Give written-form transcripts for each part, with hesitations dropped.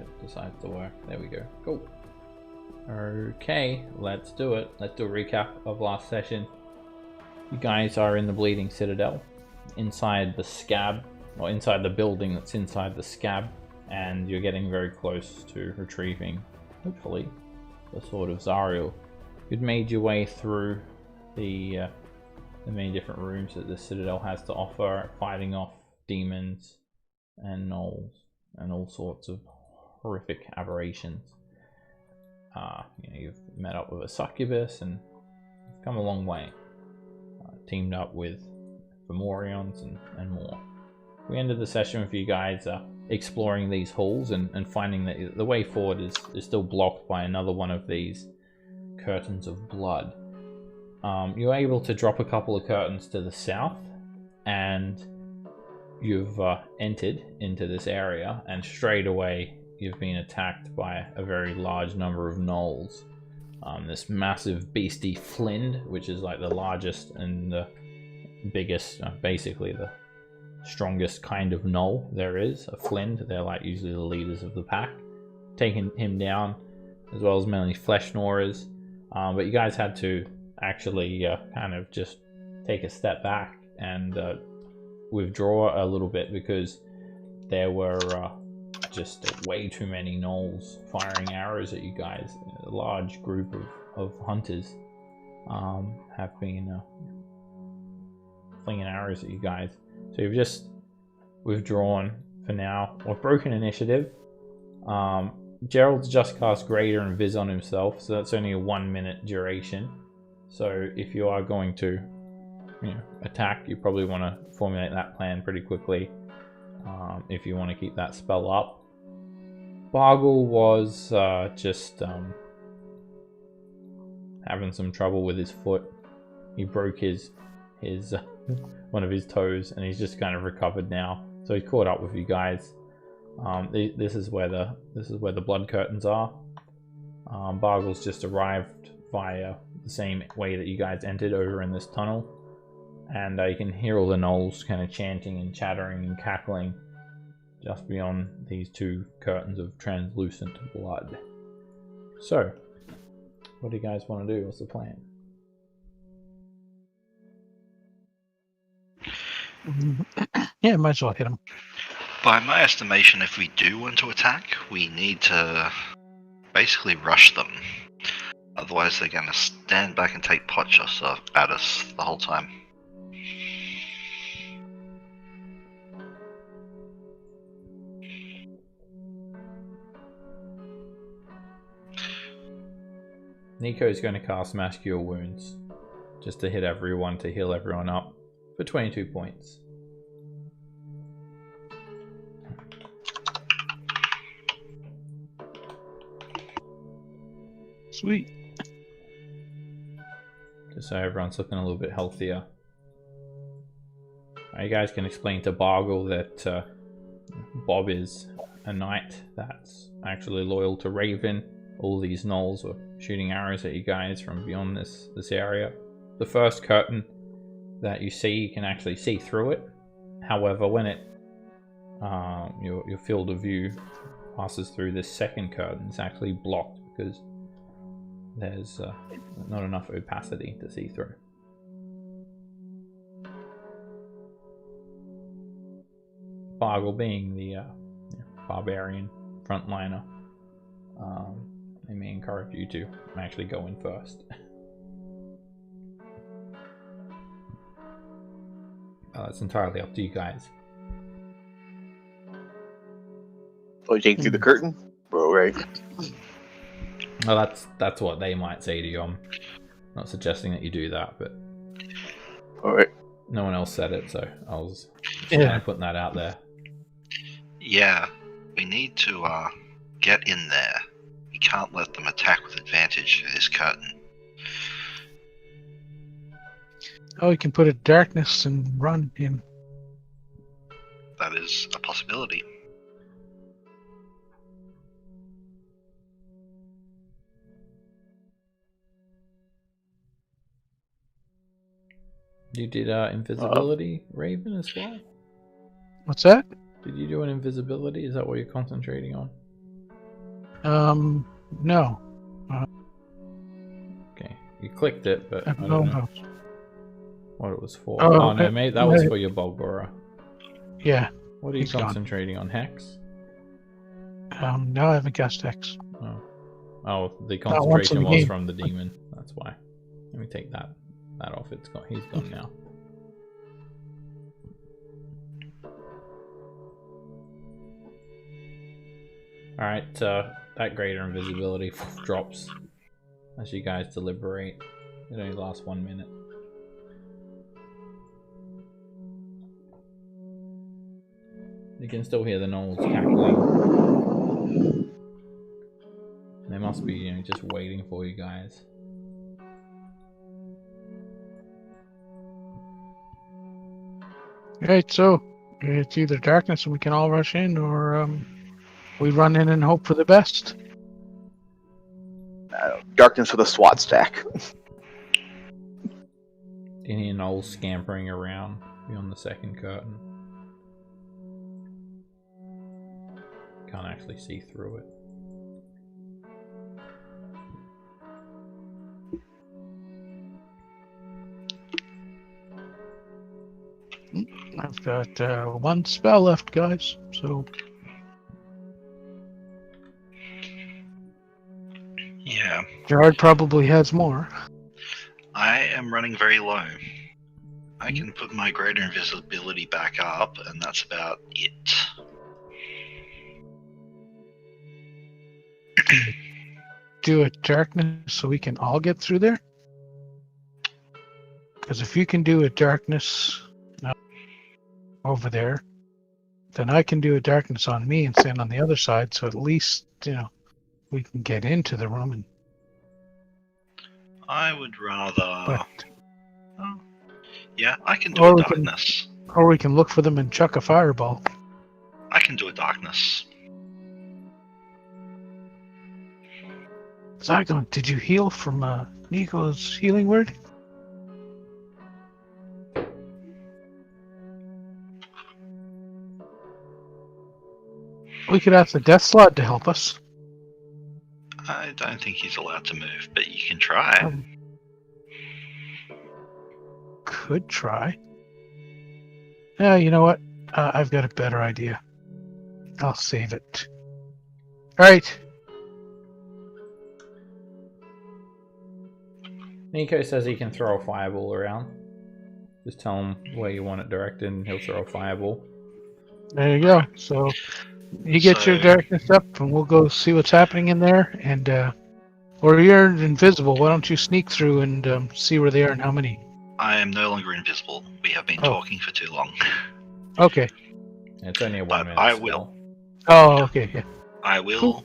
it decides to work. There we go. Cool. Okay, let's do it. Let's do a recap of last session. You guys are in the Bleeding Citadel, inside the scab, or inside the building that's inside the scab, and you're getting very close to retrieving, hopefully, the Sword of Zariel. You'd made your way through the many different rooms that the Citadel has to offer, fighting off demons and gnolls and all sorts of horrific aberrations. You've met up with a succubus and come a long way. Teamed up with Fomorians and more. We ended the session with you guys exploring these halls and finding that the way forward is still blocked by another one of these curtains of blood. You're able to drop a couple of curtains to the south, and you've entered into this area, and straight away you've been attacked by a very large number of gnolls. This massive beastie Flind, which is like the largest and the biggest, basically the strongest kind of gnoll there is, a Flind. They're like usually the leaders of the pack. Taking him down, as well as many flesh gnawers. But you guys had to actually kind of just take a step back and withdraw a little bit, because there were just way too many gnolls firing arrows at you guys. A large group of hunters have been flinging arrows at you guys. So you've just withdrawn for now. We've broken initiative. Gerald's just cast Greater and Viz on himself, so that's only a 1 minute duration. So if you are going to attack, you probably want to formulate that plan pretty quickly if you want to keep that spell up. Bargle was just having some trouble with his foot. He broke his one of his toes, and he's just kind of recovered now. So he caught up with you guys. This is where the blood curtains are. Bargle's just arrived via the same way that you guys entered, over in this tunnel, and you can hear all the gnolls kind of chanting and chattering and cackling just beyond these two curtains of translucent blood. So, what do you guys want to do? What's the plan? Yeah, might as well hit him. By my estimation, if we do want to attack, we need to basically rush them. Otherwise, they're going to stand back and take pot shots at us the whole time. Nico's going to cast Mass Cure Wounds, just to hit everyone, to heal everyone up, for 22 points. Sweet. Just so everyone's looking a little bit healthier. You guys can explain to Bargle that Bob is a knight that's actually loyal to Raven. All these gnolls were shooting arrows at you guys from beyond this area. The first curtain that you see, you can actually see through it. However, when it your field of view passes through this second curtain, it's actually blocked because there's not enough opacity to see through. Bargle being the barbarian frontliner, I may encourage you to actually go in first. It's entirely up to you guys. Oh, you take through the curtain? Bro, right. Well, that's what they might say to you. I'm not suggesting that you do that, but Alright. no one else said it, so I was just kind of putting that out there. Yeah, we need to get in there. We can't let them attack with advantage through this curtain. Oh, we can put a darkness and run in. That is a possibility. You did invisibility, Raven, as well? What's that? Did you do an invisibility? Is that what you're concentrating on? No. Okay, you clicked it, but I I don't don't know know about. what it was for. Oh, Oh no, mate, that was for your Baldur. Yeah, What are you he's gone. concentrating on? Hex? No, I haven't cast X. Oh, the Not once in concentration the was game. from the demon. That's why. Let me take that off. He's gone now. Alright, that greater invisibility drops as you guys deliberate. It only lasts 1 minute. You can still hear the gnolls cackling. They must be, just waiting for you guys. Right, so it's either darkness and we can all rush in, or we run in and hope for the best. Darkness with a SWAT stack. You can hear gnolls scampering around beyond the second curtain. Can't actually see through it. I've got one spell left, guys. So Yeah, Gerard probably has more. I am running very low. I can put my greater invisibility back up, and that's about it. Do a darkness so we can all get through there. Because if you can do a darkness over there, then I can do a darkness on me and stand on the other side. So at least we can get into the room. And I would rather. but Yeah, I can do Or a we can- darkness. or we can look for them and chuck a fireball. I can do a darkness. Zygon, did you heal from Nico's healing word? We could ask the Death Slot to help us. I don't think he's allowed to move, but you can try. Could try. Yeah, you know what? I've got a better idea. I'll save it. Alright. Nico says he can throw a fireball around. Just tell him where you want it directed and he'll throw a fireball. There you go. So you get your darkness up and we'll go see what's happening in there. And or you're invisible. Why don't you sneak through and see where they are and how many? I am no longer invisible. We have been talking for too long. Okay. It's only a But 1 minute I spell. will. Oh, okay. Yeah. I will Cool.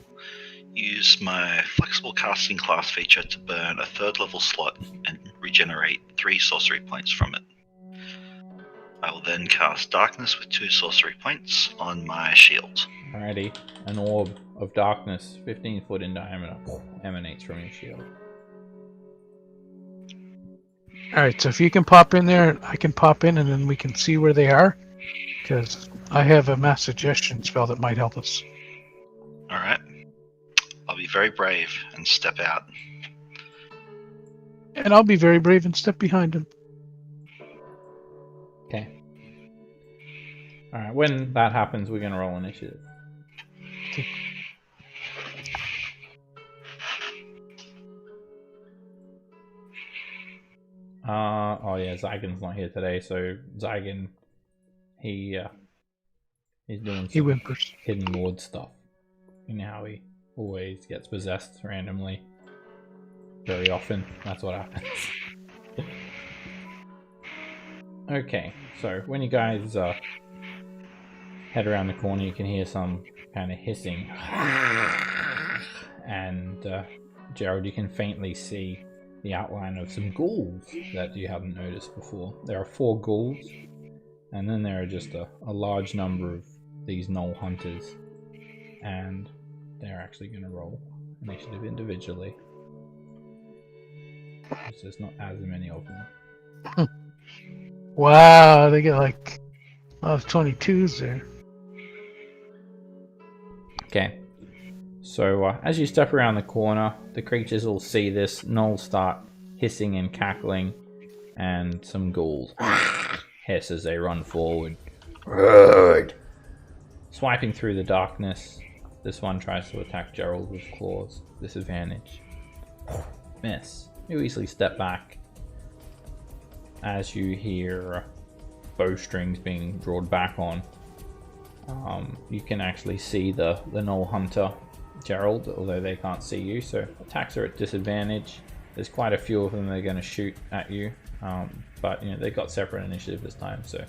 use my flexible casting class feature to burn a third level slot and regenerate 3 sorcery points from it. I will then cast darkness with 2 sorcery points on my shield. Alrighty. An orb of darkness, 15 foot in diameter, emanates from your shield. Alright, so if you can pop in there, I can pop in and then we can see where they are. Because I have a mass suggestion spell that might help us. Alright. I'll be very brave and step out. And I'll be very brave and step behind him. Okay. Alright, when that happens, we're going to roll initiative. Okay. Oh yeah, Zygon's not here today, so Zygon, he's doing He some whimpers. Hidden Lord stuff. You know how he always gets possessed randomly. Very often, that's what happens. Okay, so when you guys head around the corner, you can hear some kind of hissing. And Gerald, you can faintly see the outline of some ghouls that you haven't noticed before. There are 4 ghouls, and then there are just a large number of these gnoll hunters, and they're actually going to roll initiative individually. There's not as many of them. Wow, they get like a lot of 22s there. Okay, So as you step around the corner, the creatures will see this. Gnolls start hissing and cackling, and some ghouls hiss as they run forward. Swiping through the darkness, this one tries to attack Gerald with claws. Disadvantage. Miss. You easily step back as you hear bowstrings being drawn back on. You can actually see the Gnoll hunter, Gerald, although they can't see you, so attacks are at disadvantage. There's quite a few of them that are going to shoot at you, but you know they got separate initiative this time. So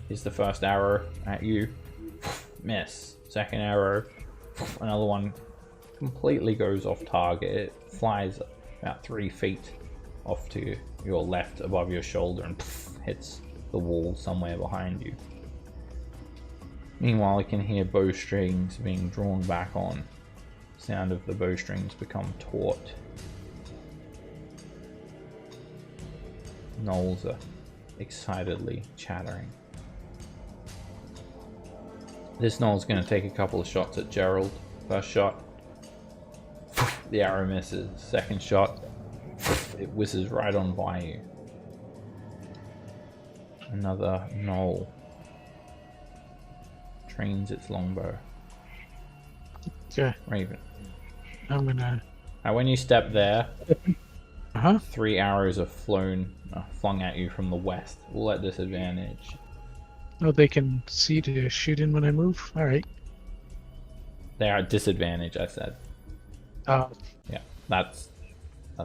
here's the first arrow at you. Miss. Second arrow. Another one completely goes off target. It flies about 3 feet off to your left above your shoulder and hits the wall somewhere behind you. Meanwhile, you can hear bowstrings being drawn back on. Sound of the bowstrings become taut. Gnolls are excitedly chattering. This Gnoll's going to take a couple of shots at Gerald. First shot, the arrow misses. Second shot, it whizzes right on by you. Another Gnoll trains its longbow. Okay. Raven. I'm gonna. Now, when you step there, 3 arrows are flung at you from the west, all at disadvantage. Oh, they can see to shoot in when I move? Alright. They are at disadvantage, I said. Oh. Yeah, that's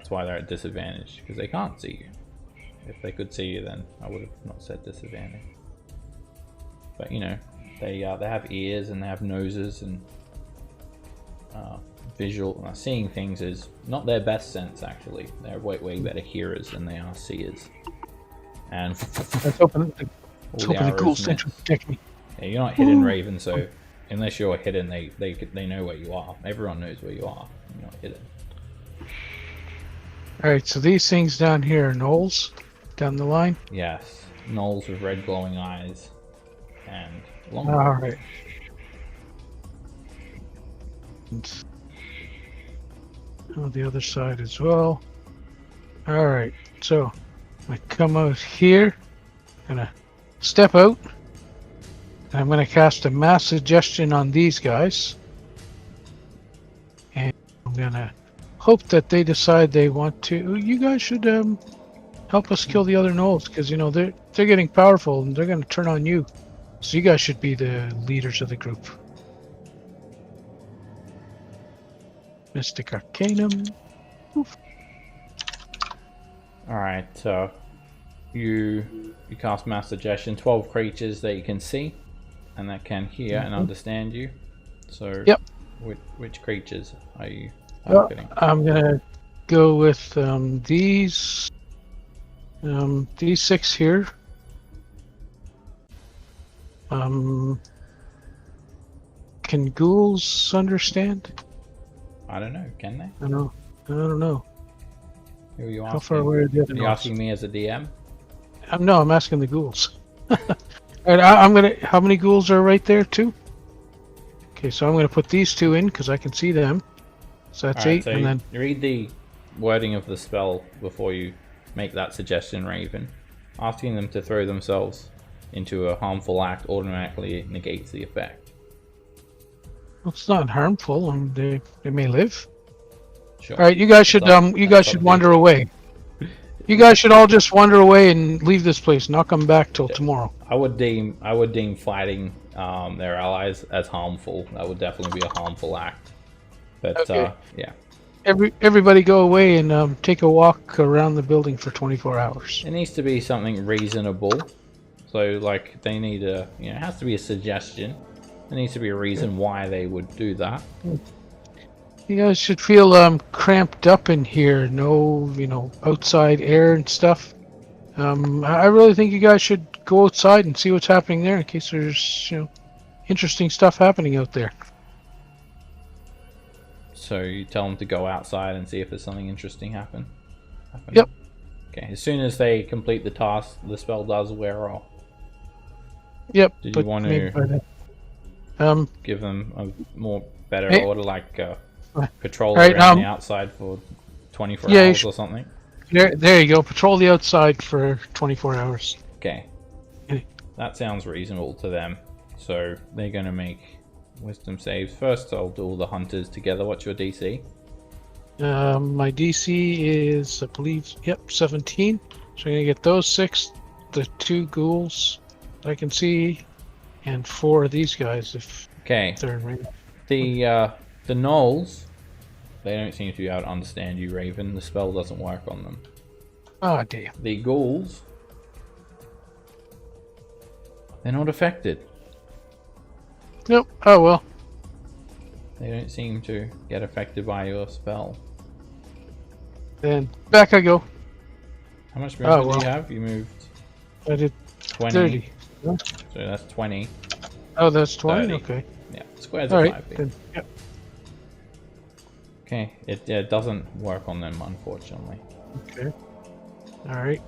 why they're at disadvantage, because they can't see you. If they could see you, then I would have not said disadvantage. But you know, they have ears and they have noses, and visual seeing things is not their best sense. Actually, they're way better hearers than they are seers. And Let's open the ghouls to protect me. Yeah, you're not hidden, Raven. So unless you're hidden, they know where you are. Everyone knows where you are. You're not hidden. Alright, so these things down here are gnolls down the line? Yes. Gnolls with red glowing eyes and long. Alright. On the other side as well. Alright, so I come out here, gonna step out, and I'm gonna cast a mass suggestion on these guys. And I'm gonna hope that they decide they want to. You guys should help us kill the other gnolls, because you know they're getting powerful and they're gonna turn on you. So you guys should be the leaders of the group. Mystic Arcanum. Oof. Alright, so you cast mass suggestion, 12 creatures that you can see and that can hear and understand you. So yep. Which creatures are you targeting? I'm gonna go with these 6 here. Can ghouls understand? I don't know. Can they? I don't know. Who are you asking? How far away are the other Are you asking me as a DM? No, I'm asking the ghouls. Alright, I'm gonna. How many ghouls are right there? 2. Okay, so I'm gonna put these 2 in because I can see them. So that's 8, so and then read the wording of the spell before you make that suggestion, Raven. Asking them to throw themselves into a harmful act automatically negates the effect. Well, it's not harmful. They may live. Sure. All right, you guys should wander away. You guys should all just wander away and leave this place. Not come back till tomorrow. I would deem fighting their allies as harmful. That would definitely be a harmful act. But okay. Yeah. Everybody go away and take a walk around the building for 24 hours. It needs to be something reasonable. So like they need a, it has to be a suggestion. There needs to be a reason why they would do that. You guys should feel cramped up in here. No, outside air and stuff. I really think you guys should go outside and see what's happening there in case there's interesting stuff happening out there. So you tell them to go outside and see if there's something interesting happening? Yep. Okay. As soon as they complete the task, the spell does wear off. Yep. Did you want to give them a better order, like patrol Right, around the outside for 24 yeah, hours or something? There you go. Patrol the outside for 24 hours. Okay. Yeah. That sounds reasonable to them. So they're going to make wisdom saves. First, I'll do all the hunters together. What's your DC? My DC is, I believe, 17. So I'm gonna get those 6, the 2 ghouls I can see, and 4 of these guys if Okay. they're in range. The gnolls, they don't seem to be able to understand you, Raven. The spell doesn't work on them. Oh, damn. The ghouls, they're not affected. Nope. Oh, well. They don't seem to get affected by your spell. Then back I go. How much movement well. do you have? You moved I did 20. 30. So that's 20. Oh, that's 20? 30. Okay. Yeah, squares All are right. 5 feet. Then, yep. Okay, it doesn't work on them, unfortunately. Okay. All right.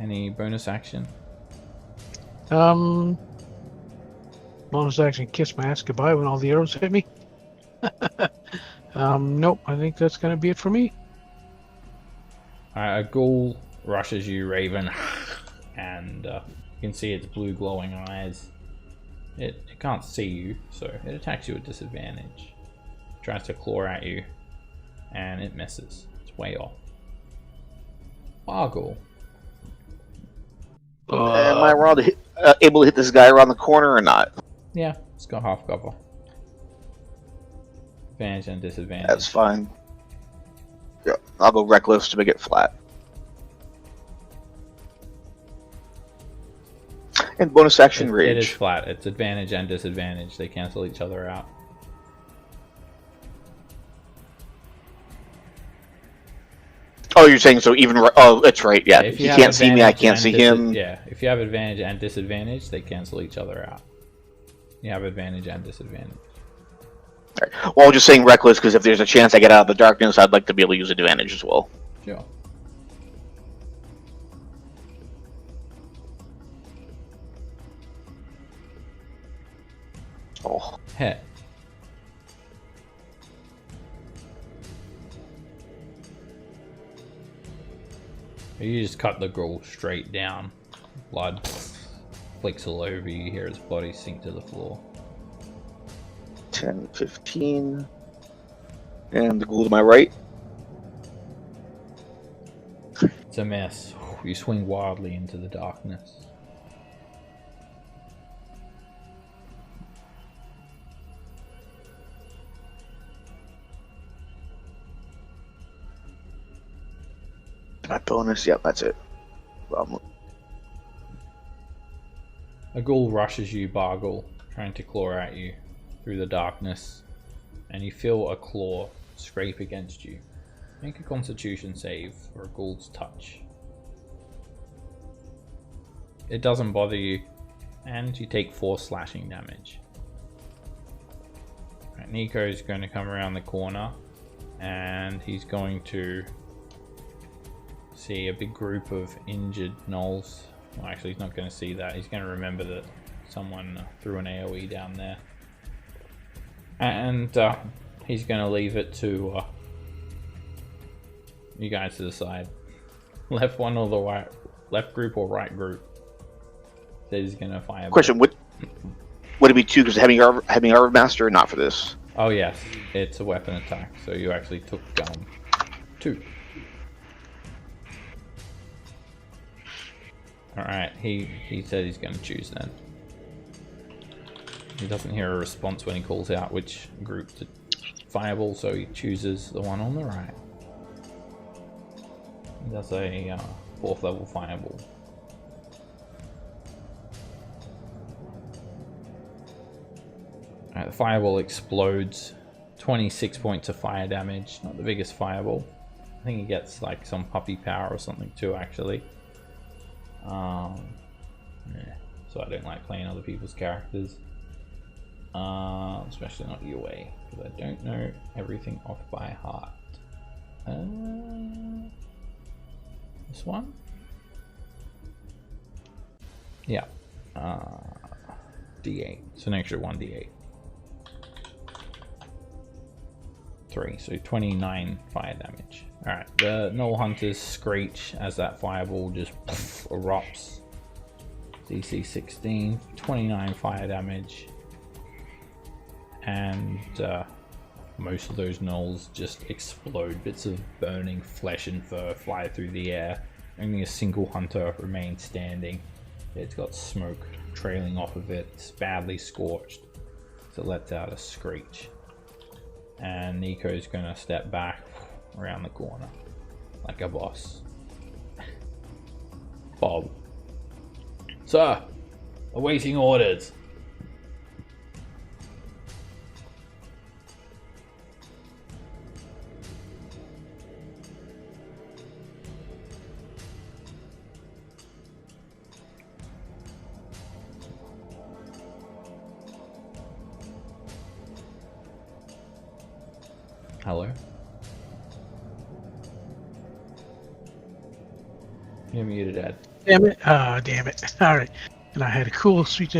Any bonus action? Bonus action, kiss my ass goodbye when all the arrows hit me. Nope. I think that's gonna be it for me. A ghoul rushes you, Raven, and you can see its blue glowing eyes. It can't see you, so it attacks you at disadvantage. Tries to claw at you, and it misses. It's way off. Bargle. Am I able to hit this guy around the corner or not? Yeah, it's got half cover. Advantage and disadvantage. That's fine. Yeah, I'll go reckless to make it flat. And bonus action rage. It is flat. It's advantage and disadvantage. They cancel each other out. Oh, you're saying so even... Oh, that's right, yeah. If He have can't see me, I advantage can't and see him. Yeah, if you have advantage and disadvantage, they cancel each other out. You have advantage and disadvantage. Right. Well, I was just saying reckless because if there's a chance I get out of the darkness, I'd like to be able to use advantage as well. Sure. Oh. Hit. You just cut the ghoul straight down. Blood flicks all over you. You hear his body sink to the floor. 10, 15. And the ghoul to my right. It's a mess. You swing wildly into the darkness. My bonus, yep, that's it. A ghoul rushes you, Bargle, trying to claw at you through the darkness, and you feel a claw scrape against you. Make a constitution save for a ghoul's touch. It doesn't bother you, and you take 4 slashing damage. Right, Nico's going to come around the corner, and he's going to see a big group of injured gnolls. Well, actually, he's not going to see that. He's going to remember that someone threw an AoE down there. And he's going to leave it to you guys to decide. Left one or the right, left group or right group. Says he's going to fire. Question, would it be 2 because having Armor Master or not for this? Oh yes, it's a weapon attack, so you actually took 2. Alright, he said he's going to choose then. He doesn't hear a response when he calls out which group to fireball, so he chooses the one on the right. He does a 4th level fireball. Alright, the fireball explodes. 26 points of fire damage, not the biggest fireball. I think he gets like some puppy power or something too, actually. Yeah, so I don't like playing other people's characters, especially not UA, because I don't know everything off by heart. This one? Yeah. D8. It's an extra 1d8. 3, so 29 fire damage. Alright, the Gnoll Hunters screech as that fireball just erupts. DC 16, 29 fire damage. And most of those gnolls just explode. Bits of burning flesh and fur fly through the air. Only a single hunter remains standing. It's got smoke trailing off of it. It's badly scorched. So it lets out a screech. And Nico's gonna step back around the corner like a boss. Bob. Sir, awaiting orders. Hello? You're muted, Ed. Damn it. Ah, damn it. Alright. And I had a cool speech.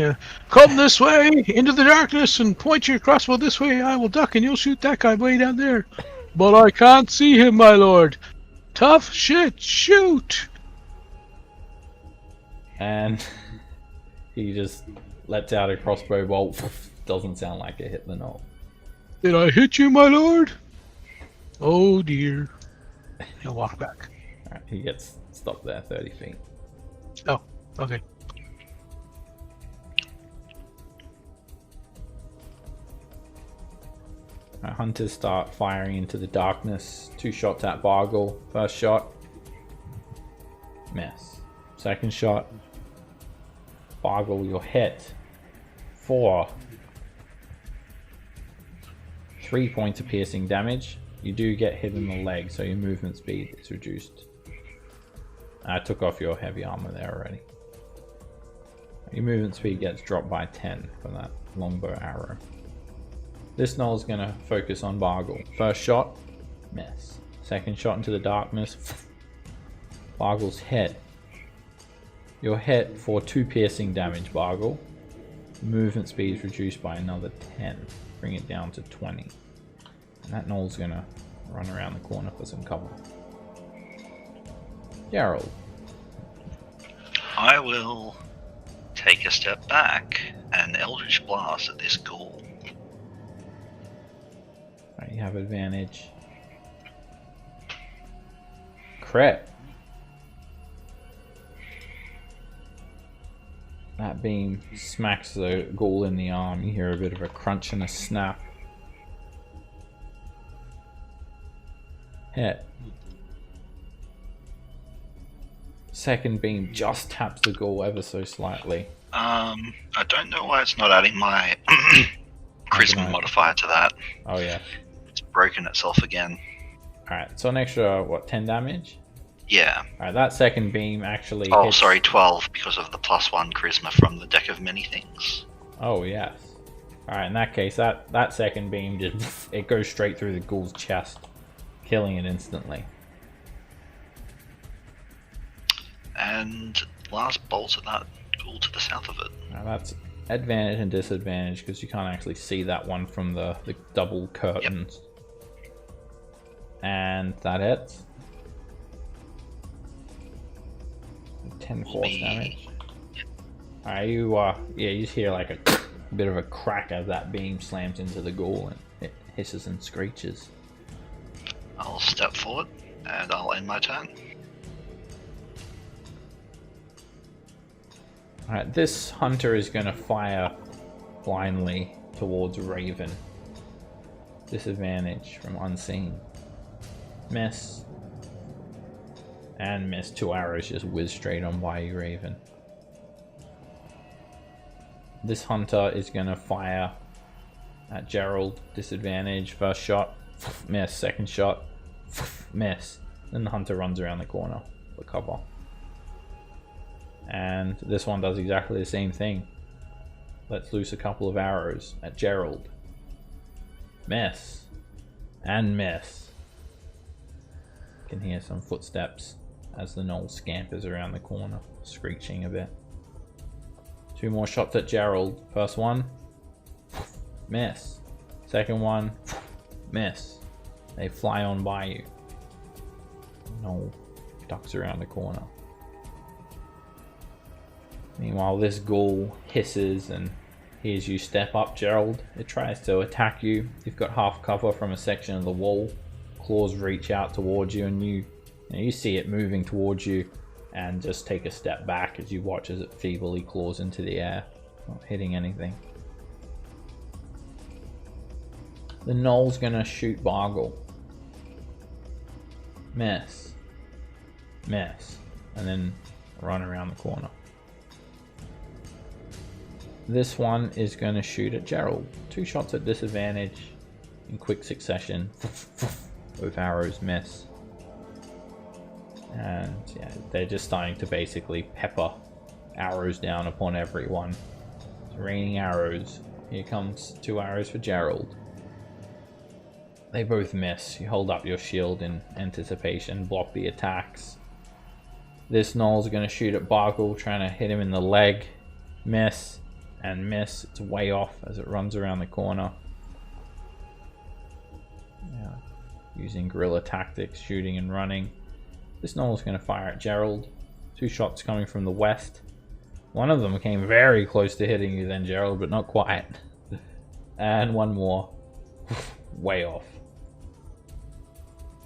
Come this way, into the darkness, and point your crossbow this way. I will duck, and you'll shoot that guy way down there. But I can't see him, my lord. Tough shit, shoot! And he just lets out a crossbow bolt. Doesn't sound like it hit the knoll. Did I hit you, my lord? Oh dear. He'll walk back. Alright, he gets stopped there, 30 feet. Oh, okay. Our hunters start firing into the darkness. 2 shots at Bargle. First shot. Miss. Second shot. Bargle, you're hit. 4. 3 points of piercing damage. You do get hit in the leg, so your movement speed is reduced. I took off your heavy armor there already. Your movement speed gets dropped by 10 for that longbow arrow. This gnoll is going to focus on Bargle. First shot, miss. Second shot into the darkness. Bargle's hit. You're hit for 2 piercing damage, Bargle. Movement speed is reduced by another 10. Bring it down to 20. And that gnoll's going to run around the corner for some cover. Gerald. I will take a step back and Eldritch Blast at this ghoul. Alright, you have advantage. Crit. That beam smacks the ghoul in the arm. You hear a bit of a crunch and a snap. Hit. Second beam just taps the ghoul ever so slightly. I don't know why it's not adding my charisma modifier to that. Oh yeah. It's broken itself again. Alright, so an extra, what, 10 damage? Yeah. Alright, that second beam actually Oh, hits... sorry, 12 because of the +1 charisma from the deck of many things. Oh, yes. Alright, in that case, that second beam just... it goes straight through the ghoul's chest, killing it instantly. And last bolt of that ghoul to the south of it. Now that's advantage and disadvantage because you can't actually see that one from the double curtains. Yep. And that hits. 10 force damage. Alright, you just hear like a bit of a crack as that beam slams into the ghoul and it hisses and screeches. I'll step forward and I'll end my turn. Alright, this hunter is going to fire blindly towards Raven. Disadvantage from unseen. Miss. And miss. 2 arrows just whiz straight on by you, Raven. This hunter is going to fire at Gerald. Disadvantage. First shot. Miss. Second shot. Miss. Then the hunter runs around the corner for cover. And this one does exactly the same thing. Lets loose a couple of arrows at Gerald. Miss. And miss. You can hear some footsteps as the gnoll scampers around the corner, screeching a bit. 2 more shots at Gerald. First one. Miss. Second one. Miss. They fly on by you. Gnoll ducks around the corner. Meanwhile, this ghoul hisses and hears you step up, Gerald. It tries to attack you. You've got half cover from a section of the wall. Claws reach out towards you, and you see it moving towards you, and just take a step back as you watch as it feebly claws into the air, not hitting anything. The gnoll's gonna shoot Bargle. Miss. Miss. And then run around the corner. This one is going to shoot at Gerald. 2 shots at disadvantage in quick succession. Both arrows miss. And yeah, they're just starting to basically pepper arrows down upon everyone. It's raining arrows. Here comes 2 arrows for Gerald. They both miss. You hold up your shield in anticipation, block the attacks. This gnoll's going to shoot at Bargle, trying to hit him in the leg. Miss. And miss. It's way off as it runs around the corner. Yeah. Using guerrilla tactics, shooting and running. This gnoll's going to fire at Gerald. 2 shots coming from the west. One of them came very close to hitting you then, Gerald, but not quite. And one more. Way off.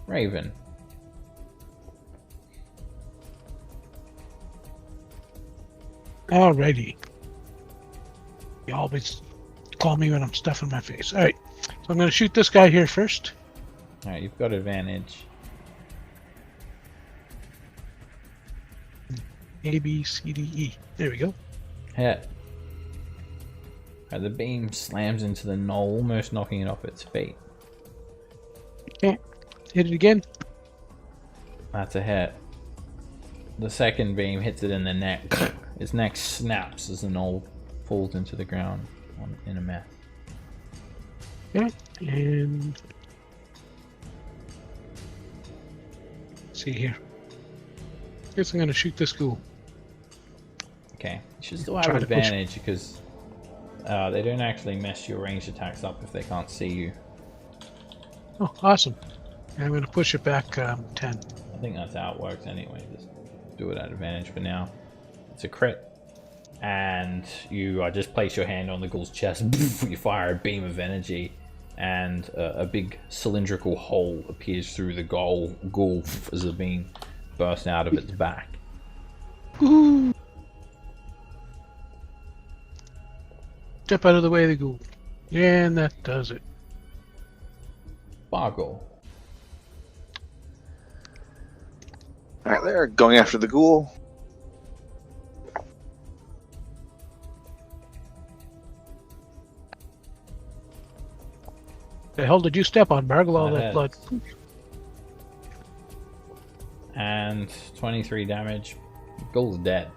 Raven. Alrighty. You always call me when I'm stuffing my face. Alright, so I'm going to shoot this guy here first. Alright, you've got advantage. A, B, C, D, E. There we go. Hit. The beam slams into the gnoll, almost knocking it off its feet. Okay, hit it again. That's a hit. The second beam hits it in the neck. Its neck snaps as the gnoll falls into the ground in a mess. Okay, and let's see here. Guess I'm going to shoot this ghoul. Okay, you should still have advantage because they don't actually mess your ranged attacks up if they can't see you. Oh, awesome. I'm going to push it back 10. I think that's how it works anyway. Just do it at advantage for now. It's a crit. And you just place your hand on the ghoul's chest. You fire a beam of energy, and a big cylindrical hole appears through the ghoul as the beam bursts out of its back. Ooh. Step out of the way of the ghoul. And that does it. Bargle. Alright, they're going after the ghoul. The hell did you step on, Bargle? All that blood. And 23 damage. Ghoul's dead.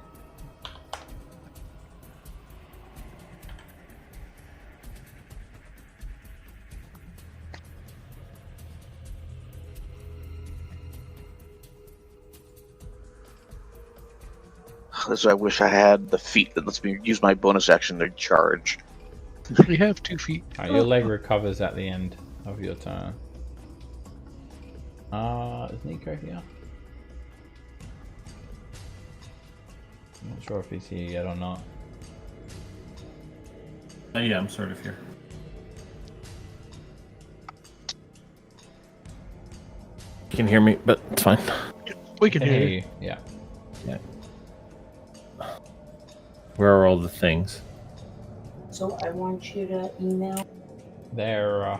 This is why I wish I had the feat that lets me use my bonus action to charge. We have 2 feet. Right, your leg recovers at the end of your turn. Is Nico here? I'm not sure if he's here yet or not. Yeah, I'm sort of here. You can hear me, but it's fine. We can hear you. Yeah. Where are all the things? So I want you to email. They're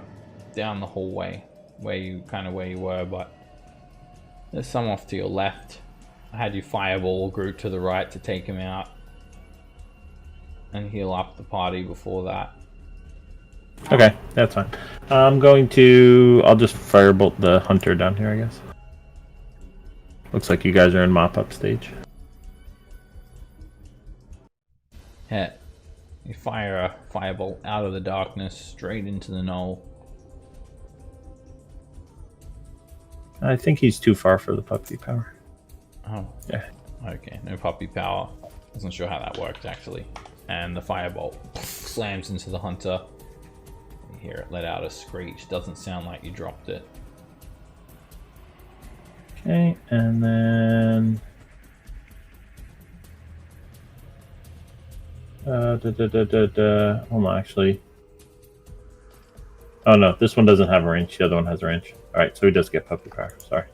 down the hallway where you were, but there's some off to your left. I had you fireball group to the right to take him out and heal up the party before that. Okay, that's fine. I'll just firebolt the hunter down here, I guess. Looks like you guys are in mop-up stage. Hit. You fire a firebolt out of the darkness straight into the gnoll. I think he's too far for the puppy power. Oh. Yeah. Okay, no puppy power. Wasn't sure how that worked actually. And the firebolt slams into the hunter. You hear it let out a screech. Doesn't sound like you dropped it. Okay, and then hold on, actually. Oh no, this one doesn't have a range. The other one has a range. All right, so he does get puppy power. Sorry.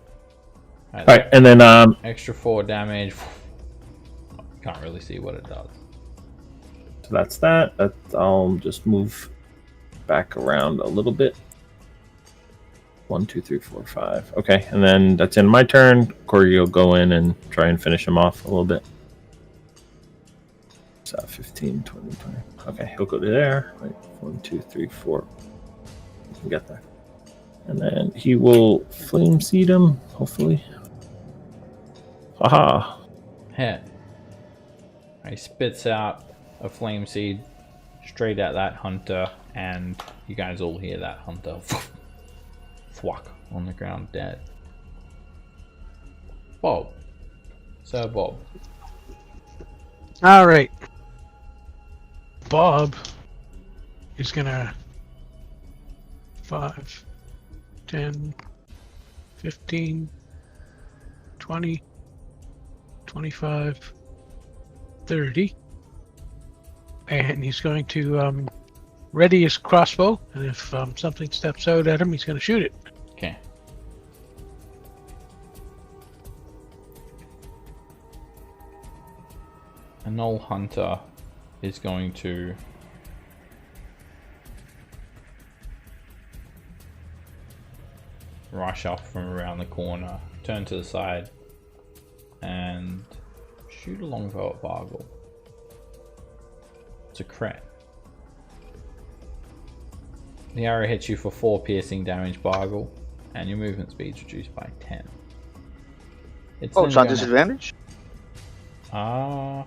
All right, and then extra 4 damage. Can't really see what it does. So that's that. I'll just move back around a little bit. 1, 2, 3, 4, 5. Okay, and then that's in my turn. Corey will go in and try and finish him off a little bit. So 15, 20, 20. Okay, he'll go to there. Right, 1, 2, 3, 4. You can get there. And then he will flame seed him, hopefully. Haha. Hit. He spits out a flame seed straight at that hunter, and you guys all hear that hunter thwack on the ground dead. Bob. Sir Bob. Alright. Bob is gonna 5, 10, 15, 20, 25, 30. And he's going to ready his crossbow, and if something steps out at him, he's going to shoot it. Okay. A Knoll hunter is going to rush up from around the corner, turn to the side, and shoot a longbow at Bargle. It's a crit. The arrow hits you for 4 piercing damage, Bargle, and your movement speed's reduced by 10. It's on disadvantage? Can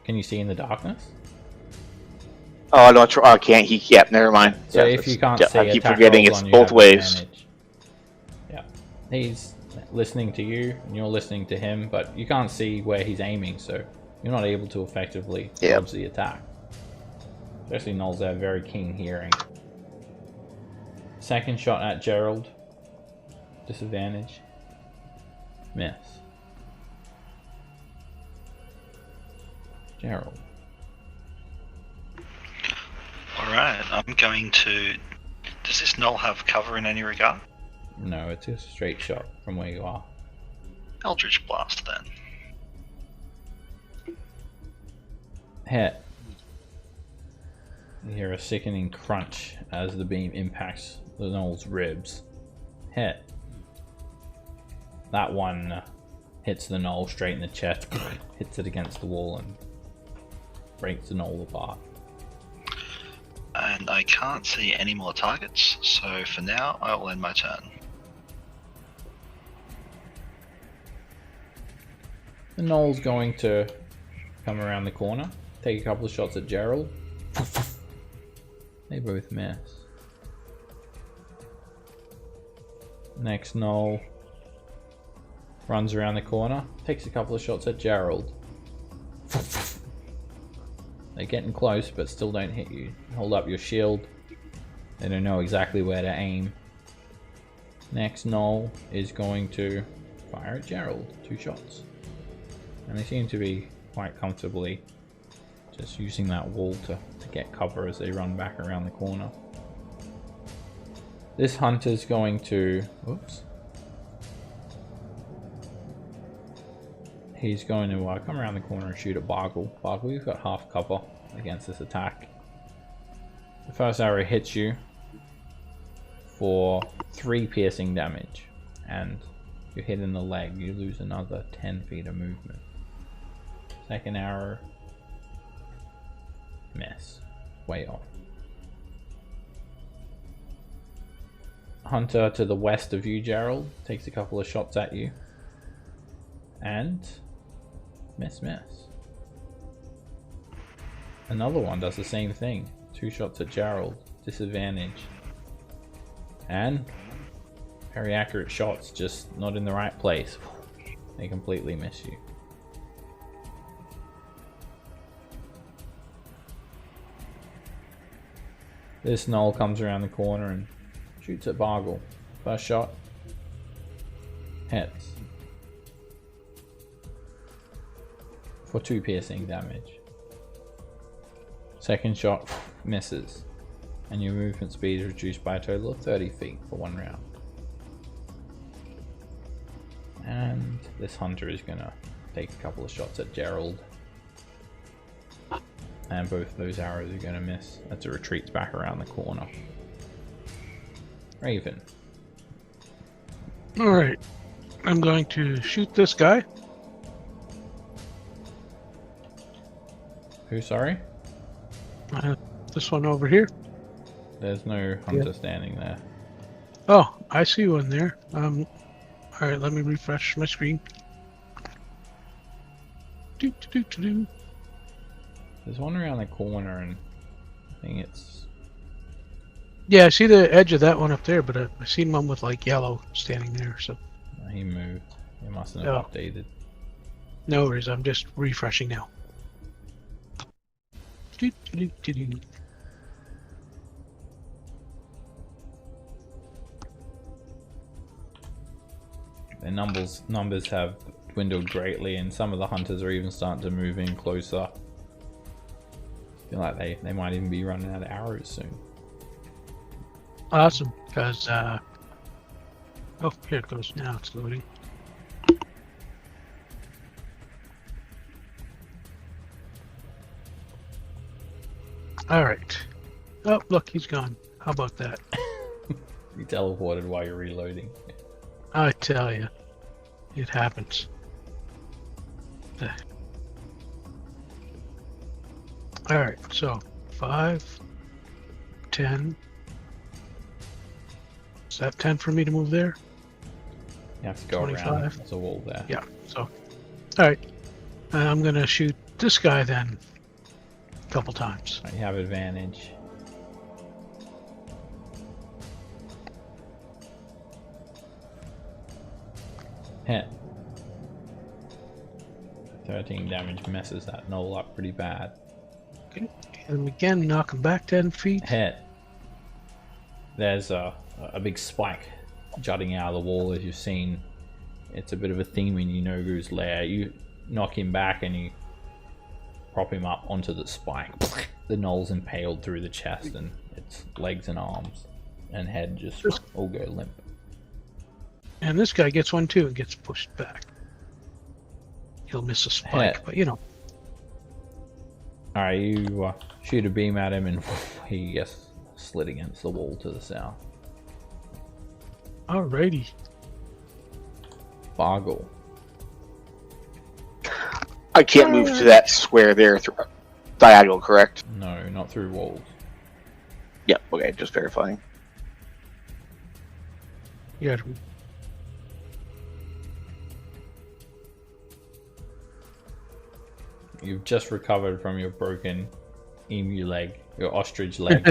you see in the darkness? Oh, no, I can't. Yep, never mind. So if you can't see, I keep attack forgetting rolls it's on you both have ways. advantage. Yeah. He's listening to you, and you're listening to him, but you can't see where he's aiming, so you're not able to effectively dodge the attack. Especially Knoll's have very keen hearing. Second shot at Gerald. Disadvantage. Miss. Gerald. Alright, I'm going to... Does this Knoll have cover in any regard? No, it's just a straight shot from where you are. Eldritch Blast then. Hit. You hear a sickening crunch as the beam impacts the Knoll's ribs. Hit. That one hits the Knoll straight in the chest, hits it against the wall, and breaks the Knoll apart. And I can't see any more targets, so for now I will end my turn. The Knoll's going to come around the corner, take a couple of shots at Gerald. They both miss. Next Knoll runs around the corner, takes a couple of shots at Gerald. They're getting close, but still don't hit you. Hold up your shield. They don't know exactly where to aim. Next Knoll is going to fire at Gerald. 2 shots. And they seem to be quite comfortably just using that wall to get cover as they run back around the corner. This hunter's going to... Whoops. He's going to come around the corner and shoot at Bargle. Bargle, you've got half cover against this attack. The first arrow hits you for 3 piercing damage, and you're hit in the leg. You lose another 10 feet of movement. Second arrow, miss, way off. Hunter to the west of you, Gerald, takes a couple of shots at you, and miss. Another one does the same thing. 2 shots at Gerald, disadvantage, and very accurate shots, just not in the right place. They completely miss you. This Knoll comes around the corner and shoots at Bargle. First shot hits. for 2 piercing damage. Second shot misses, and your movement speed is reduced by a total of 30 feet for 1 round. And this hunter is gonna take a couple of shots at Gerald. And both those arrows are gonna miss as it retreats back around the corner. Raven. Alright. I'm going to shoot this guy. Who, sorry? This one over here. There's no hunter standing there. Oh, I see one there. Alright, let me refresh my screen. Do. There's one around the corner, and I think it's... Yeah, I see the edge of that one up there, but I seen one with like yellow standing there, so. He moved. He mustn't have updated. No worries, I'm just refreshing now. Do. Their numbers have dwindled greatly, and some of the hunters are even starting to move in closer. I feel like they might even be running out of arrows soon. Awesome, because oh, here it goes. Now it's loading. Alright. Oh, look, he's gone. How about that? You teleported while you're reloading. I tell you, it happens. Alright, so 5, 10. Is that 10 for me to move there? You have to go 25. around. There's a wall there. Yeah, so. Alright. I'm gonna shoot this guy then a couple times. You have advantage. Hit. 13 damage messes that knoll up pretty bad. Okay. And again, knock him back 10 feet. Hit. There's a big spike jutting out of the wall, as you've seen. It's a bit of a theme in Yinogu's lair. You knock him back and you prop him up onto the spike. The knoll's impaled through the chest, and its legs and arms and head just all go limp. And this guy gets one too and gets pushed back. He'll miss a spike, but you know. Alright, you shoot a beam at him and he gets slid against the wall to the south. Alrighty. Bargle. I can't move to that square there through diagonal, correct? No, not through walls. Yep, okay, just verifying. Yeah. You've just recovered from your broken emu leg, your ostrich leg,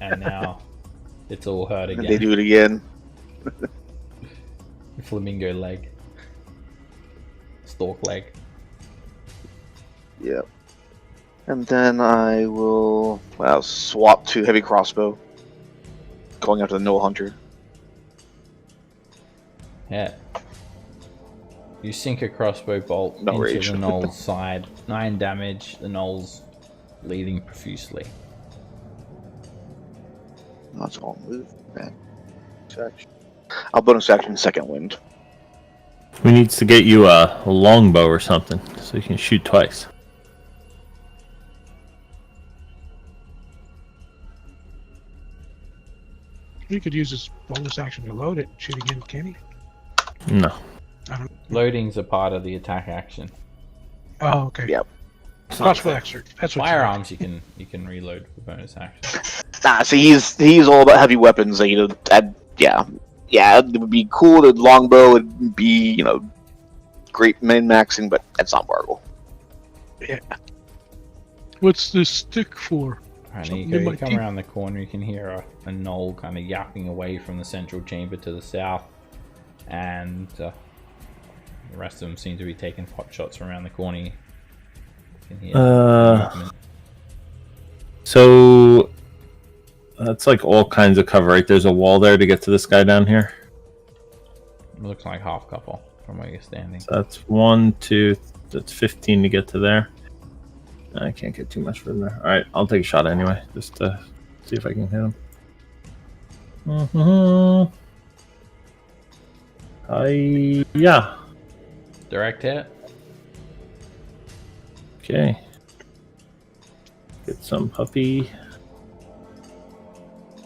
and now it's all hurt again. They do it again. Flamingo leg. Stork leg. Yep. And then I will swap to heavy crossbow. Going after the Knoll Hunter. Yeah. You sink a crossbow bolt No into rage. the knoll's side. 9 damage, the knoll's bleeding profusely. That's all move. Man. Action. I'll bonus action second wind. We need to get you a longbow or something so you can shoot twice. He could use his bonus action to load it and shoot again, can he? No. I don't. Loading's a part of the attack action. Oh, okay. Yep. Crossbow action. That's what. Firearms you can reload for bonus action. Nah, see, he's all about heavy weapons. Like, yeah, it would be cool. The longbow would be, great min-maxing, but that's not Bargle. Yeah. What's this stick for? Alright, Something Nico, in my you come teeth. around the corner, you can hear a knoll kind of yapping away from the central chamber to the south, and the rest of them seem to be taking pot shots from around the corner. You can hear movement. So that's like all kinds of cover, right? There's a wall there to get to this guy down here. It looks like half couple from where you're standing. So that's 1, 2, That's 15 to get to there. I can't get too much from there. All right, I'll take a shot anyway, just to see if I can hit him. Yeah. Direct hit. Okay. Get some puppy.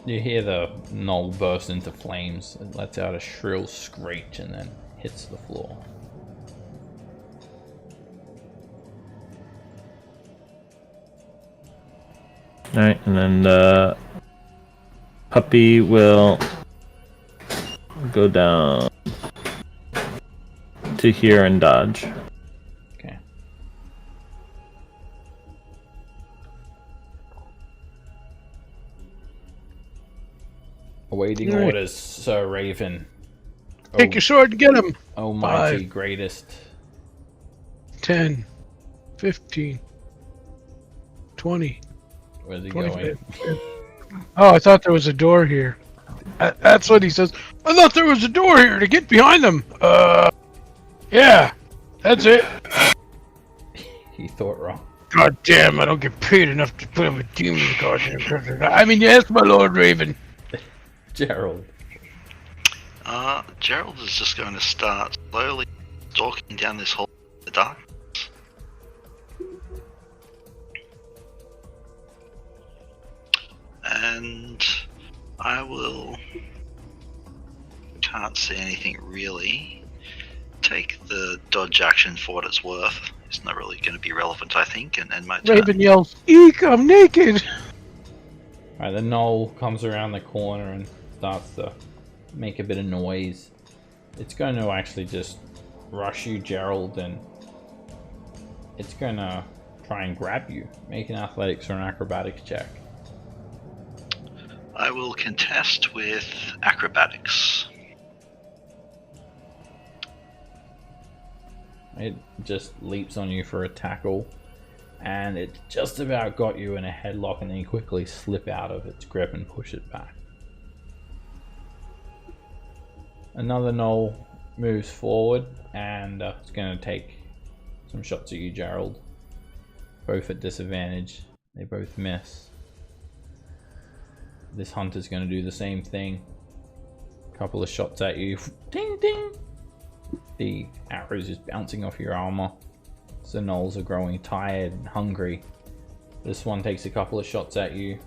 You hear the knoll burst into flames. It lets out a shrill screech and then hits the floor. Alright, and then the puppy will go down to here and dodge. Okay. Awaiting Alright. orders, Sir Raven. Take your sword and get him. Oh, mighty 5. greatest. 10, 15, 20. Where's he 25. going? Oh, I thought there was a door here. That's what he says. I thought there was a door here to get behind them. Yeah, that's it. He thought wrong. God damn, I don't get paid enough to put up a demon in the goddamn prison. I mean, yes, my Lord Raven. Gerald. Gerald is just going to start slowly stalking down this hall in the dark. And I will... Can't see anything really. Take the dodge action for what it's worth. It's not really going to be relevant, I think, and my turn. Raven yells, "Eek, I'm naked!" Alright, the knoll comes around the corner and starts to make a bit of noise. It's going to actually just rush you, Gerald, and it's going to try and grab you. Make an athletics or an acrobatics check. I will contest with acrobatics. It just leaps on you for a tackle, and it just about got you in a headlock, and then you quickly slip out of its grip and push it back. Another knoll moves forward, and it's going to take some shots at you, Gerald. Both at disadvantage. They both miss. This hunter's going to do the same thing. A couple of shots at you. Ding, ding! The arrows just bouncing off your armor. So gnolls are growing tired and hungry. This one takes a couple of shots at you,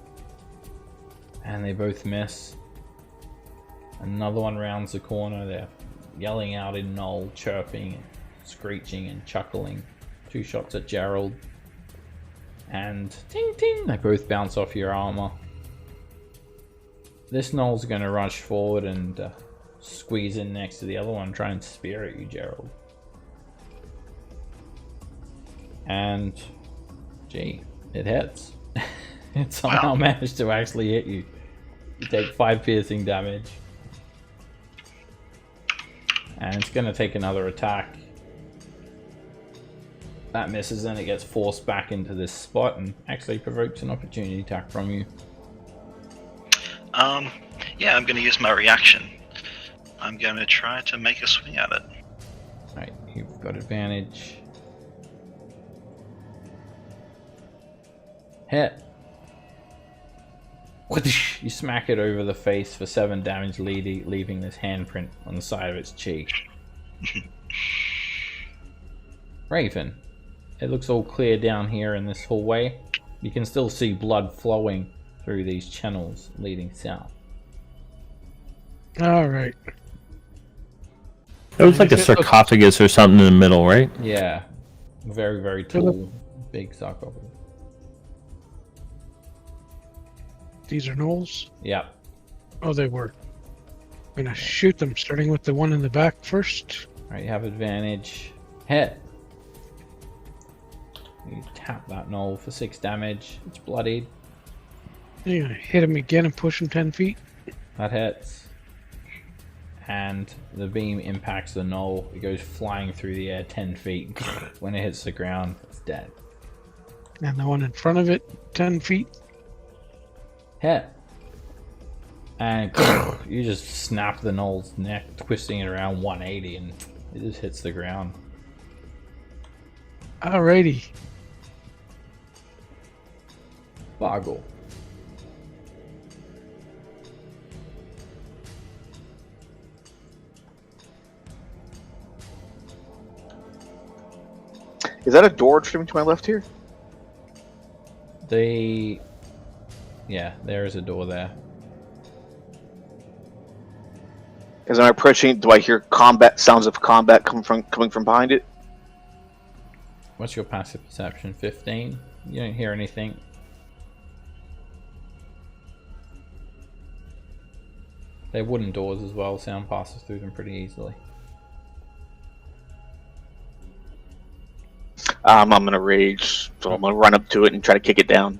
and they both miss. Another one rounds the corner. They're yelling out in gnoll, chirping, and screeching and chuckling. 2 shots at Gerald, and ting ting, they both bounce off your armor. This gnoll's going to rush forward and squeeze in next to the other one, try and spear at you, Gerald. And gee, it hits. It somehow managed to actually hit you. You take 5 piercing damage, and it's going to take another attack. That misses, and it gets forced back into this spot and actually provokes an opportunity attack from you. Yeah, I'm going to use my reaction. I'm going to try to make a swing at it. Alright, you've got advantage. Hit. You smack it over the face for 7 damage, leaving this handprint on the side of its cheek. Raven, it looks all clear down here in this hallway. You can still see blood flowing through these channels leading south. Alright. There was like a sarcophagus or something in the middle, right? Yeah. Very, very tall, big sarcophagus. These are gnolls? Yep. Oh, they were. I'm gonna shoot them, starting with the one in the back first. Alright, you have advantage. Hit. You tap that gnoll for 6 damage. It's bloodied. I'm gonna hit him again and push him 10 feet. That hits. And the beam impacts the gnoll. It goes flying through the air 10 feet. When it hits the ground, it's dead. And the one in front of it, 10 feet. Hit. And you just snap the gnoll's neck, twisting it around 180, and it just hits the ground. Alrighty. Boggle. Is that a door to my left here? Yeah, there is a door there. As I'm approaching, do I hear sounds of combat coming from behind it? What's your passive perception? 15? You don't hear anything. They're wooden doors as well. Sound passes through them pretty easily. I'm gonna rage, so I'm gonna run up to it and try to kick it down.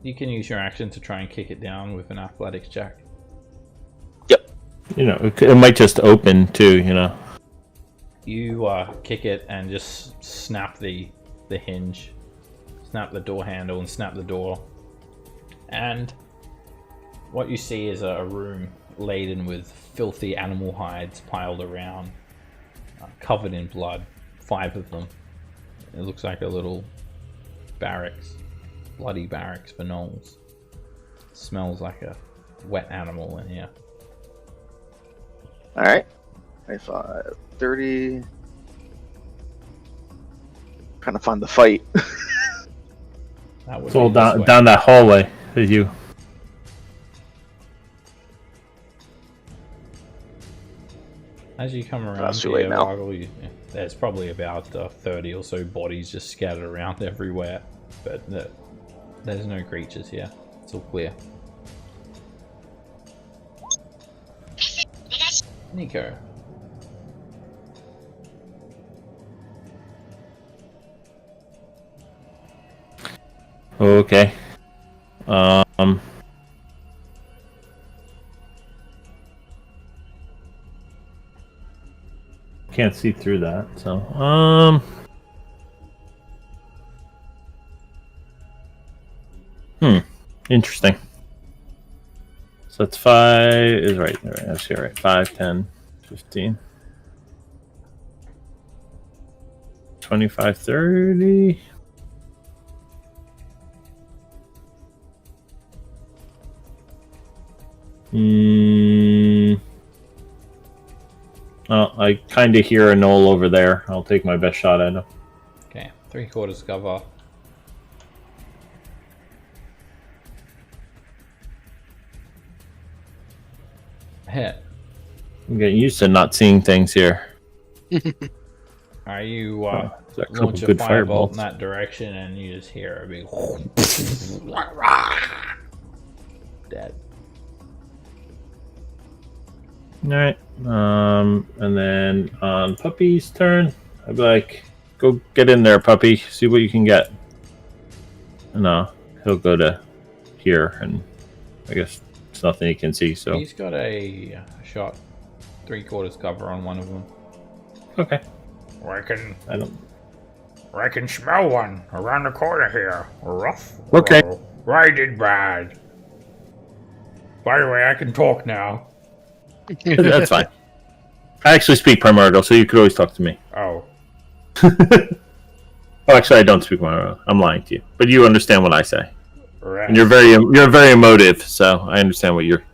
You can use your action to try and kick it down with an athletics check. Yep. You know, it might just open too. You know. You kick it and just snap the hinge, snap the door handle, and snap the door. And what you see is a room laden with filthy animal hides piled around, covered in blood. 5 of them. It looks like a little barracks, bloody barracks for gnolls. Smells like a wet animal in here. Alright. 25, 30. Trying to find the fight. That would It's all be this way. down that hallway that you. As you come around That's too here, late now. Vargel, there's probably about 30 or so bodies just scattered around everywhere, but there's no creatures here. It's all clear. Nico. Okay. Can't see through that, so interesting. So that's 5 is right. That's here, right? 5, 10, 15, 25, 30. Oh, I kind of hear a gnoll over there. I'll take my best shot at him. Okay, 3/4 cover. Hit. I'm getting used to not seeing things here. Are you There's a couple launch a good firebolt in firebolts. that direction and you just hear a big dead. Alright. And then on Puppy's turn, I'd be like, go get in there, Puppy. See what you can get. And he'll go to here, and I guess it's nothing he can see, so. He's got a shot 3/4 cover on one of them. Okay. I can smell one around the corner here. Rough. Okay. Riding bad. By the way, I can talk now. That's fine. I actually speak Primordial, so you could always talk to me. Oh. Oh, actually, I don't speak Primordial. I'm lying to you. But you understand what I say. Right. And you're very emotive, so I understand what you're...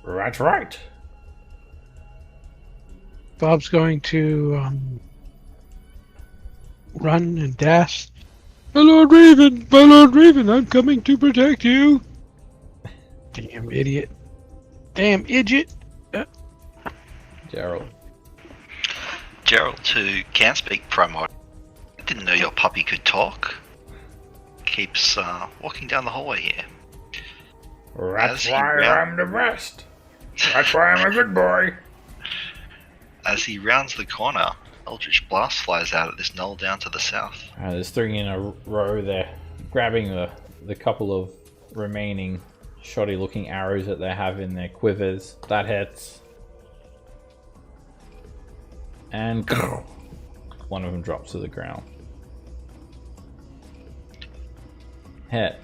That's right. Bob's going to run and dash. My Lord Raven, I'm coming to protect you. Damn idiot. Damn idiot. Gerald. Gerald, who can speak Primordial, didn't know your puppy could talk. Keeps walking down the hallway here. That's As he why round- I'm the best. That's why I'm a good boy. As he rounds the corner, Eldritch Blast flies out at this gnoll down to the south. There's 3 in a row there, grabbing the couple of remaining shoddy looking arrows that they have in their quivers. That hits. And one of them drops to the ground. Hit.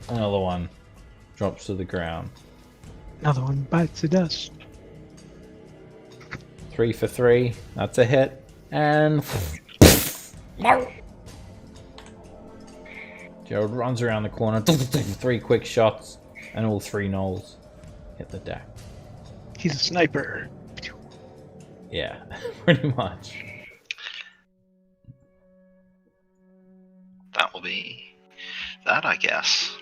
Another one drops to the ground. Another one bites the dust. 3 for 3. That's a hit. And Gerald runs around the corner. 3 quick shots, and all 3 gnolls hit the deck. He's a sniper. Yeah, pretty much. That will be that, I guess.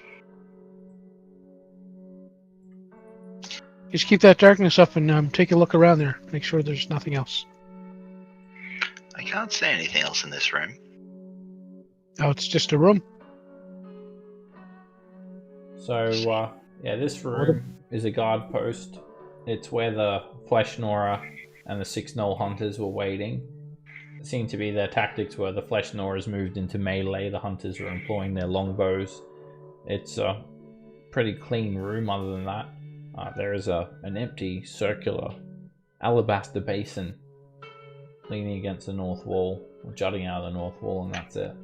Just keep that darkness up and take a look around there. Make sure there's nothing else. I can't see anything else in this room. Oh, it's just a room. So, yeah, this room is a guard post. It's where the Flesh Nora and the 6 Gnoll Hunters were waiting. It seemed to be their tactics were the Flesh Noras moved into melee, the Hunters were employing their longbows. It's a pretty clean room other than that. There is an empty, circular alabaster basin leaning against the north wall, or jutting out of the north wall, and that's it.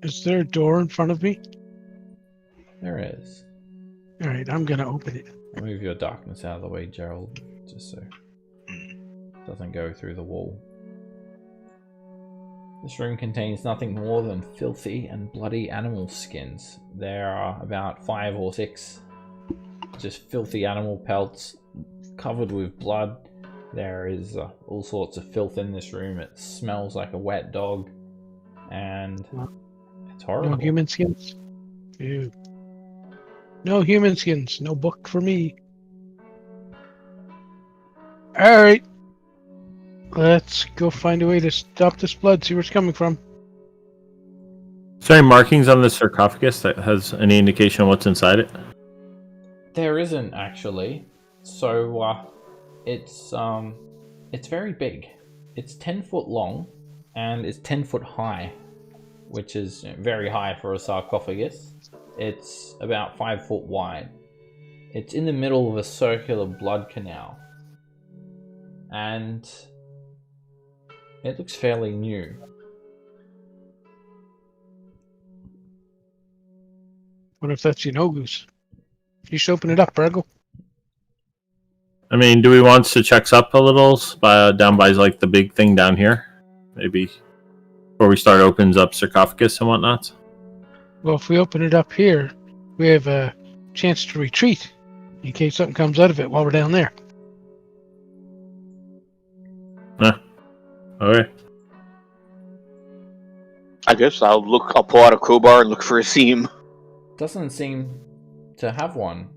Is there a door in front of me? There is. Alright, I'm gonna open it. Move your darkness out of the way, Gerald, just so it doesn't go through the wall. This room contains nothing more than filthy and bloody animal skins. There are about 5 or 6 just filthy animal pelts covered with blood. There is all sorts of filth in this room. It smells like a wet dog, and it's horrible. No human skins? Ew. No human skins. No book for me. Alright. Let's go find a way to stop this blood, see where it's coming from. Is there any markings on the sarcophagus that has any indication of what's inside it? There isn't actually. So it's very big. It's 10 foot long and it's 10 foot high, which is very high for a sarcophagus. It's about 5 foot wide. It's in the middle of a circular blood canal, and it looks fairly new. What if that's Yanogu's? You should open it up, Burgle. I mean, do we want to check up a little down by like the big thing down here? Maybe before we start opens up sarcophagus and whatnot? Well, if we open it up here, we have a chance to retreat in case something comes out of it while we're down there. Okay. I guess I'll pull out a crowbar and look for a seam. Doesn't seem to have one.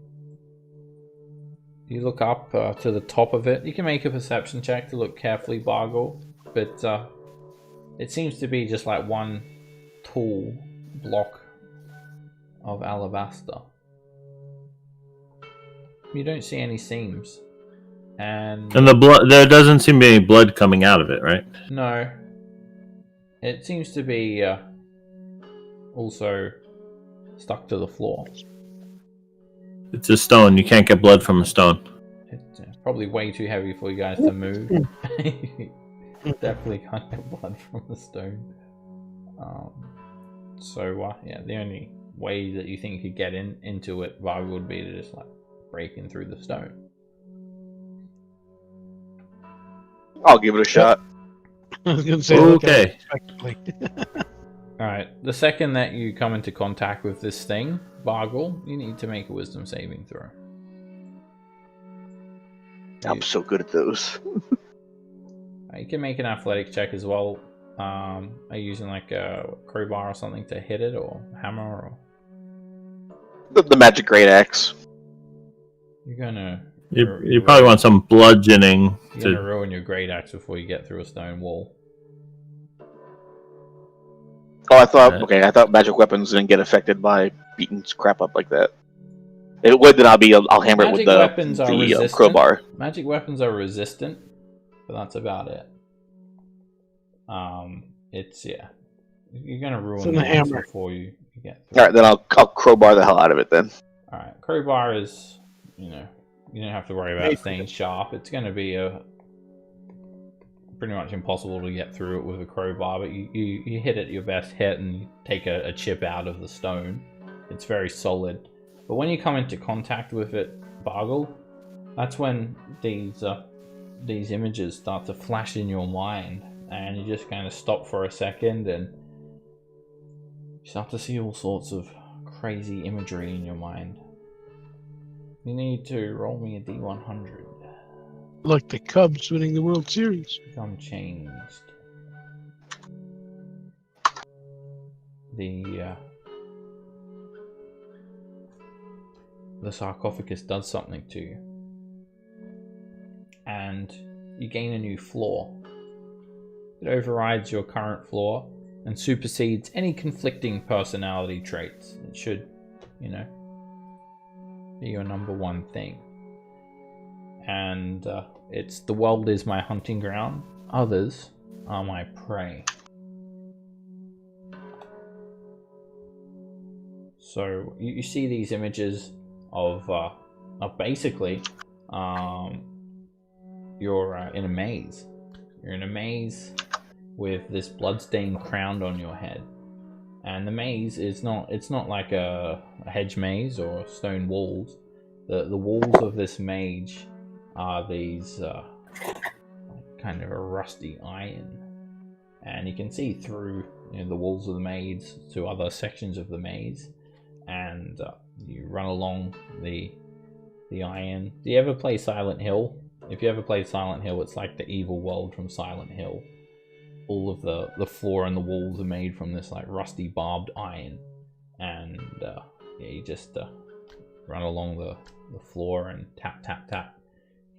You look up to the top of it. You can make a perception check to look carefully, Bargle, but it seems to be just like one tall block of alabaster. You don't see any seams. And the blood, there doesn't seem to be any blood coming out of it, right? No. It seems to be also stuck to the floor. It's a stone. You can't get blood from a stone. It's probably way too heavy for you guys to move. Definitely can't get blood from the stone. Yeah, the only way that you think you could get into it, Varg, would be to just like break in through the stone. I'll give it a shot. I was going to say, Okay. Alright, the second that you come into contact with this thing, Bargle, you need to make a wisdom saving throw. I'm so good at those. You can make an athletics check as well. Are you using like a crowbar or something to hit it, or hammer, or The magic great axe. you're gonna You probably want some bludgeoning. You're gonna ruin your great axe before you get through a stone wall. Oh, I thought magic weapons didn't get affected by beating crap up like that. If it would, then I'll hammer it with the crowbar. Magic weapons are resistant, but that's about it. You're gonna ruin the hammer before you get through. Alright, then I'll crowbar the hell out of it then. Alright, crowbar is, you don't have to worry about staying sharp. It's gonna be pretty much impossible to get through it with a crowbar, but you hit it your best hit and you take a chip out of the stone. It's very solid. But when you come into contact with it, Bargle, that's when these these images start to flash in your mind, and you just kind of stop for a second, and you start to see all sorts of crazy imagery in your mind. You need to roll me a D100. Like the Cubs winning the World Series. Become changed. The sarcophagus does something to you, and you gain a new floor. It overrides your current floor and supersedes any conflicting personality traits. It should, be your number one thing. And it's the world is my hunting ground. Others are my prey. So you see these images of basically you're in a maze. You're in a maze with this bloodstained crown on your head, and the maze is not like a hedge maze or stone walls. The walls of this maze are these kind of a rusty iron, and you can see through the walls of the maze to other sections of the maze, and you run along the iron. Do you ever play Silent Hill? If you ever played Silent Hill, it's like the evil world from Silent Hill. All of the floor and the walls are made from this like rusty barbed iron, and you just run along the floor and tap tap tap.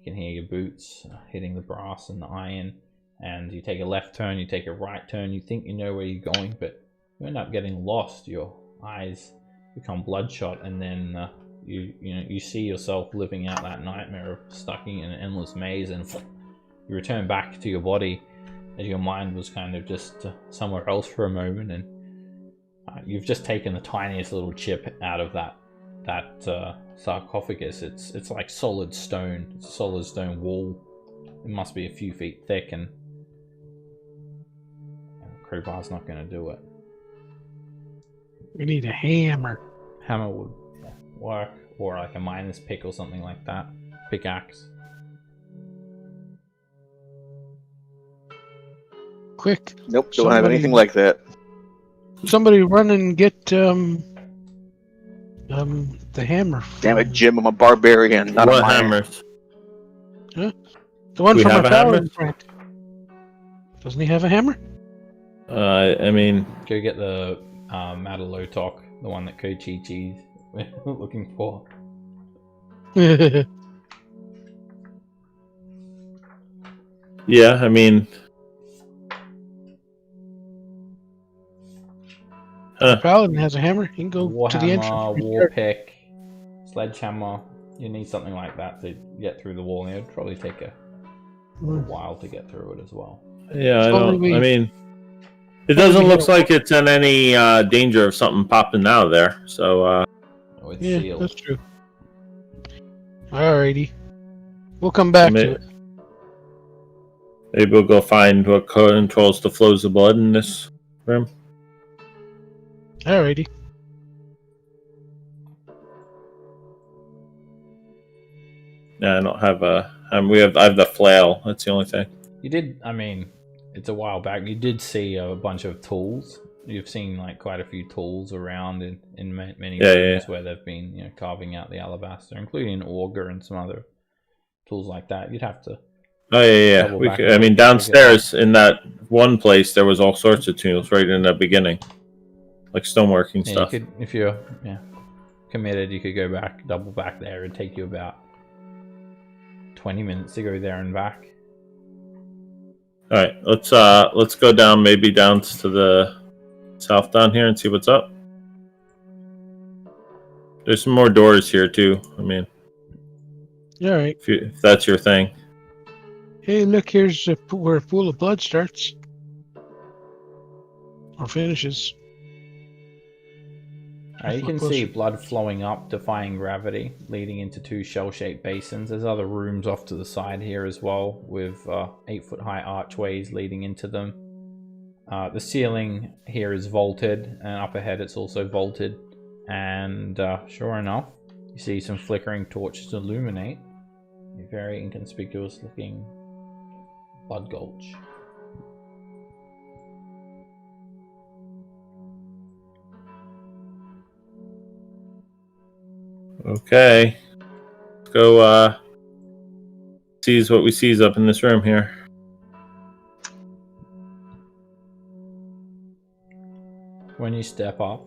You can hear your boots hitting the brass and the iron, and you take a left turn, you take a right turn, you think you know where you're going, but you end up getting lost. Your eyes become bloodshot, and then you see yourself living out that nightmare of stuck in an endless maze, and you return back to your body as your mind was kind of just somewhere else for a moment, and you've just taken the tiniest little chip out of that sarcophagus. It's like solid stone. It's a solid stone wall. It must be a few feet thick, and crowbar's not going to do it. We need a hammer. Hammer would work, or like a miner's pick or something like that. Pickaxe. Quick. Nope, don't have anything like that. Somebody run and get the hammer. Damn it, Jim, I'm a barbarian, not What a miner. hammers? Huh? The one We from have our a hammer? paladin friend. Doesn't he have a hammer? I mean, Go get the Madalotok, the one that Kochichi's looking for. yeah, I mean, Paladin has a hammer. He can go to the entrance. Warhammer, war pick, sledgehammer. You need something like that to get through the wall, and it would probably take a while to get through it as well. yeah, I don't. Probably- I mean, it doesn't look like it's in any danger of something popping out of there. So, Oh, it's Yeah, sealed. that's true. Alrighty. We'll come back to it. maybe we'll go find what controls the flows of blood in this room. Alrighty. Yeah, I don't have a. I have the flail. That's the only thing. You did, I mean, it's a while back. You did see a bunch of tools. You've seen like quite a few tools around in many rooms where they've been carving out the alabaster, including an auger and some other tools like that. You'd have to. Oh yeah. Double We back could, up. I mean, downstairs in that one place, there was all sorts of tools right in the beginning, like stoneworking Yeah, stuff. you could, if you're committed, you could go back, double back there. It'd take you about 20 minutes to go there and back. All right, let's go down, maybe down to the south down here and see what's up. There's some more doors here too. I mean, Alright. if that's your thing. Hey, look, here's where a pool of blood starts. Or finishes. You can see blood flowing up, defying gravity, leading into two shell-shaped basins. There's other rooms off to the side here as well, with 8-foot-high archways leading into them. The ceiling here is vaulted, and up ahead it's also vaulted. And sure enough, you see some flickering torches illuminate a very inconspicuous-looking Blood Gulch. Okay. Let's go seize what we seize up in this room here. When you step up,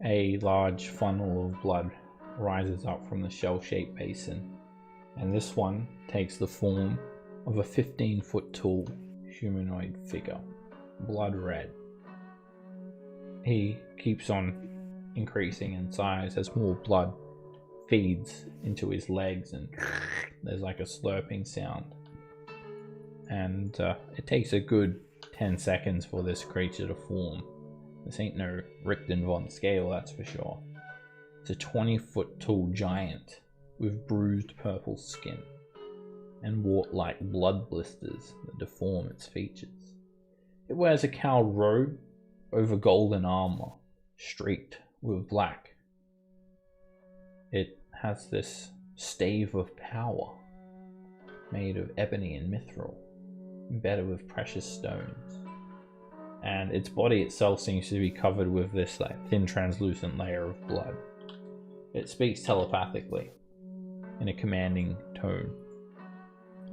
a large funnel of blood rises up from the shell-shaped basin, and this one takes the form of a 15-foot tall humanoid figure, blood red. He keeps on increasing in size as more blood feeds into his legs, and there's like a slurping sound. And it takes a good 10 seconds for this creature to form. This ain't no Richten von scale, that's for sure. It's a 20-foot tall giant with bruised purple skin and wart-like blood blisters that deform its features. It wears a cowl robe over golden armor, streaked with black. It has this stave of power made of ebony and mithril, embedded with precious stones. And its body itself seems to be covered with this like thin translucent layer of blood. It speaks telepathically in a commanding tone.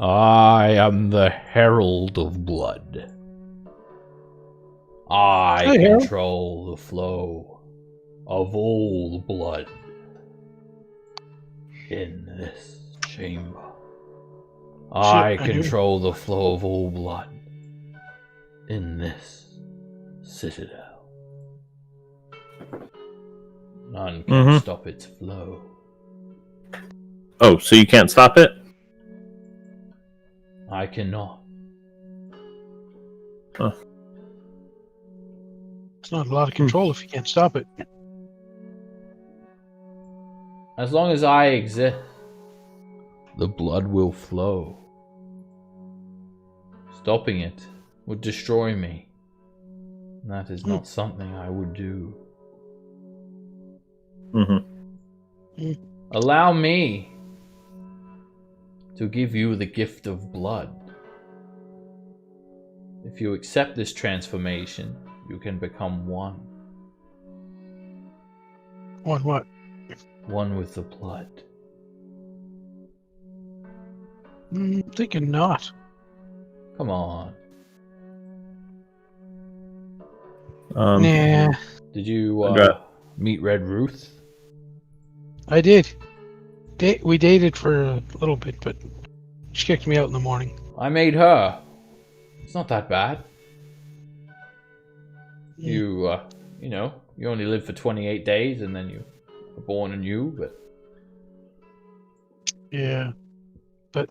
I am the Herald of Blood. I control the flow of all blood in this chamber. I control the flow of all blood in this citadel. None can stop its flow. Oh, so you can't stop it? I cannot. Huh. It's not a lot of control if you can't stop it. As long as I exist, the blood will flow. Stopping it would destroy me. That is not something I would do. Allow me to give you the gift of blood. If you accept this transformation, you can become one. One what? One with the blood. I'm thinking not. Come on. Nah. Did you meet Red Ruth? I did. We dated for a little bit, but she kicked me out in the morning. I made her. It's not that bad. You know, you only live for 28 days and then you were born anew, but... Yeah. But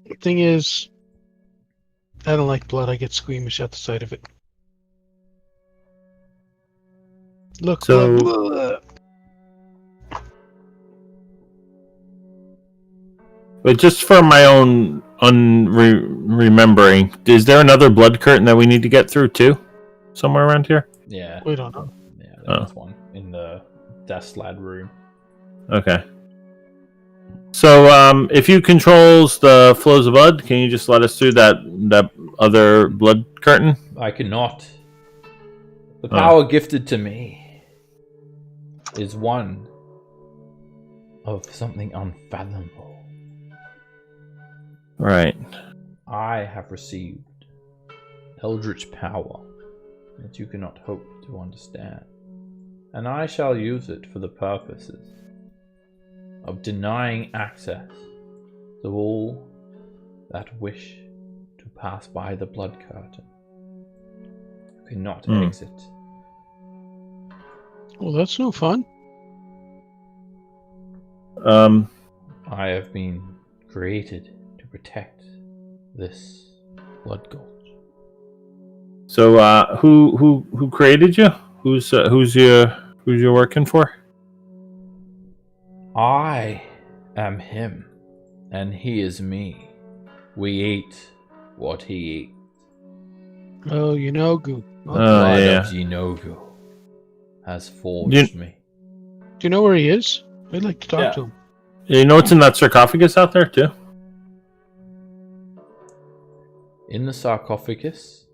the thing is, I don't like blood. I get squeamish at the sight of it. Look, So- blood. But just for my own remembering, is there another blood curtain that we need to get through too? Somewhere around here? Yeah. We don't know. Yeah, there's one in the death slad room. Okay. So, if you controls the flows of blood, can you just let us through that other blood curtain? I cannot. The power gifted to me is one of something unfathomable. Right. I have received eldritch power that you cannot hope to understand, and I shall use it for the purposes of denying access to all that wish to pass by the blood curtain. You cannot exit. Well, that's no fun. I have been created to protect this blood gulch. So, who created you? Who's you working for? I am him, and he is me. We eat what he eats. Oh, Yenogu. The blood of Yenogu has forged me. Do you know where he is? I'd like to talk to him. You know what's in that sarcophagus out there too? in the sarcophagus,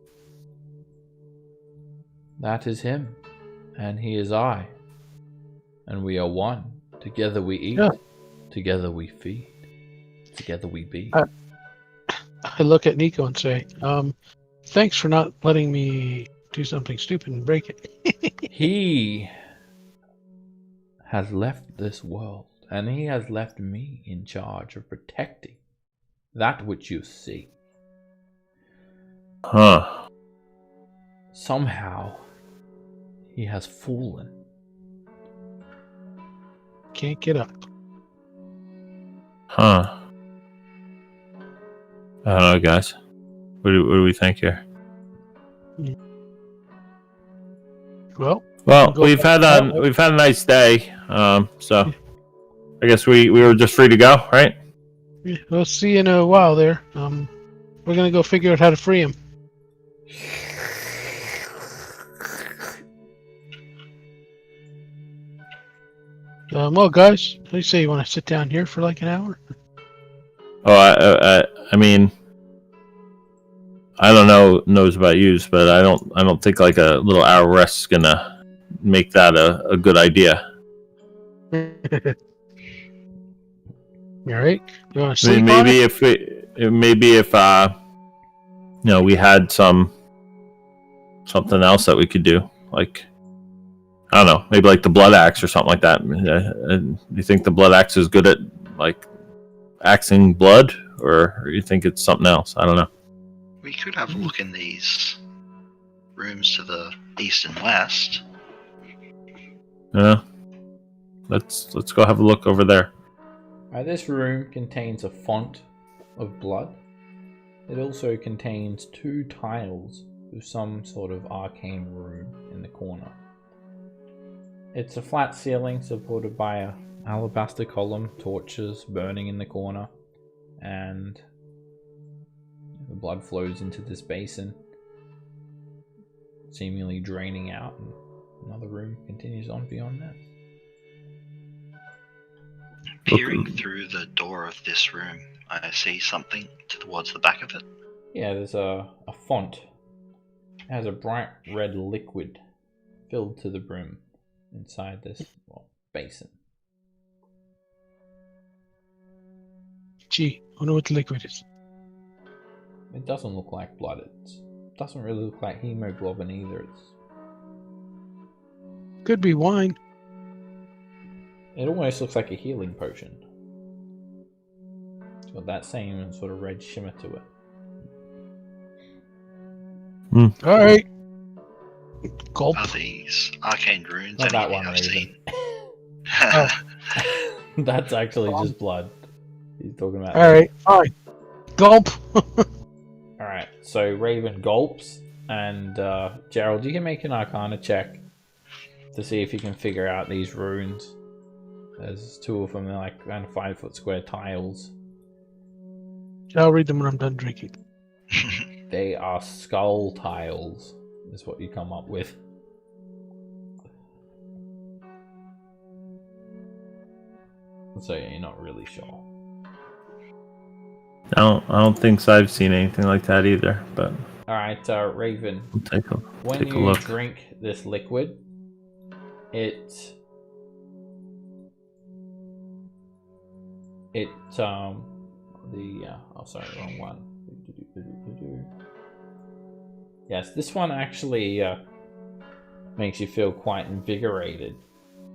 that is him, and he is I, and we are one. Together we eat, together we feed, together we be. I look at Nico and say, thanks for not letting me do something stupid and break it. He has left this world, and he has left me in charge of protecting that which you see. Huh. Somehow, he has fallen. Can't get up. Huh. I don't know, guys. What do we think here? Well, we've had a nice day. So I guess we were just free to go, right? yeah, we'll see you in a while there. We're gonna go figure out how to free him. Well, guys, what do you say? You want to sit down here for like an hour? Oh, I mean, I don't knows about yous, but I don't think like a little hour rest is gonna make that a good idea. All right. You want to I sleep mean, on it? maybe if we had something else that we could do, like I don't know, maybe like the blood axe or something like that. You think the blood axe is good at like axing blood, or you think it's something else? I don't know. We could have a look in these rooms to the east and west. Yeah. Let's go have a look over there. This room contains a font of blood. It also contains 2 tiles with some sort of arcane rune in the corner. It's a flat ceiling supported by a alabaster column, torches burning in the corner, and the blood flows into this basin, seemingly draining out, and another room continues on beyond that. Peering through the door of this room, I see something towards the back of it. Yeah, there's a font. It has a bright red liquid filled to the brim inside this basin. Gee, I wonder what the liquid is. It doesn't look like blood. It doesn't really look like hemoglobin either. Could be wine. It almost looks like a healing potion. It's got that same sort of red shimmer to it. All right. Gulp. Are these arcane runes? Not that anything one, I've Raven. seen? That's actually just blood. He's talking about. All right, fine. Gulp. Alright, so Raven gulps, and Gerald, you can make an Arcana check to see if you can figure out these runes. There's 2 of them, they're like around 5-foot square tiles. I'll read them when I'm done drinking. They are skull tiles, is what you come up with. So yeah, you're not really sure. I don't think I've seen anything like that either. But Alright, Raven. take a When you look. drink this liquid, sorry, wrong one. Yes, this one actually makes you feel quite invigorated.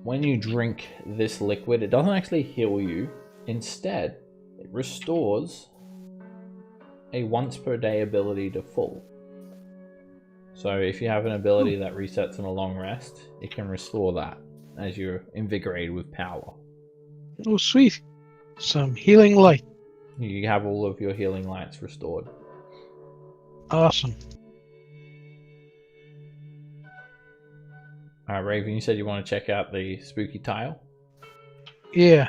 When you drink this liquid, it doesn't actually heal you. Instead, it restores a once per day ability to full. So if you have an ability that resets on a long rest, it can restore that as you're invigorated with power. Oh, sweet. Some healing light. You have all of your healing lights restored. Awesome. Raven, you said you want to check out the spooky tile? Yeah.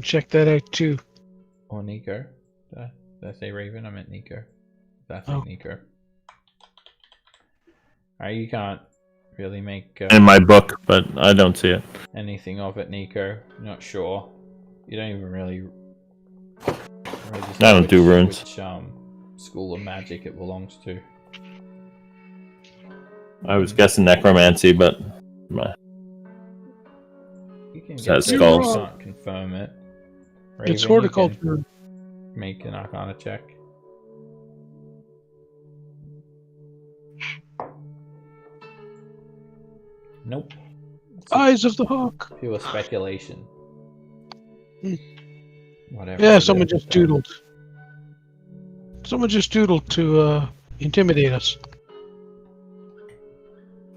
Check that out too. Or Nico. Did I say Raven? I meant Nico. That's Nico. You can't really make In my book, but I don't see it. anything of it, Nico. You're not sure. You don't even really. I don't do runes. Which school of magic it belongs to. I was guessing necromancy, but You can It get has that, skulls. you can't confirm it. It's Raven, you can horticulture. make an Arcana check. Nope. It's Eyes of the hawk. pure speculation. Hmm. Whatever. Yeah, it someone is, just doodled. Someone just doodled to intimidate us.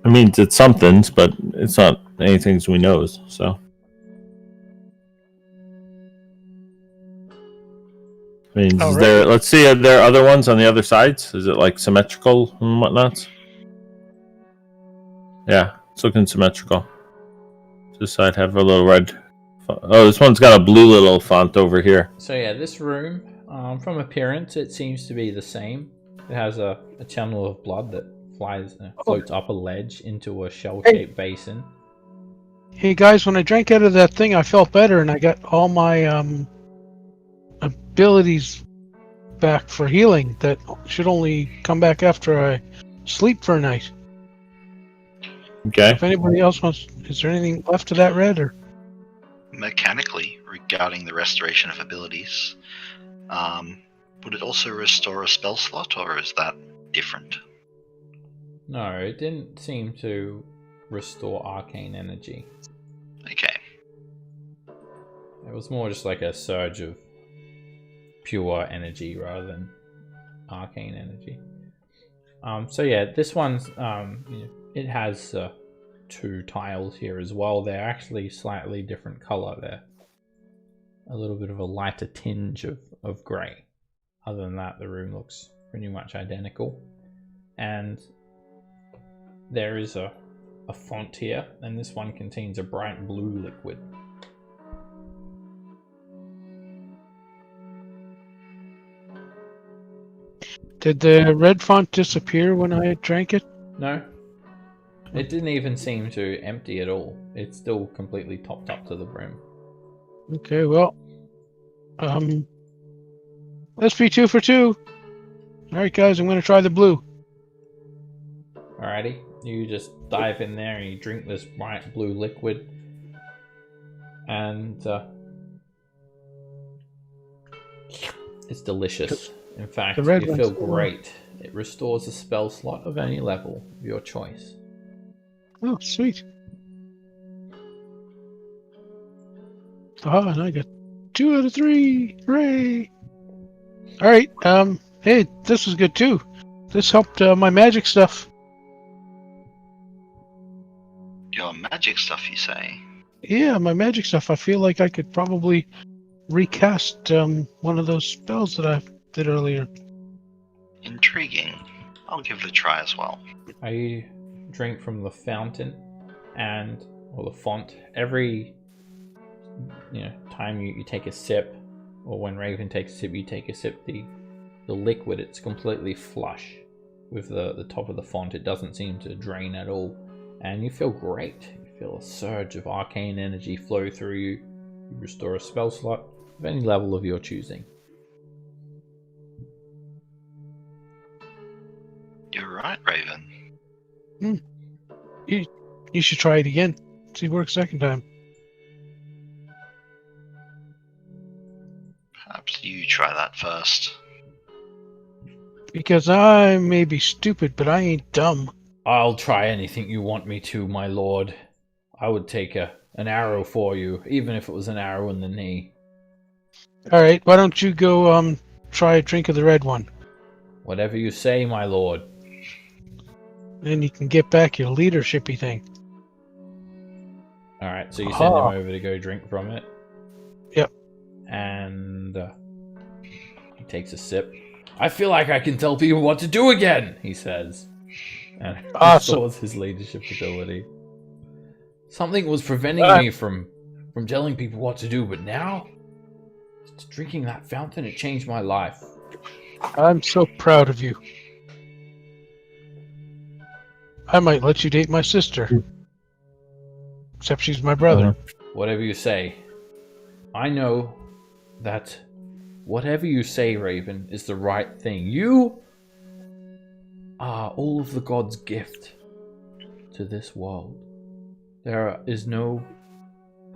I mean, it's somethings, but it's not anything we knows. So, I mean, is Alright. there? Let's see. Are there other ones on the other sides? Is it like symmetrical and whatnot? Yeah, it's looking symmetrical. This side have a little red. Oh, this one's got a blue little font over here. So yeah, this room, from appearance, it seems to be the same. It has a channel of blood that floats up a ledge into a shell-shaped basin. Hey guys, when I drank out of that thing, I felt better, and I got all my abilities back for healing. That should only come back after I sleep for a night. Okay. If anybody else wants, is there anything left of that red? Or Mechanically, regarding the restoration of abilities, would it also restore a spell slot, or is that different? No, it didn't seem to restore arcane energy. Okay. It was more just like a surge of pure energy rather than arcane energy. So yeah, this one's it has 2 tiles here as well. They're actually slightly different color. They're a little bit of a lighter tinge of grey. Other than that, the room looks pretty much identical. And there is a font here, and this one contains a bright blue liquid. did the red font disappear when I drank it? No, it didn't even seem to empty at all. It's still completely topped up to the brim. Okay, well, let's be 2 for 2. All right, guys, I'm going to try the blue. Alrighty, you just dive in there and you drink this bright blue liquid, and it's delicious. In fact, The red you one's feel still great. It restores a spell slot of any level of your choice. Oh, sweet. Oh, and I got 2 out of 3. Hooray! All right. Hey, this was good too. This helped my magic stuff. Your magic stuff, you say? Yeah, my magic stuff. I feel like I could probably recast one of those spells that I did earlier. Intriguing. I'll give it a try as well. You drink from the fountain or the font. Every time you take a sip, or when Raven takes a sip, you take a sip. The liquid, it's completely flush with the top of the font. It doesn't seem to drain at all, and you feel great. You feel a surge of arcane energy flow through you. You restore a spell slot of any level of your choosing. You're right, Raven. You should try it again. See if it works second time. Perhaps you try that first. Because I may be stupid, but I ain't dumb. I'll try anything you want me to, my lord. I would take an arrow for you, even if it was an arrow in the knee. All right, why don't you go try a drink of the red one? Whatever you say, my lord. Then you can get back your leadershipy thing. Alright, so you send him over to go drink from it. Yep. And he takes a sip. I feel like I can tell people what to do again, he says. And Awesome. restores his leadership ability. Something was preventing me from telling people what to do, but now, just drinking that fountain, it changed my life. I'm so proud of you. I might let you date my sister. Except she's my brother. Whatever you say. I know that whatever you say, Raven, is the right thing. You are all of the gods' gift to this world. There is no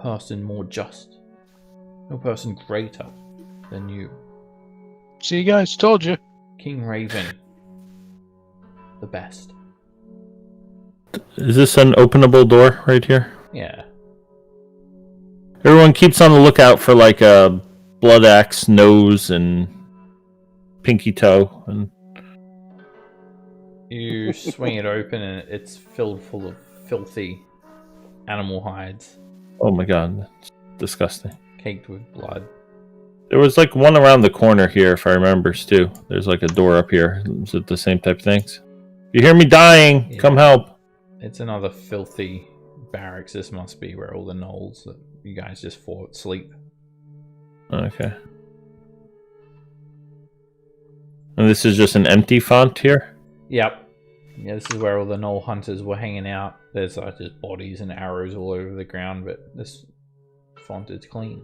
person more just, no person greater than you. See, guys, told you. King Raven, the best. Is this an openable door right here? Yeah. Everyone keeps on the lookout for like a blood axe nose and pinky toe. And You swing it open and it's filled full of filthy animal hides, oh my god, that's disgusting. caked with blood. There was like one around the corner here, if I remember, Stu. There's like a door up here. Is it the same type of things? If you hear me dying, Yeah. come help. It's another filthy barracks. This must be where all the gnolls that you guys just fought sleep. Okay. And this is just an empty font here? Yep. Yeah, this is where all the gnoll hunters were hanging out. There's just bodies and arrows all over the ground, but this font is clean.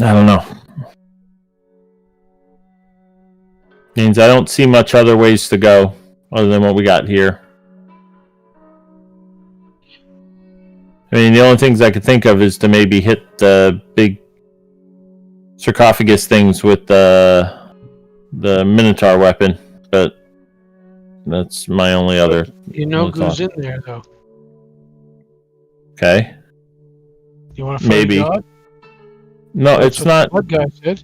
I don't know. Means I don't see much other ways to go other than what we got here. I mean, the only things I could think of is to maybe hit the big sarcophagus things with the Minotaur weapon, but that's my only other. You know only who's thought. in there, though. Okay. You want to fight Maybe. God? No, That's it's what not. the blood guy said.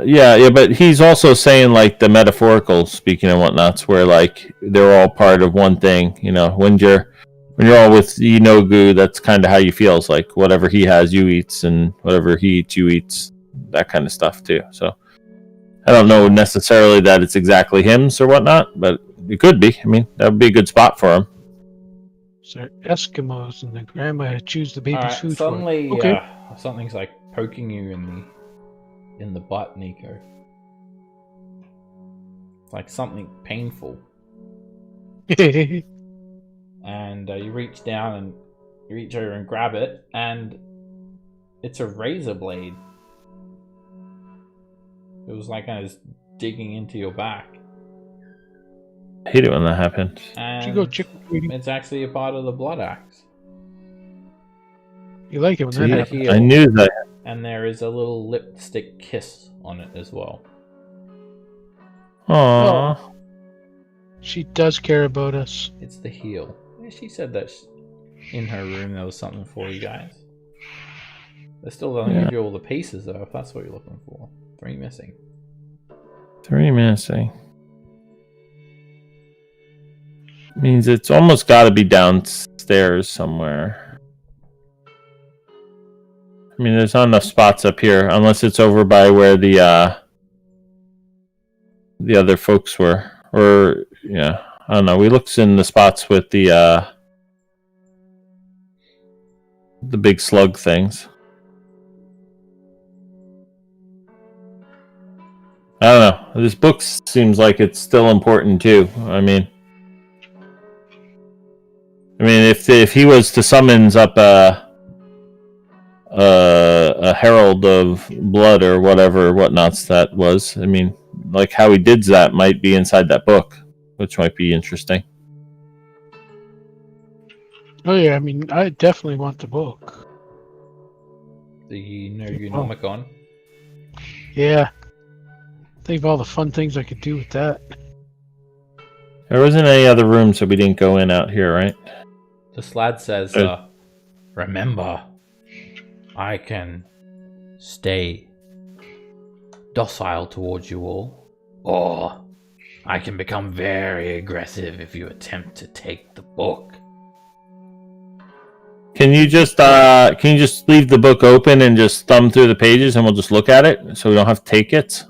Yeah, but he's also saying like the metaphorical speaking and whatnots, where like they're all part of one thing. You know, when you're all with Inogu, that's kind of how you feel. It's like whatever he has, you eats, and whatever he eats, you eats. That kind of stuff too. So I don't know necessarily that it's exactly hymns or whatnot, but it could be. I mean, that would be a good spot for him. So Eskimos and the grandma choose the baby's Alright, food suddenly for it. Okay. something's like poking you in the butt, Nico. It's like something painful. And you reach down and you reach over and grab it, and it's a razor blade. It was like I was digging into your back. I hate it when that happens. And You go chicken feeding. it's actually a part of the blood axe. You like it when that See, happens. I knew that. And there is a little lipstick kiss on it as well. Aww. She does care about us. It's the heel. Yeah, she said that in her room there was something for you guys. They still don't give you all the pieces though, if that's what you're looking for. 3 missing. 3 missing. Means it's almost got to be downstairs somewhere. I mean, there's not enough spots up here, unless it's over by where the other folks were. Or, yeah, I don't know. We looked in the spots with the big slug things. I don't know. This book seems like it's still important too. I mean, if he was to summons up a Herald of Blood or whatnots that was, I mean, like how he did that might be inside that book, which might be interesting. Oh yeah, I mean, I definitely want the book. The Nogunomicon. Yeah. Think of all the fun things I could do with that. There wasn't any other rooms, so we didn't go in out here, right? The Slad says, remember, I can stay docile towards you all, or I can become very aggressive if you attempt to take the book. Can you just leave the book open and just thumb through the pages, and we'll just look at it, so we don't have to take it?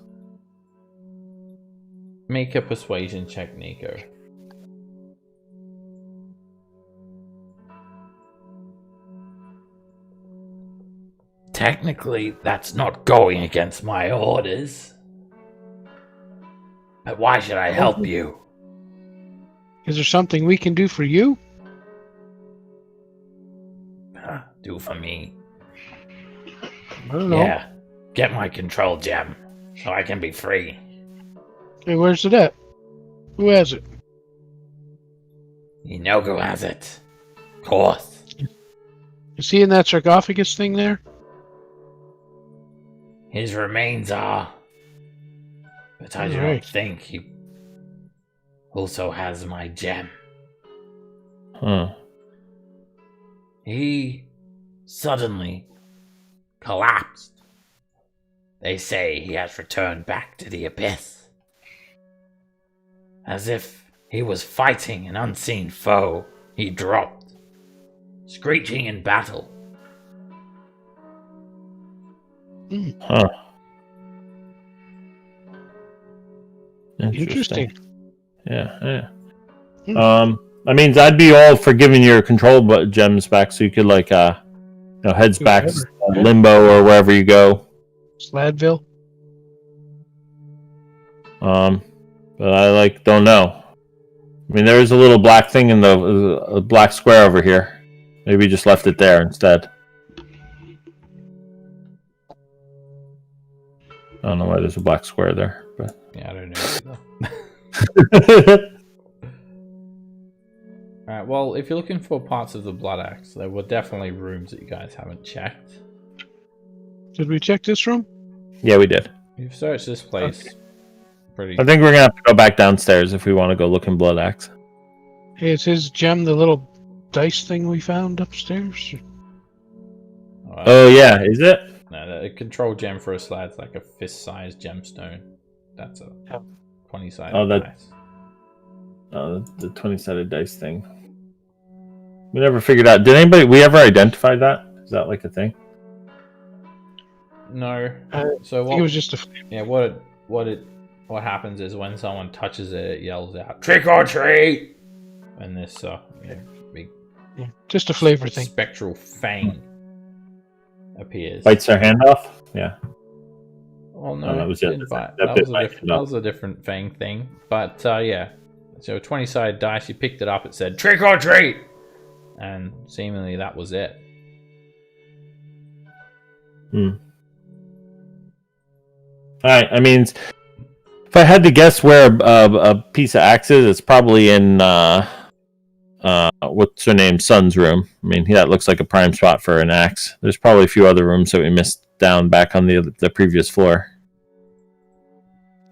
Make a persuasion check, Nico. Technically, that's not going against my orders. But why should I help you? Is there something we can do for you? Do for me. I don't know. Yeah. Get my control gem so I can be free. Hey, where's it at? Who has it? You know who has it. Of course. Is he in that sarcophagus thing there? His remains are. But I do Alright. not think he also has my gem. Huh. He suddenly collapsed. They say he has returned back to the abyss. As if he was fighting an unseen foe, he dropped, screeching in battle. Huh. Interesting. Yeah. Hmm. I mean, I'd be all for giving your control gems back, so you could heads back Whatever. Limbo or wherever you go. Sladville? But I don't know. I mean, there is a little black thing in the black square over here. Maybe you just left it there instead. I don't know why there's a black square there, but Yeah, I don't know either. Alright, well, if you're looking for parts of the Blood Axe, there were definitely rooms that you guys haven't checked. Did we check this room? yeah, we did. You've searched this place pretty... I think we're gonna have to go back downstairs if we want to go look in Blood Axe. Hey, is his gem the little dice thing we found upstairs? Oh yeah, is it? No, the control gem for a slad's like a fist-sized gemstone. That's a 20-sided dice. The 20-sided dice thing. We never figured out. We ever identify that? Is that like a thing? No. I So think it was just a... Yeah, what happens is when someone touches it, it yells out "Trick or treat!" And this big just a flavor thing. spectral fang appears. Bites their hand off? Yeah. Oh no, Oh, that was it it. didn't bite. That That bit was a might different. not. That was a different fang thing. But yeah, so a 20-sided dice. You picked it up. It said "Trick or treat," and seemingly that was it. Alright, I mean, if I had to guess where a piece of axe is, it's probably in what's her name, Sun's room. I mean, that looks like a prime spot for an axe. There's probably a few other rooms that we missed down back on the previous floor.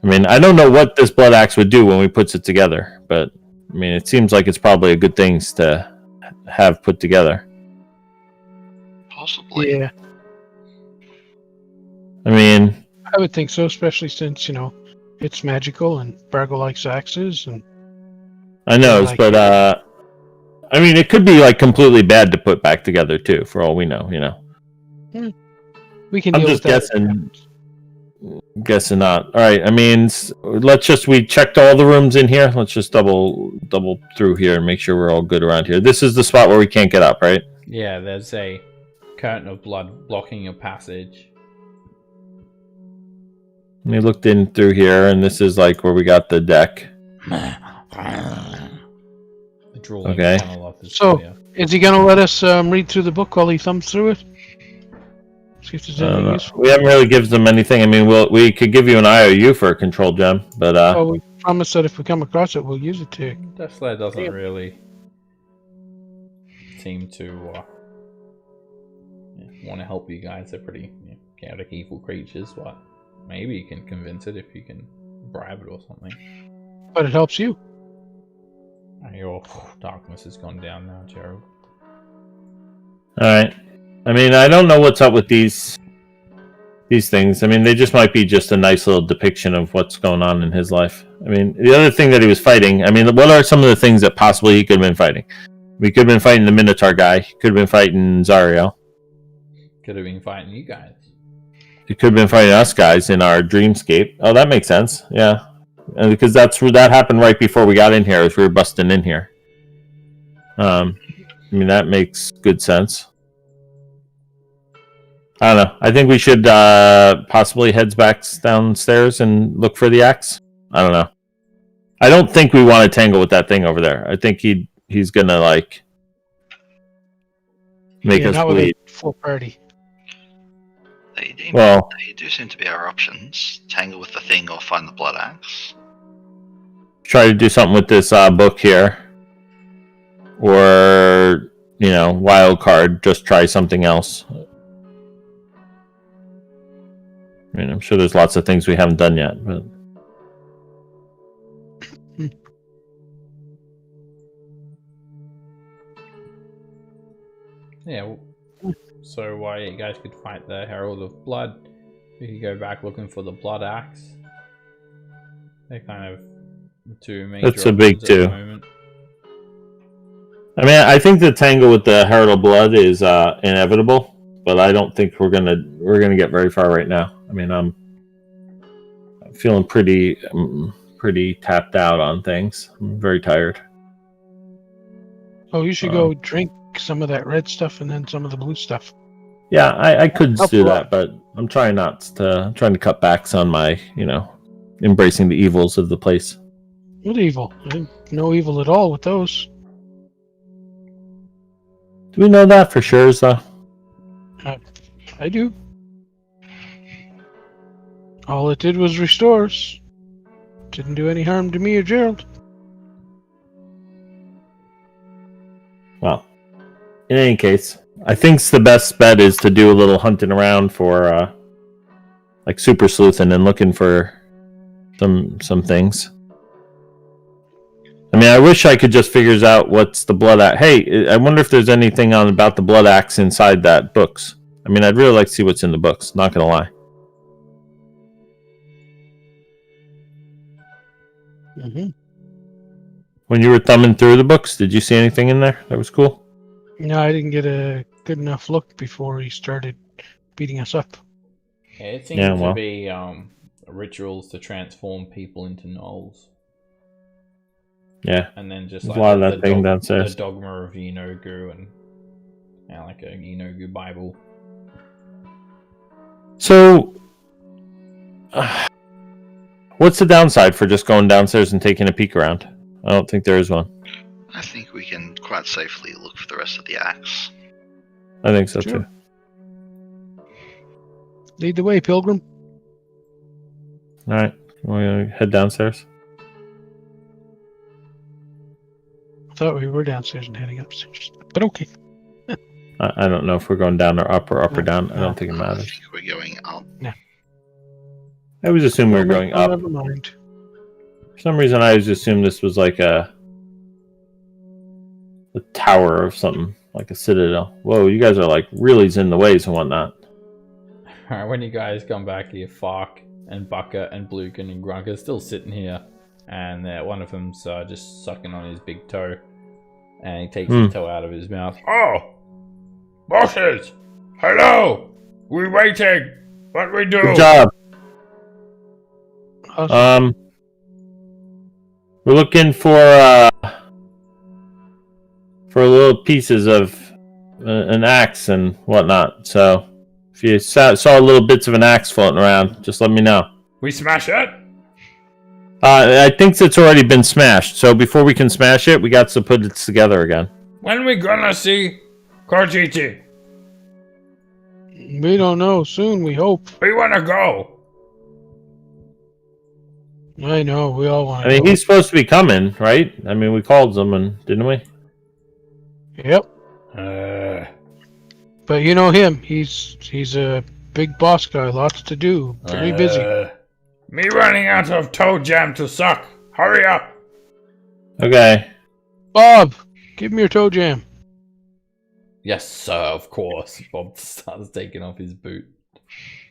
I mean, I don't know what this blood axe would do when we puts it together, but I mean, it seems like it's probably a good thing to have put together. Possibly. Yeah, I mean, I would think so, especially since, it's magical and Bargo likes axes. And I know, like but I mean, it could be like completely bad to put back together too, for all we know. we can I'm deal just with that. guessing not. All right. I mean, we checked all the rooms in here. Let's just double through here and make sure we're all good around here. This is the spot where we can't get up, right? Yeah, there's a curtain of blood blocking your passage. We looked in through here, and this is like where we got the deck. The drooling Okay. funnel off his So- ear. Is he going to let us read through the book while he thumbs through it? See if there's anything useful. We haven't really given them anything. I mean, we could give you an IOU for a control gem, but Well, we promise that if we come across it, we'll use it to. Deathslayer doesn't Yeah. really seem to want to help you guys. They're pretty chaotic, evil creatures. But maybe you can convince it if you can bribe it or something. But it helps you. Your darkness has gone down now, Gerald. all right. I mean, I don't know what's up with these things. I mean, they just might be just a nice little depiction of what's going on in his life. I mean, the other thing that he was fighting, I mean, what are some of the things that possibly he could have been fighting? We could have been fighting the Minotaur guy. He could have been fighting Zariel. Could have been fighting you guys. He could have been fighting us guys in our dreamscape. Oh, that makes sense. Yeah. And because that happened right before we got in here as we were busting in here. I mean, that makes good sense. I don't know. I think we should possibly head back downstairs and look for the axe. I don't know. I don't think we want to tangle with that thing over there. I think he's gonna like make us not bleed. with a full party. They do seem to be our options. Tangle with the thing or find the blood axe. Try to do something with this book here. Or, wild card, just try something else. I mean, I'm sure there's lots of things we haven't done yet, but... Yeah, so while you guys could fight the Herald of Blood, you could go back looking for the blood axe. They're kind of the two major That's a big options at two. the moment. I mean, I think the tangle with the Herald of Blood is inevitable, but I don't think we're gonna get very far right now. I mean, I'm feeling pretty tapped out on things. I'm very tired. Oh, you should go drink some of that red stuff and then some of the blue stuff. Yeah, I could Help do a lot. that, but I'm trying to cut backs on my, embracing the evils of the place. What evil? No evil at all with those. Do we know that for sure, though? I do. All it did was restore us. Didn't do any harm to me or Gerald. Well, in any case, I think the best bet is to do a little hunting around for, like super sleuthing and looking for some things. I mean, I wish I could just figure out what's the blood axe. Hey, I wonder if there's anything about the blood axe inside that books. I mean, I'd really like to see what's in the books. Not gonna lie. Mm-hmm. When you were thumbing through the books, did you see anything in there that was cool? No, I didn't get a good enough look before he started beating us up. Yeah, it seems to be rituals to transform people into gnolls. Yeah. And then just There's like a lot of that thing downstairs. The dogma of Enogu and like a Enogu Bible. So, what's the downside for just going downstairs and taking a peek around? I don't think there is one. I think we can quite safely look for the rest of the axe. I think so Sure. too. Lead the way, Pilgrim. All right, we're gonna head downstairs. I thought we were downstairs and heading upstairs, but okay. I don't know if we're going down or up or down. I don't think it I matters. think we're going up. I always assumed we were going up. Never mind. For some reason, I always assumed this was like a tower of something, like a citadel. Whoa, you guys are like really in the ways and whatnot. Alright, when you guys come back here, Fark and Bucket and Blukin and Grunk are still sitting here. And one of them's just sucking on his big toe. And he takes the toe out of his mouth. Oh! Bosses! Hello! We waiting! What we do? Good job. Awesome. We're looking for little pieces of an axe and whatnot. So if you saw little bits of an axe floating around, just let me know. We smash it? I think it's already been smashed. So before we can smash it, we got to put it together again. When we gonna see Kortiti? We don't know. Soon, we hope. We wanna go. I know. We all want I mean, he's supposed to be coming, right? I mean, we called him, didn't we? Yep. But you know him. He's a big boss guy. Lots to do. Very busy. Me running out of toe jam to suck. Hurry up. Okay. Bob, give me your toe jam. Yes, sir, of course. Bob starts taking off his boot.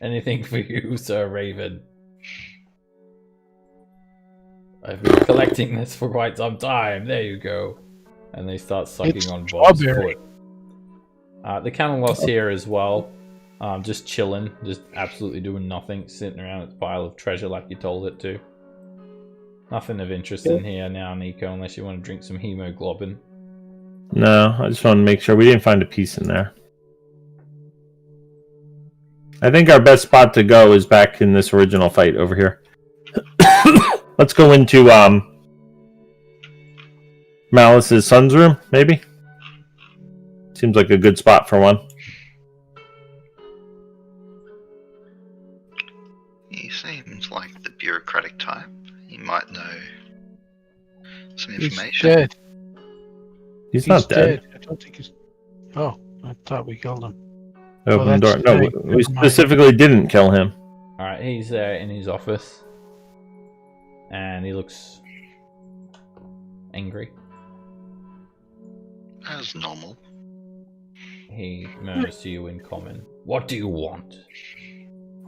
Anything for you, Sir Raven. I've been collecting this for quite some time. There you go. And they start sucking It's on Bob's strawberry. foot. The Camelot's here as well. Just chilling. Just absolutely doing nothing. Sitting around its pile of treasure like you told it to. Nothing of interest in here now, Nico, unless you want to drink some hemoglobin. No, I just want to make sure we didn't find a piece in there. I think our best spot to go is back in this original fight over here. Let's go into Malice's son's room, maybe? Seems like a good spot for one. He seems like the bureaucratic type. He might know some He's information. dead. He's not dead. I don't think he's... Oh, I thought we killed him. Open the door. that's No, right. we Never mind. specifically didn't kill him. Alright, he's there in his office. And he looks angry. As normal. He murmurs to you in common. What do you want?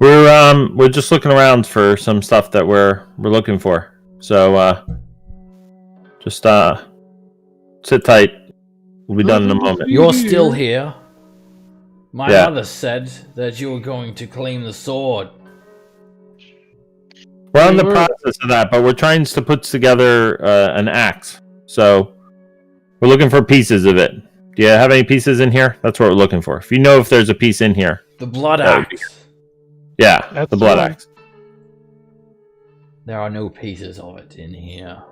We're just looking around for some stuff that we're looking for. So just sit tight. We'll be done in a moment. You're still here? My Yeah. mother said that you were going to claim the sword. We're in the process of that, but we're trying to put together an axe. So we're looking for pieces of it. Do you have any pieces in here? That's what we're looking for. If you know if there's a piece in here. The blood That would be axe. Yeah, That's the blood right. axe. There are no pieces of it in here.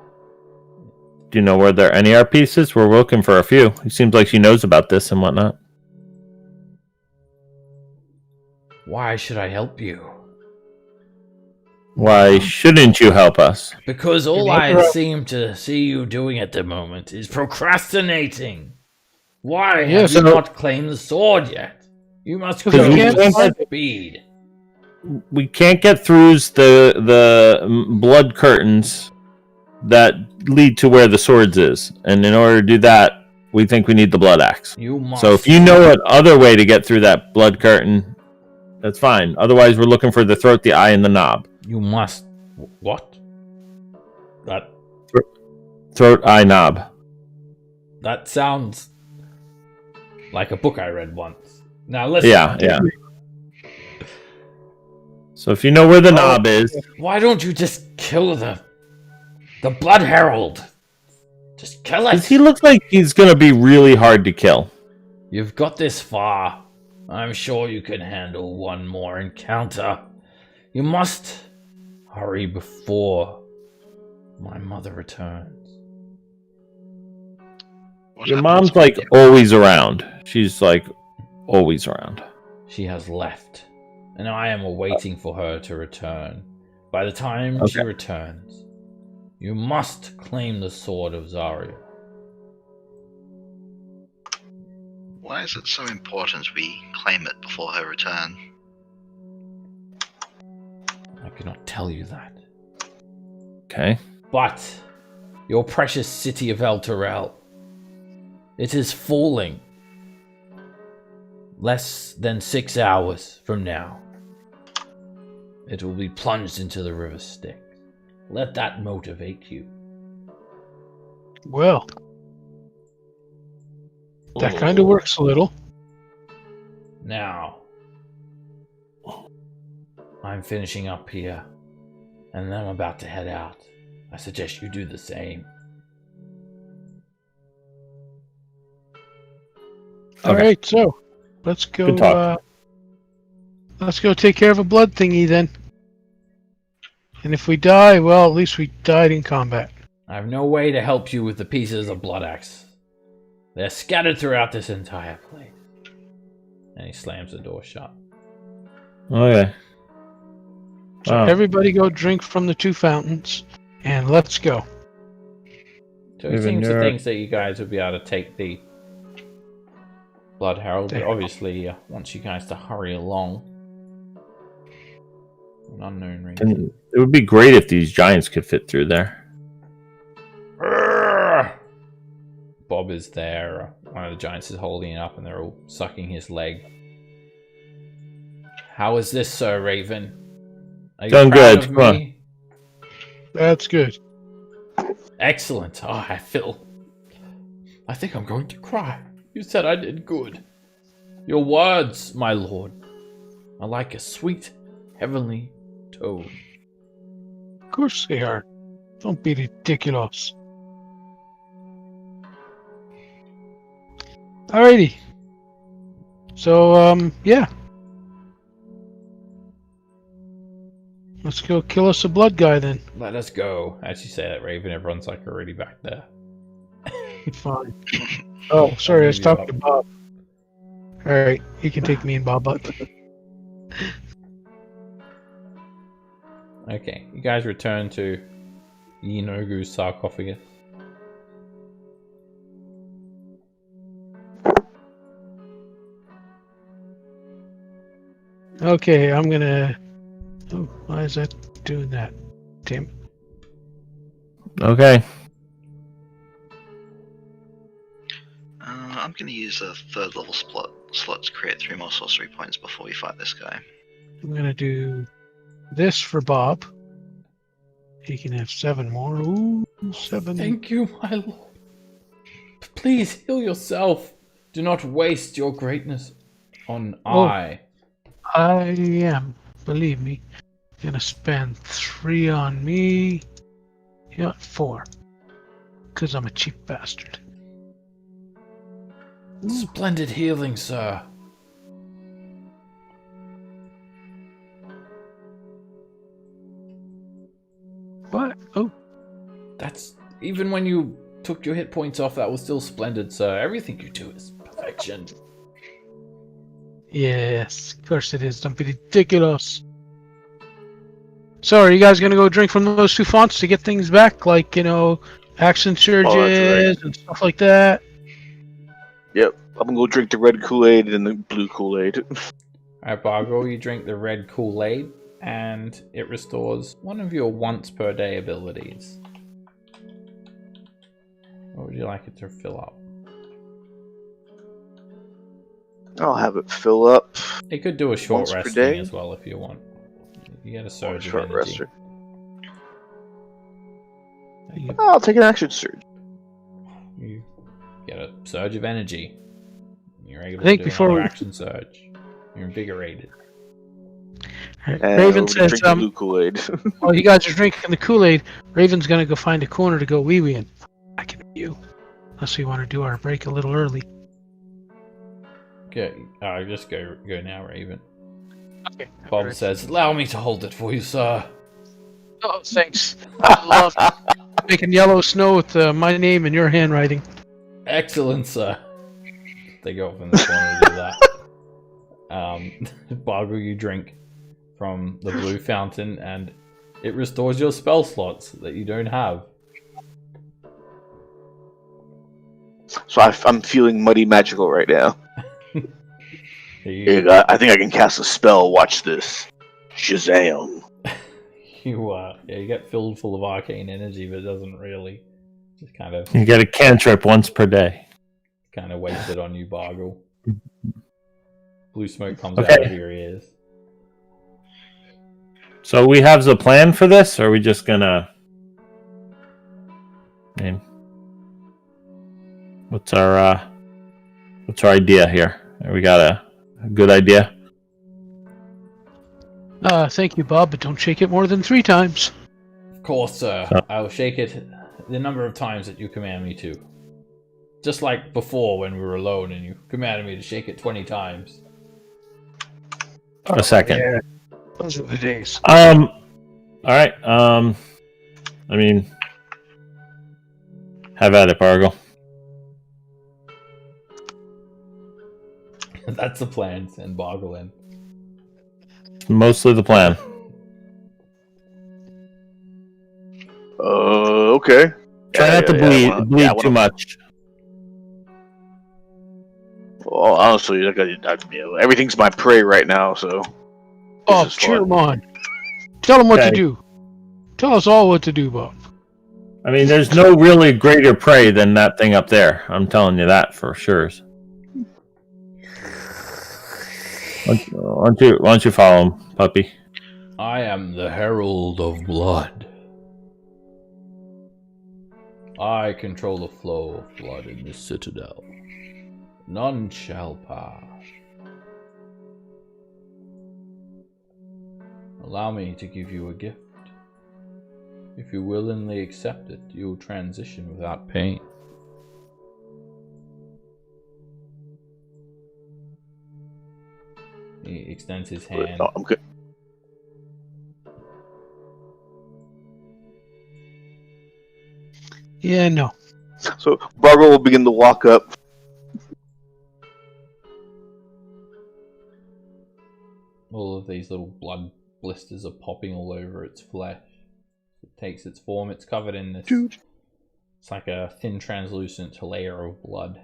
Do you know where there any are pieces? We're looking for a few. It seems like she knows about this and whatnot. Why should I help you? Why shouldn't you help us? Because all You're I right. seem to see you doing at the moment is procrastinating. Why Yeah, have so- you not claimed the sword yet? You must Because go we with can't find speed. We can't get through the blood curtains that lead to where the swords is, and in order to do that, we think we need the blood axe. You must. So if you know an other way to get through that blood curtain, that's fine. Otherwise, we're looking for the throat, the eye, and the knob. You must. What? Throat, eye, knob. That sounds like a book I read once. Now listen. Yeah. So if you know where the knob is, Why don't you just kill the Blood Herald? Just kill it. he looks like he's gonna be really hard to kill. You've got this far. I'm sure you can handle one more encounter. You must hurry before my mother returns. What Your happens mom's when like you- always around. She's like always around. She has left, and I am awaiting for her to return. By the time she Okay. returns, you must claim the sword of Zariel. Why is it so important we claim it before her return? I cannot tell you that. Okay. But your precious city of El Terrell, it is falling. Less than 6 hours from now, it will be plunged into the river Styx. Let that motivate you. Well, that kind of works a little. Now, I'm finishing up here, and then I'm about to head out. I suggest you do the same. All Okay. right, so let's go. Good talk. Let's go take care of a blood thingy then. And if we die, well, at least we died in combat. I have no way to help you with the pieces of blood axe. They're scattered throughout this entire place. And he slams the door shut. Okay. So Wow. everybody go drink from the two fountains, and let's go. So he Even seems to your- think that you guys would be able to take the Blood Herald, but Damn. obviously wants you guys to hurry along. An unknown ring. And it would be great if these giants could fit through there. Urgh! Bob is there. One of the giants is holding it up, and they're all sucking his leg. How is this, Sir Raven? Are you Done proud good, of come me? That's good. Excellent. Oh, I think I'm going to cry. You said I did good. Your words, my lord, are like a sweet, heavenly tone. Of course they are. Don't be ridiculous. Alrighty. So, yeah. Let's go kill us a blood guy then. Let us go. As you say that, Raven, everyone's like already back there. Fine. Oh, sorry, I was move you talking to up. Bob. Alright, he can take me and Bob up. Okay, you guys return to Yinogu's sarcophagus. Okay, I'm gonna... Oh, why is that doing that? Damn it. Okay. I'm going to use a third level slot to create 3 more sorcery points before we fight this guy. I'm gonna do this for Bob. He can have 7 more. Ooh, 7. Thank you, my lord. Please heal yourself. Do not waste your greatness on Oh. I. I am, believe me, gonna spend 3 on me. Yeah, 4. Because I'm a cheap bastard. Splendid healing, sir. What? Oh, That's even when you took your hit points off, that was still splendid, sir. Everything you do is perfection. yes, of course it is. Don't be ridiculous. So, are you guys gonna go drink from those 2 fonts to get things back? Like, action surges and stuff like that? Yep, I'm gonna go drink the red Kool-Aid and the blue Kool-Aid. Alright, Bargo, you drink the red Kool-Aid, and it restores one of your once per day abilities. What would you like it to fill up? I'll have it fill up. It could do a short Once per rest day? thing as well if you want. You get a surge of Short energy. rester. I'll take an action surge. You get a surge of energy. You're able I think to do before another we- action surge. You're invigorated. And Raven we'll says, drink the blue Kool-Aid. while you guys are drinking the Kool-Aid, Raven's gonna go find a corner to go wee-wee in. I can view. Unless we want to do our break a little early. Okay, just go now, Raven. Okay. Bob says, "Allow me to hold it for you, sir." Oh, thanks. I love making yellow snow with my name and your handwriting. Excellent, sir. They go off in the corner to do that. Bargo, you drink from the blue fountain, and it restores your spell slots that you don't have. So I'm feeling muddy magical right now. You, I think I can cast a spell. Watch this. Shazam. you get filled full of arcane energy, but it doesn't really. Just kind of You get a cantrip once per day. wasted on you, Bargle. Blue smoke comes Okay. out of your ears. So we have the plan for this, or are we just gonna... I mean, what's our idea here? We got a good idea? Thank you, Bob, but don't shake it more than 3 times. Of course, sir. So- I will shake it the number of times that you command me to. Just like before when we were alone and you commanded me to shake it 20 times. A second. Yeah, those are the days. Alright, I mean... Have at it, Bargo. That's the plan, send Boggle in. Mostly the plan. Okay. Try not to bleed too much. Well, honestly, everything's my prey right now, so. Bob, is cheer fun. him on. Tell him what to Okay. do. Tell us all what to do, Bob. I mean, there's no really greater prey than that thing up there. I'm telling you that for sure. Why don't you follow him, puppy? I am the Herald of Blood. I control the flow of blood in this citadel. None shall pass. Allow me to give you a gift. If you willingly accept it, you will transition without pain. He extends his hand. No, I'm good. Yeah, no. So Barbara will begin to walk up. All of these little blood blisters are popping all over its flesh. It takes its form. It's covered in this. Dude. It's like a thin, translucent layer of blood.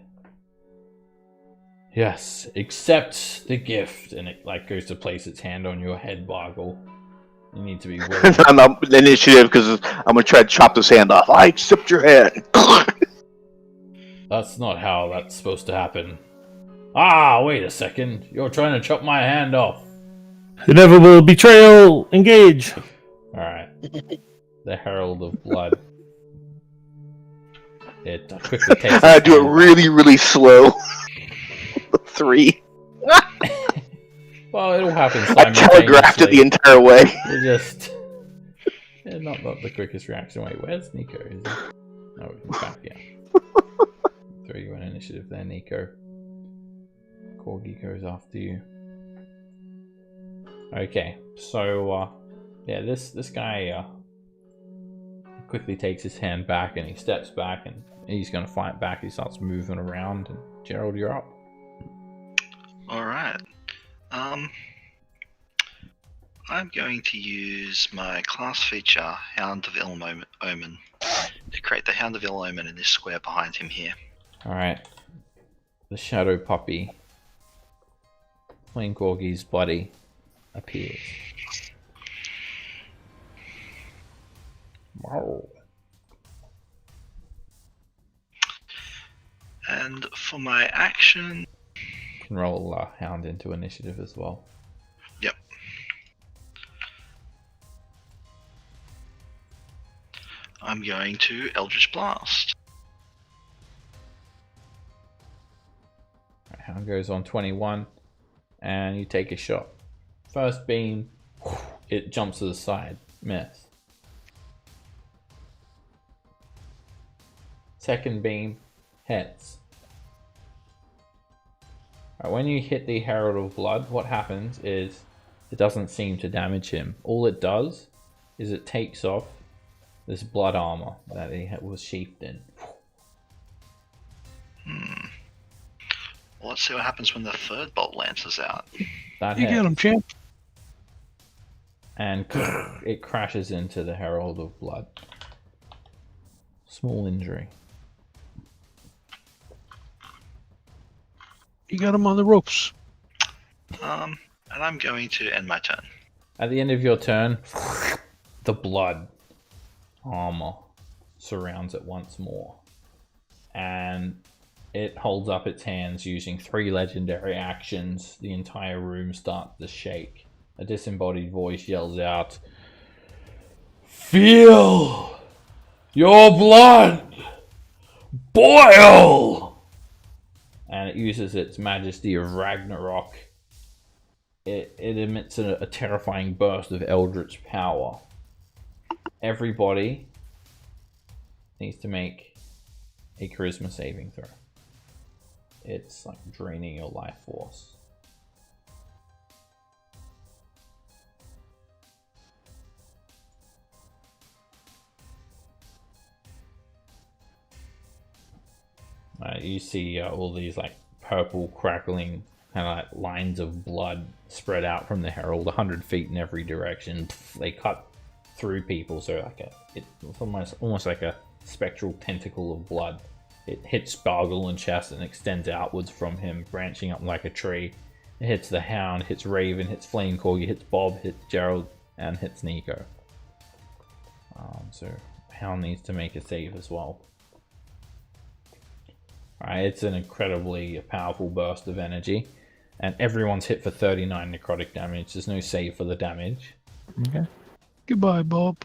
Yes, accept the gift, and it like goes to place its hand on your head, Bargle. You need to be willing. I'm up the initiative because I'm gonna try to chop this hand off. I accept your hand. That's not how that's supposed to happen. Ah, wait a second. You're trying to chop my hand off. Inevitable betrayal. Engage. Alright. The Herald of Blood. It quickly takes. I do it really, really slow. 3. Well, it'll happen I simultaneously. telegraphed it the entire way. It just... Yeah, not the quickest reaction. Wait, where's Nico? Is he... Oh, he's back, yeah. Throw you an initiative there, Nico. Corgi goes after you. Okay, so, yeah, this guy, quickly takes his hand back and he steps back and he's gonna fight back. He starts moving around, and Gerald, you're up. Alright. I'm going to use my class feature, Hound of Ill Omen, to create the Hound of Ill Omen in this square behind him here. Alright. The shadow puppy, Flame Corgi's buddy, appears. Wow. And for my action... You can roll Hound into initiative as well. Yep. I'm going to Eldritch Blast. Right, Hound goes on 21, and you take a shot. First beam, it jumps to the side, miss. Second beam, hits. Right, when you hit the Herald of Blood, what happens is it doesn't seem to damage him. All it does is it takes off this blood armor that he was sheathed in. Well, let's see what happens when the third bolt lances out. That You hits, get him, champ. and it crashes into the Herald of Blood. Small injury. You got him on the ropes. And I'm going to end my turn. At the end of your turn, the blood armor surrounds it once more. And it holds up its hands using 3 legendary actions. The entire room starts to shake. A disembodied voice yells out, "Feel your blood boil!" And it uses its Majesty of Ragnarok. It emits a terrifying burst of eldritch power. Everybody needs to make a charisma saving throw. It's like draining your life force. You see all these like purple crackling kind of like lines of blood spread out from the herald 100 feet in every direction. They cut through people, so like it's almost like a spectral tentacle of blood. It hits Spargle in chest and extends outwards from him, branching up like a tree. It hits the Hound, hits Raven, hits Flame Corgi, hits Bob, hits Gerald, and hits Nico. So Hound needs to make a save as well. Alright, it's an incredibly powerful burst of energy, and everyone's hit for 39 necrotic damage. There's no save for the damage. Okay. Goodbye, Bob.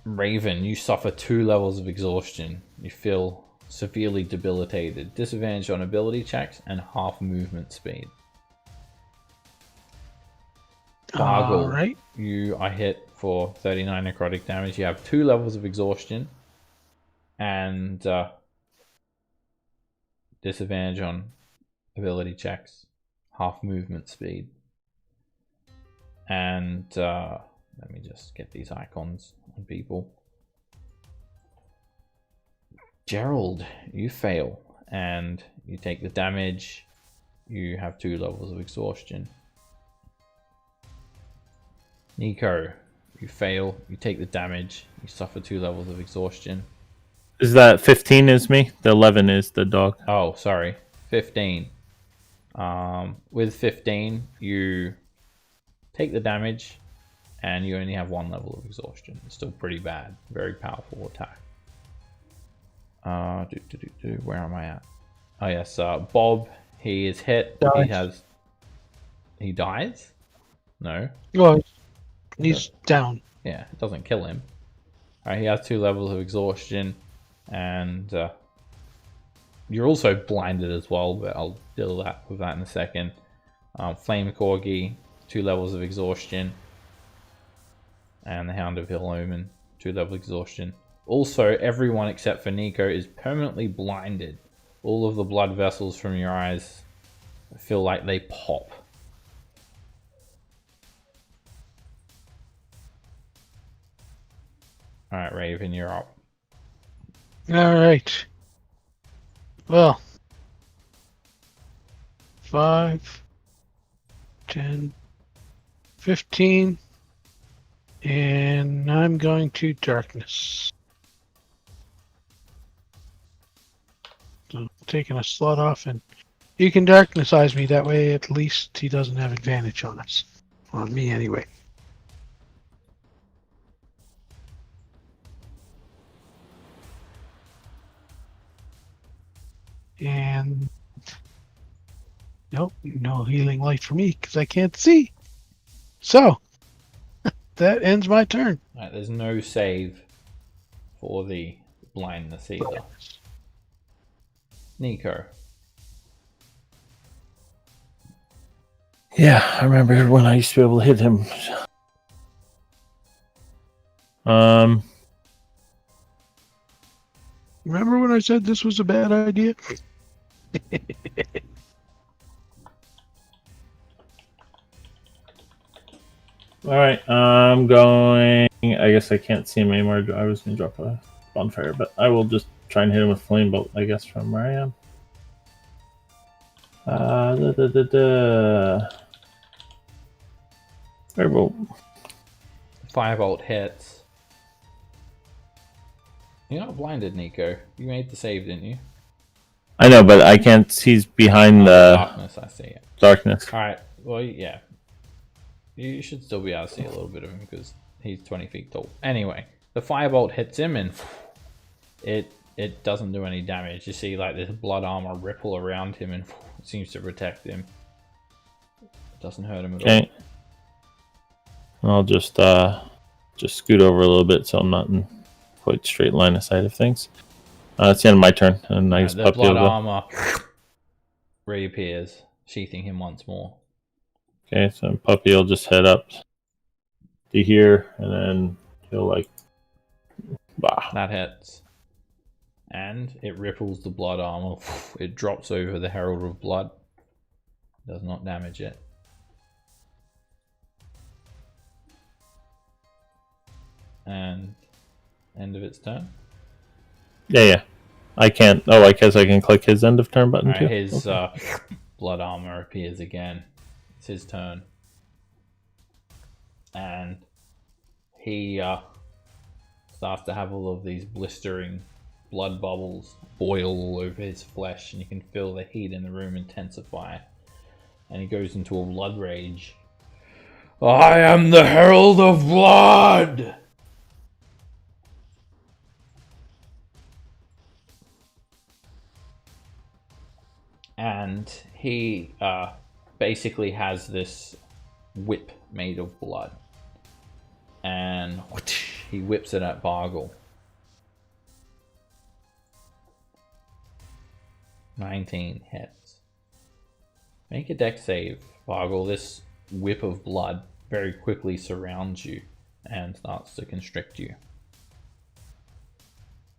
Raven, you suffer 2 levels of exhaustion. You feel severely debilitated. Disadvantage on ability checks and half movement speed. Bargle, Alright. you are hit for 39 necrotic damage. You have 2 levels of exhaustion and disadvantage on ability checks, half movement speed. And let me just get these icons on people. Gerald, you fail, and you take the damage. You have 2 levels of exhaustion. Nico, you fail, you take the damage, you suffer 2 levels of exhaustion. Is that 15 is me? The 11 is the dog. Oh, sorry, 15. With 15, you take the damage, and you only have 1 level of exhaustion. It's still pretty bad. Very powerful attack. Where am I at? Oh yes, Bob. He is hit. He dies. No. Well, he's down. Yeah, it doesn't kill him. Alright, he has 2 levels of exhaustion, and you're also blinded as well, but I'll deal with that in a second. Flame Corgi, 2 levels of exhaustion, and the Hound of Hill Omen, 2 level exhaustion. Also, everyone except for Nico is permanently blinded. All of the blood vessels from your eyes feel like they pop. Alright, Raven, you're up. Alright. Well. 5, 10, 15. And I'm going to darkness. So taking a slot off, and you can darkness eyes me, that way at least he doesn't have advantage on us. On me anyway. And nope, no healing light for me because I can't see. So that ends my turn. Right, there's no save for the blindness either. Nico. Yeah, I remember when I used to be able to hit him. Remember when I said this was a bad idea? Alright, I'm going... I guess I can't see him anymore. I was going to drop a bonfire, but I will just try and hit him with Flame Bolt, I guess, from where I am. Firebolt. Firebolt hits. You're not blinded, Nico. You made the save, didn't you? I know, but I can't... He's behind the... Darkness, I see it. Darkness. Alright, well, yeah. You should still be able to see a little bit of him because he's 20 feet tall. Anyway, the firebolt hits him and it doesn't do any damage. You see like this blood armor ripple around him and it seems to protect him. It doesn't hurt him at all. I'll just scoot over a little bit so I'm not in quite straight line of sight of things. It's the end of my turn, and I guess the blood armor reappears, sheathing him once more. Okay, so Puppy will just head up to here, and then he'll like... Bah. That hits. And it ripples the blood armor. It drops over the Herald of Blood. Does not damage it. And end of its turn. Yeah. I can't... Oh, I guess I can click his end of turn button too? His blood armor appears again. It's his turn. And he starts to have all of these blistering blood bubbles boil all over his flesh, and you can feel the heat in the room intensify. And he goes into a blood rage. I am the Herald of Blood! And he basically has this whip made of blood. And he whips it at Bargle. 19 hits. Make a dex save, Bargle. This whip of blood very quickly surrounds you and starts to constrict you.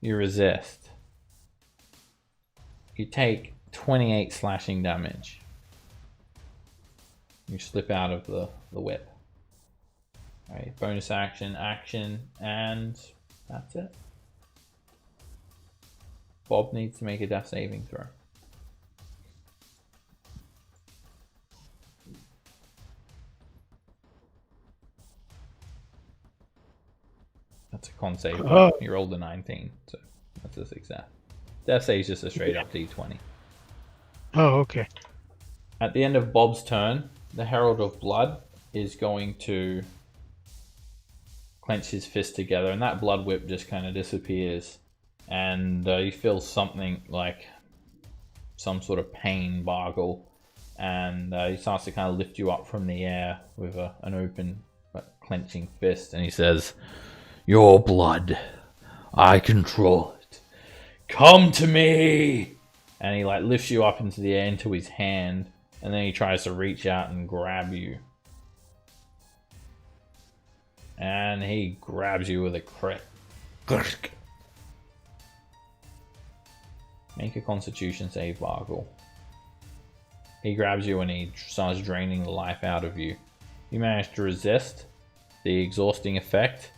You resist. You take 28 slashing damage. You slip out of the whip. Alright, bonus action, and that's it. Bob needs to make a death saving throw. That's a con save. Oh. He rolled a 19, so that's a success. Death save is just a straight up d20. Oh, okay. At the end of Bob's turn, the Herald of Blood is going to clench his fist together, and that blood whip just kind of disappears. And you feel something like some sort of pain, Bargle, and he starts to kind of lift you up from the air with an open but clenching fist, and he says, "Your blood, I control it. Come to me!" And he like lifts you up into the air into his hand, and then he tries to reach out and grab you. And he grabs you with a crit. Make a Constitution save, Bargle. He grabs you and he starts draining the life out of you. You manage to resist the exhausting effect,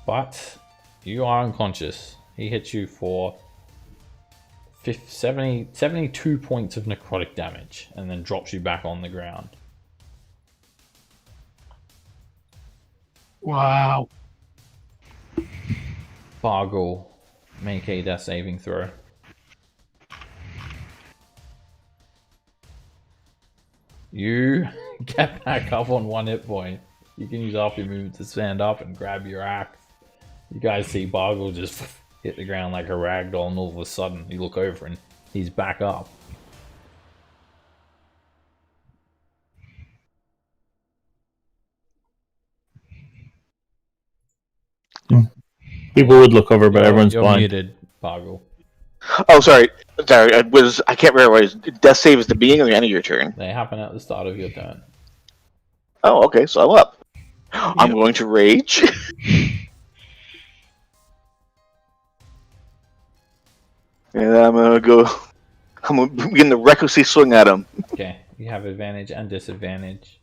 but you are unconscious. He hits you for 72 points of necrotic damage and then drops you back on the ground. Wow. Bargle, make a death saving throw. You get back up on 1 hit point. You can use half your movement to stand up and grab your axe. You guys see Bargle just hit the ground like a ragdoll, and all of a sudden you look over and he's back up. People would look over, but everyone's You're blind. muted, Bargle. Oh, sorry. Sorry, I can't remember what it is. Death save is the beginning or the end of your turn? They happen at the start of your turn. Oh, okay, so I'm up. I'm going to rage. And I'm gonna begin to recklessly swing at him. Okay, you have advantage and disadvantage.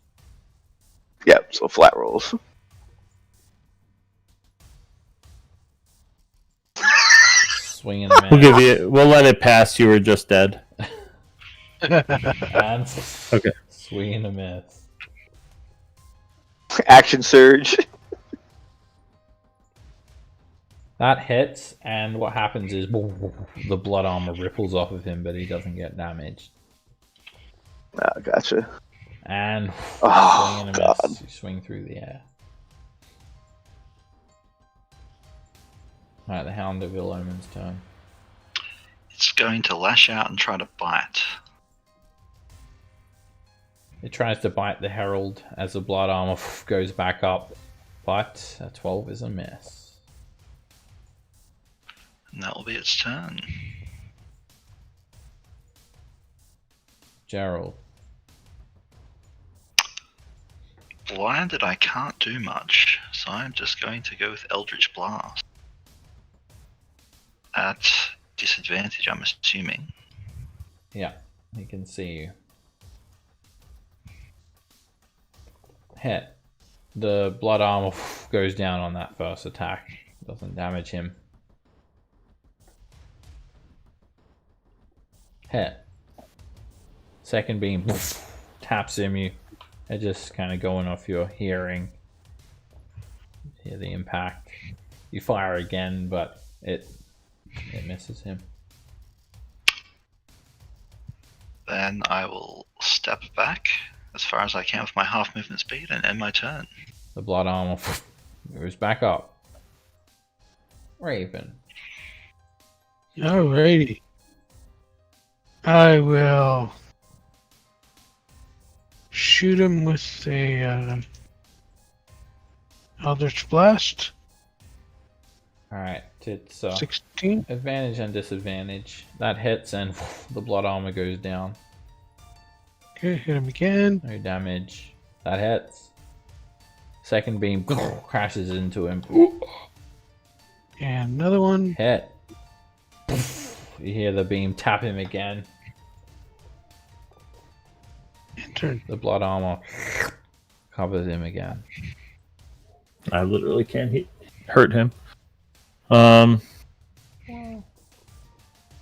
Yep, so flat rolls. Swinging a We'll give you. We'll let it pass. You were just dead. And Okay. swing and a miss. Action surge. That hits, and what happens is the blood armor ripples off of him, but he doesn't get damaged. Oh, gotcha. And Oh, swing and a God. miss. You swing through the air. Alright, the Hound of Ill Omen's turn. It's going to lash out and try to bite. It tries to bite the Herald as the blood armor goes back up, but a 12 is a miss. And that will be its turn. Gerald. Blinded, I can't do much, so I'm just going to go with Eldritch Blast. At disadvantage, I'm assuming. Yeah, he can see you. Hit. The blood armor goes down on that first attack. Doesn't damage him. Hit. Second beam taps him. You are just kind of going off your hearing. Hear the impact. You fire again, but it misses him. Then I will step back as far as I can with my half movement speed and end my turn. The blood armor goes back up. Raven. Alrighty. I will shoot him with a Eldritch Blast. Alright, it's 16. advantage and disadvantage. That hits and the blood armor goes down. Okay, hit him again. No damage. That hits. Second beam crashes into him. And another one. Hit. You hear the beam tap him again. And turn. The blood armor covers him again. I literally can't hurt him.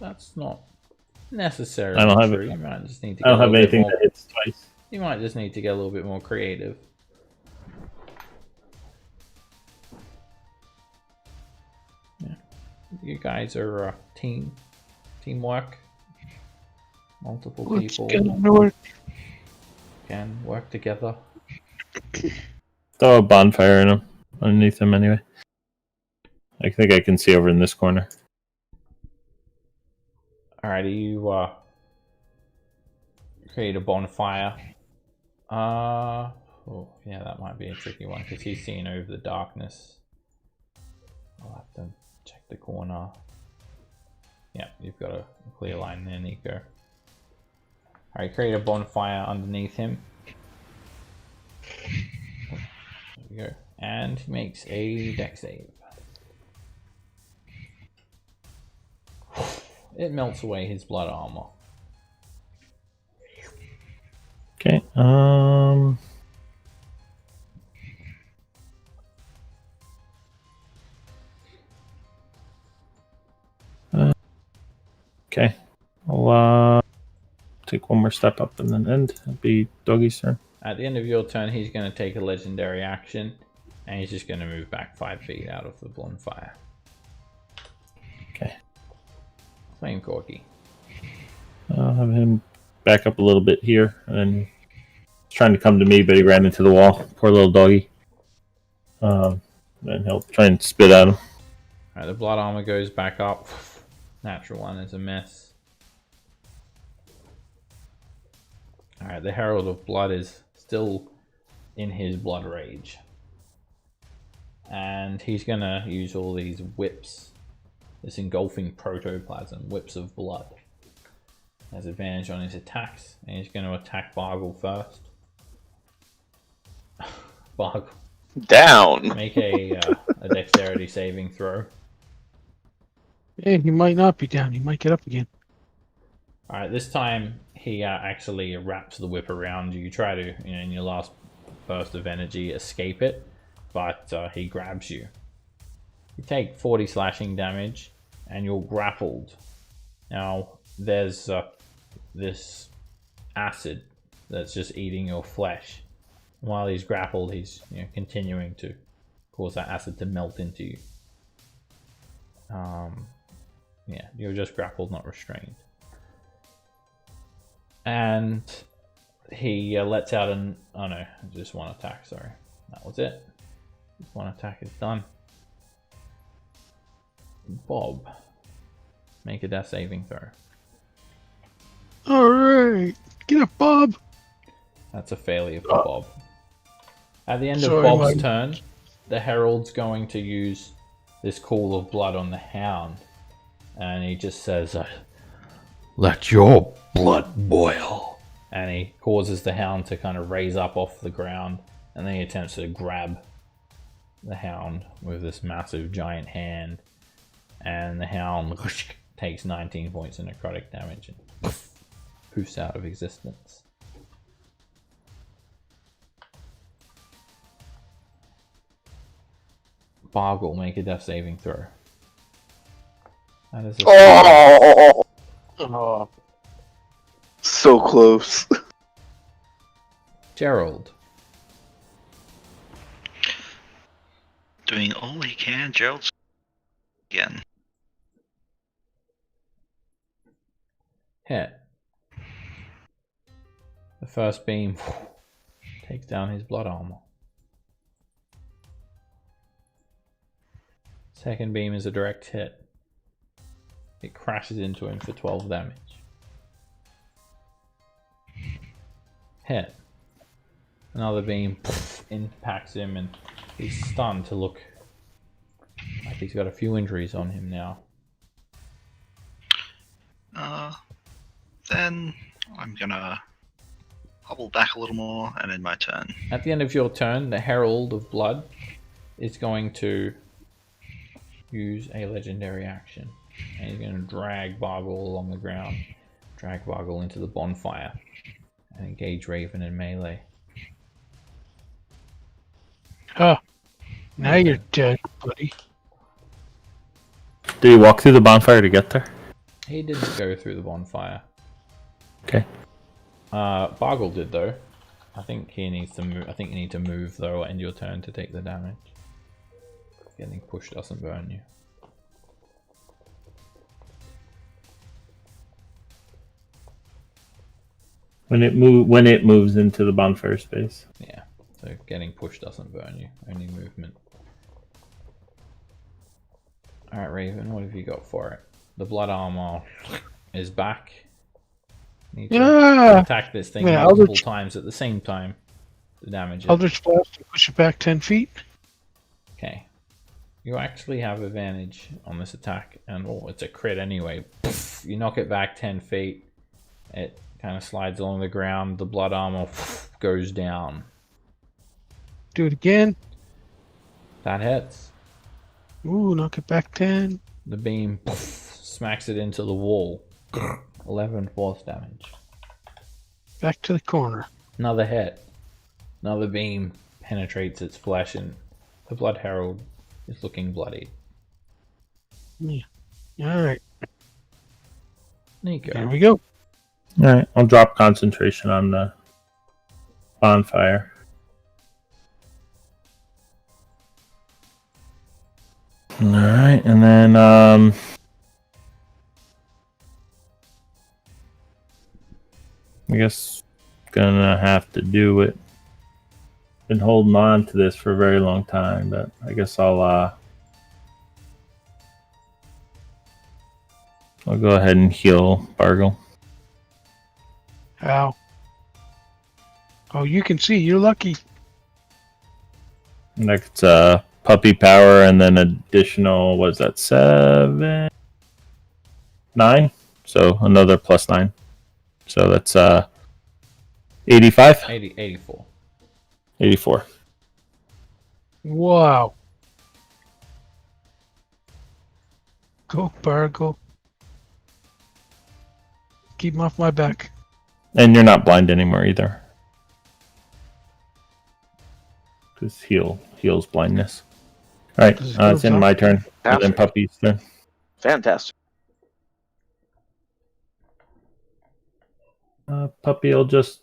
that's not necessarily I don't have true. it. You might just need to I get don't a have little bit anything more. that hits twice. You might just need to get a little bit more creative. Yeah. You guys are teamwork. Multiple What's people gonna work? can work together. Throw a bonfire in him, underneath him anyway. I think I can see over in this corner. Alrighty, you create a bonfire. Oh, yeah, that might be a tricky one because he's seeing over the darkness. I'll have to check the corner. Yeah, you've got a clear line there, Nico. Alright, create a bonfire underneath him. There we go. And he makes a dex save. It melts away his blood armor. Okay. Okay. I'll take one more step up and then end. It'll be Doggy's turn. At the end of your turn, he's going to take a legendary action, and he's just going to move back 5 feet out of the bonfire. Okay. Flame Corky. I'll have him back up a little bit here, and then he's trying to come to me, but he ran into the wall. Poor little doggy. Then he'll try and spit at him. Alright, the blood armor goes back up. Natural one is a miss. Alright, the Herald of Blood is still in his blood rage. And he's gonna use all these whips. This engulfing protoplasm, whips of blood. Has advantage on his attacks, and he's gonna attack Bargle first. Bargle. Down. Make a dexterity saving throw. Yeah, he might not be down. He might get up again. Alright, this time he actually wraps the whip around you. You try to, in your last burst of energy, escape it, but he grabs you. You take 40 slashing damage, and you're grappled. Now, there's this acid that's just eating your flesh. While he's grappled, he's continuing to cause that acid to melt into you. Yeah, you're just grappled, not restrained. And he lets out an... Oh no, just one attack, sorry. That was it. Just one attack is done. Bob. Make a death saving throw. Alright. Get up, Bob. That's a failure for Bob. At the end of Sorry, Bob's mate. turn, the Herald's going to use this call of blood on the Hound. And he just says, "Let your blood boil." And he causes the Hound to kind of raise up off the ground. And then he attempts to grab the Hound with this massive giant hand. And the Hound takes 19 points of necrotic damage and poofs out of existence. Bargle, make a death saving throw. That is a Oh, so close. Gerald. Doing all he can, Gerald's again. Hit. The first beam takes down his blood armor. Second beam is a direct hit. It crashes into him for 12 damage. Hit. Another beam impacts him and he's stunned to look like he's got a few injuries on him now. Then I'm gonna hobble back a little more and end my turn. At the end of your turn, the Herald of Blood is going to use a legendary action. And he's going to drag Bargle along the ground, drag Bargle into the bonfire, and engage Raven in melee. Now you're dead, buddy. Do you walk through the bonfire to get there? He didn't go through the bonfire. Okay. Bargle did though. I think he needs to move. I think you need to move though, end your turn to take the damage. Getting pushed doesn't burn you. When it moves into the bonfire space. Yeah. So getting pushed doesn't burn you. Only movement. All right, Raven. What have you got for it? The blood armor is back. Need to attack this thing multiple times at the same time. The damage. Eldritch Blast to push it back 10 feet. Okay. You actually have advantage on this attack, and it's a crit anyway. You knock it back 10 feet. It kind of slides along the ground. The blood armor goes down. Do it again. That hits. Ooh, knock it back 10. The beam smacks it into the wall. 11 force damage. Back to the corner. Another hit. Another beam penetrates its flesh, and the Blood Herald is looking bloody. Yeah. Alright. Nico. There we go. Alright, I'll drop concentration on the bonfire. Alright, and then I guess gonna have to do it. Been holding on to this for a very long time, but I guess I'll go ahead and heal Bargle. Ow. Oh, you can see. You're lucky. Next, puppy power, and then additional, what is that, 7? 9? So another plus 9. So that's 85? 84. 84. Wow. Go, Bargle. Keep him off my back. And you're not blind anymore either. Because heals blindness. Alright, it's in my turn. And then Puppy's turn. Fantastic. Puppy will just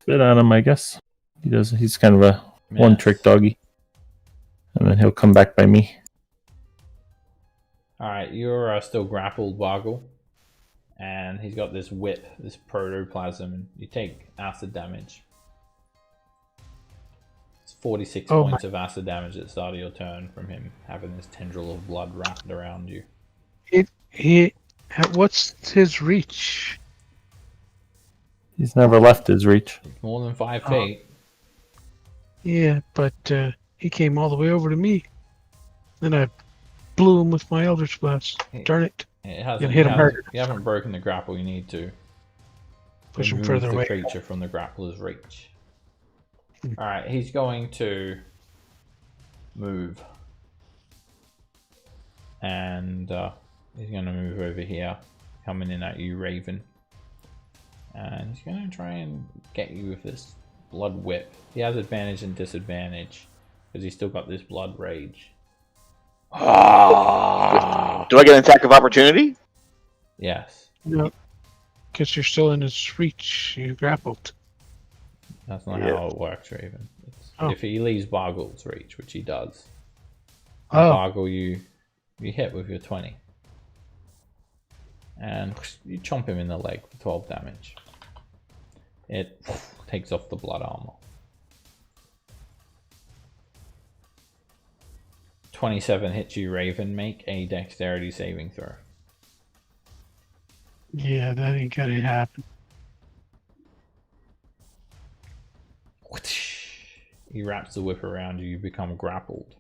spit on him, I guess. He's kind of a one-trick doggy. And then he'll come back by me. Alright, you're still grappled, Bargle. And he's got this whip, this protoplasm, and you take acid damage. It's 46 points of acid damage at the start of your turn from him having this tendril of blood wrapped around you. What's his reach? He's never left his reach. It's more than 5 feet. Yeah, but he came all the way over to me. Then I blew him with my Eldritch Blast. Darn it. It hasn't, hit him harder. You haven't broken the grapple. You need to push him further away. The creature from the grappler's reach. Alright, he's going to move. And he's going to move over here, coming in at you, Raven. And he's going to try and get you with this blood whip. He has advantage and disadvantage because he's still got this blood rage. Do I get an attack of opportunity? Yes. No, because you're still in his reach. You grappled. That's not how it works, Raven. If he leaves Bargle's reach, which he does, Bargle you hit with your 20. And you chomp him in the leg for 12 damage. It takes off the blood armor. 27 hits you, Raven. Make a dexterity saving throw. Yeah, that ain't gonna happen. He wraps the whip around you. You become grappled.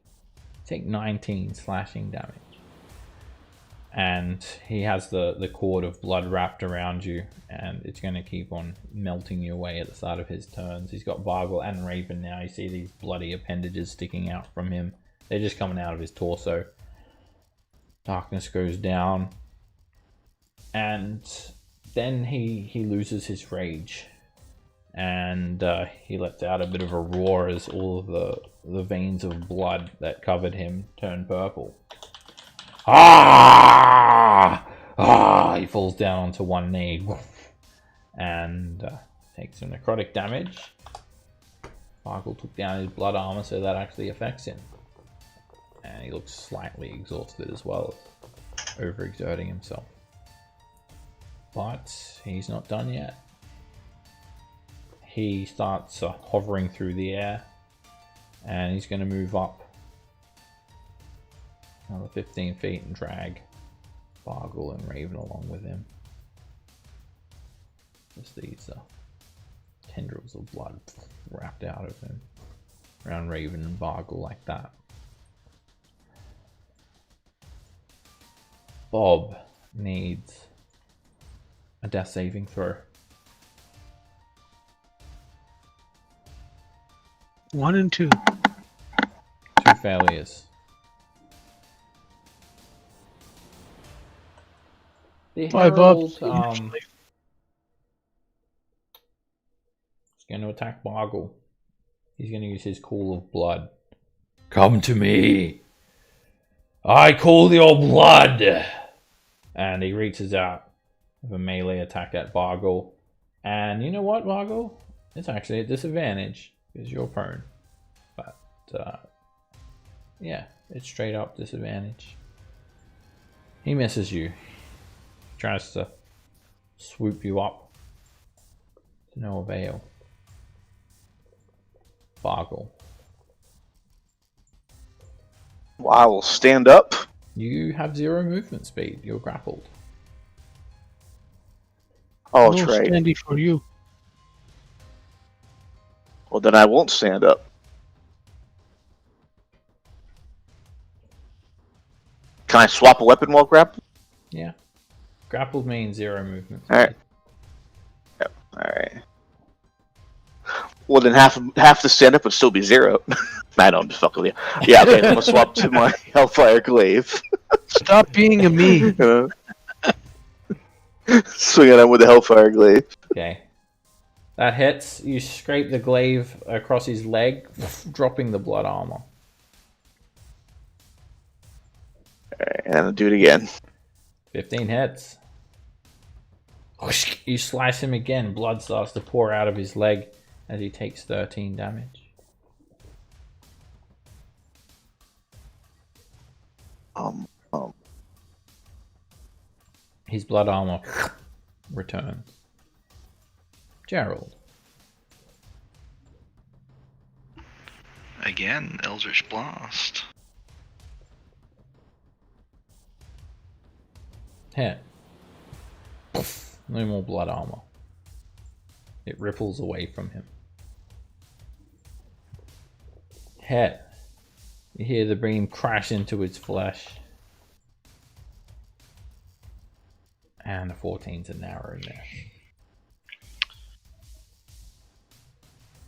Take 19 slashing damage. And he has the cord of blood wrapped around you, and it's going to keep on melting you away at the start of his turns. He's got Bargle and Raven now. You see these bloody appendages sticking out from him. They're just coming out of his torso. Darkness goes down. And then he loses his rage. And he lets out a bit of a roar as all of the veins of blood that covered him turn purple. Ah! He falls down onto one knee and takes some necrotic damage. Michael took down his blood armor, so that actually affects him. And he looks slightly exhausted as well, overexerting himself. But he's not done yet. He starts hovering through the air, and he's going to move up another 15 feet and drag Bargle and Raven along with him. Just these tendrils of blood wrapped out of him around Raven and Bargle like that. Bob needs a death saving throw. 1 and 2. 2 failures. The Bye, Bob. Herald is going to attack Bargle. He's going to use his Call of Blood. Come to me. I call your blood. And he reaches out with a melee attack at Bargle. And you know what, Bargle? It's actually a disadvantage because you're prone. But, yeah, it's straight up disadvantage. He misses you. Tries to swoop you up. To no avail. Bargle. Well, I will stand up. You have 0 movement speed. You're grappled. Oh, No that's right. standy for you. Well, then I won't stand up. Can I swap a weapon while grappled? Yeah. Grappled means 0 movement speed. Alright. Yep. Alright. Well, then half the stand up would still be 0. I know, I'm just fucking with you. Yeah, okay, I'm gonna swap to my Hellfire Glaive. Stop being a me. Swing at him with the Hellfire Glaive. Okay. That hits. You scrape the glaive across his leg, dropping the blood armor. Alright, and I'll do it again. 15 hits. You slice him again. Blood starts to pour out of his leg as he takes 13 damage. His blood armor returns. Gerald. Again, Eldritch Blast. Hit. No more blood armor. It ripples away from him. Hit. You hear the beam crash into his flesh. And the 14's a narrow miss.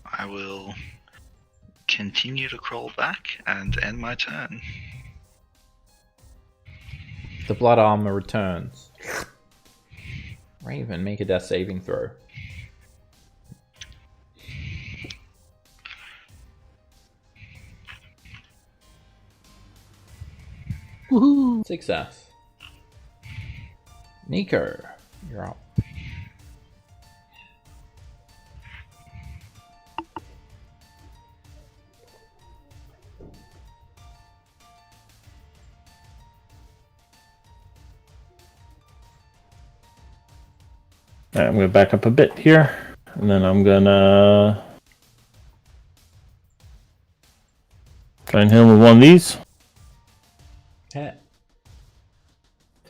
I will continue to crawl back and end my turn. The blood armor returns. Raven, make a death saving throw. Woohoo! Success. Nico, you're up. Alright, I'm going to back up a bit here, and then I'm going to try and hit him with one of these. Hit.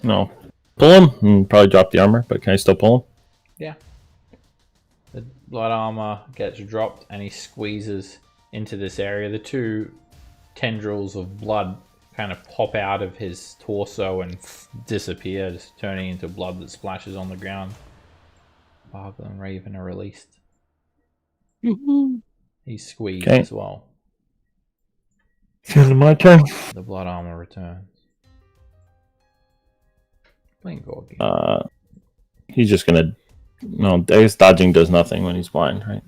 No, pull him, and probably drop the armor, but can I still pull him? Yeah. The blood armor gets dropped and he squeezes into this area. The 2 tendrils of blood kind of pop out of his torso and disappear, just turning into blood that splashes on the ground. Bargle and Raven are released. He's squeezed as well. It's my turn. The blood armor returns. Playing Gorgie. He's just gonna. No, I guess dodging does nothing when he's blind, right?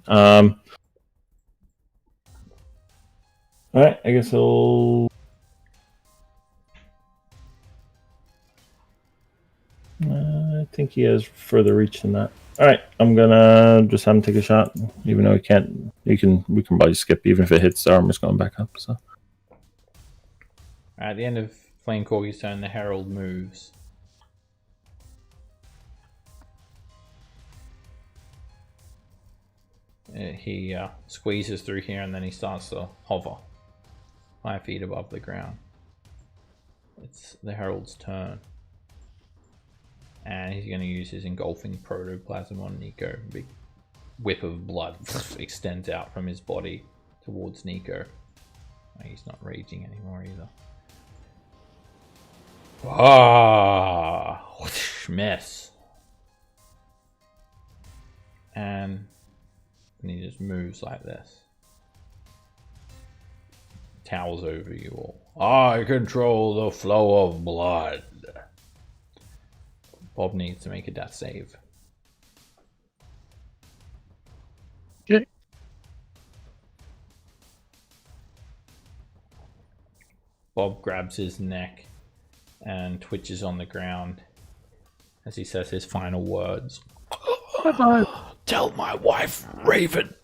Alright, I guess he'll. think he has further reach than that. All right, I'm gonna just have him take a shot, even though he can't. We can probably skip, even if it hits. The armor's going back up. So At the end of Flame Corgi's turn, the Herald moves. He squeezes through here, and then he starts to hover 5 feet above the ground. It's the Herald's turn. And he's going to use his engulfing protoplasm on Nico. Big whip of blood extends out from his body towards Nico. He's not raging anymore either. Ah, miss. And he just moves like this. Towers over you all. I control the flow of blood. Bob needs to make a death save. Okay. Bob grabs his neck and twitches on the ground as he says his final words. Bye-bye. Tell my wife, Raven,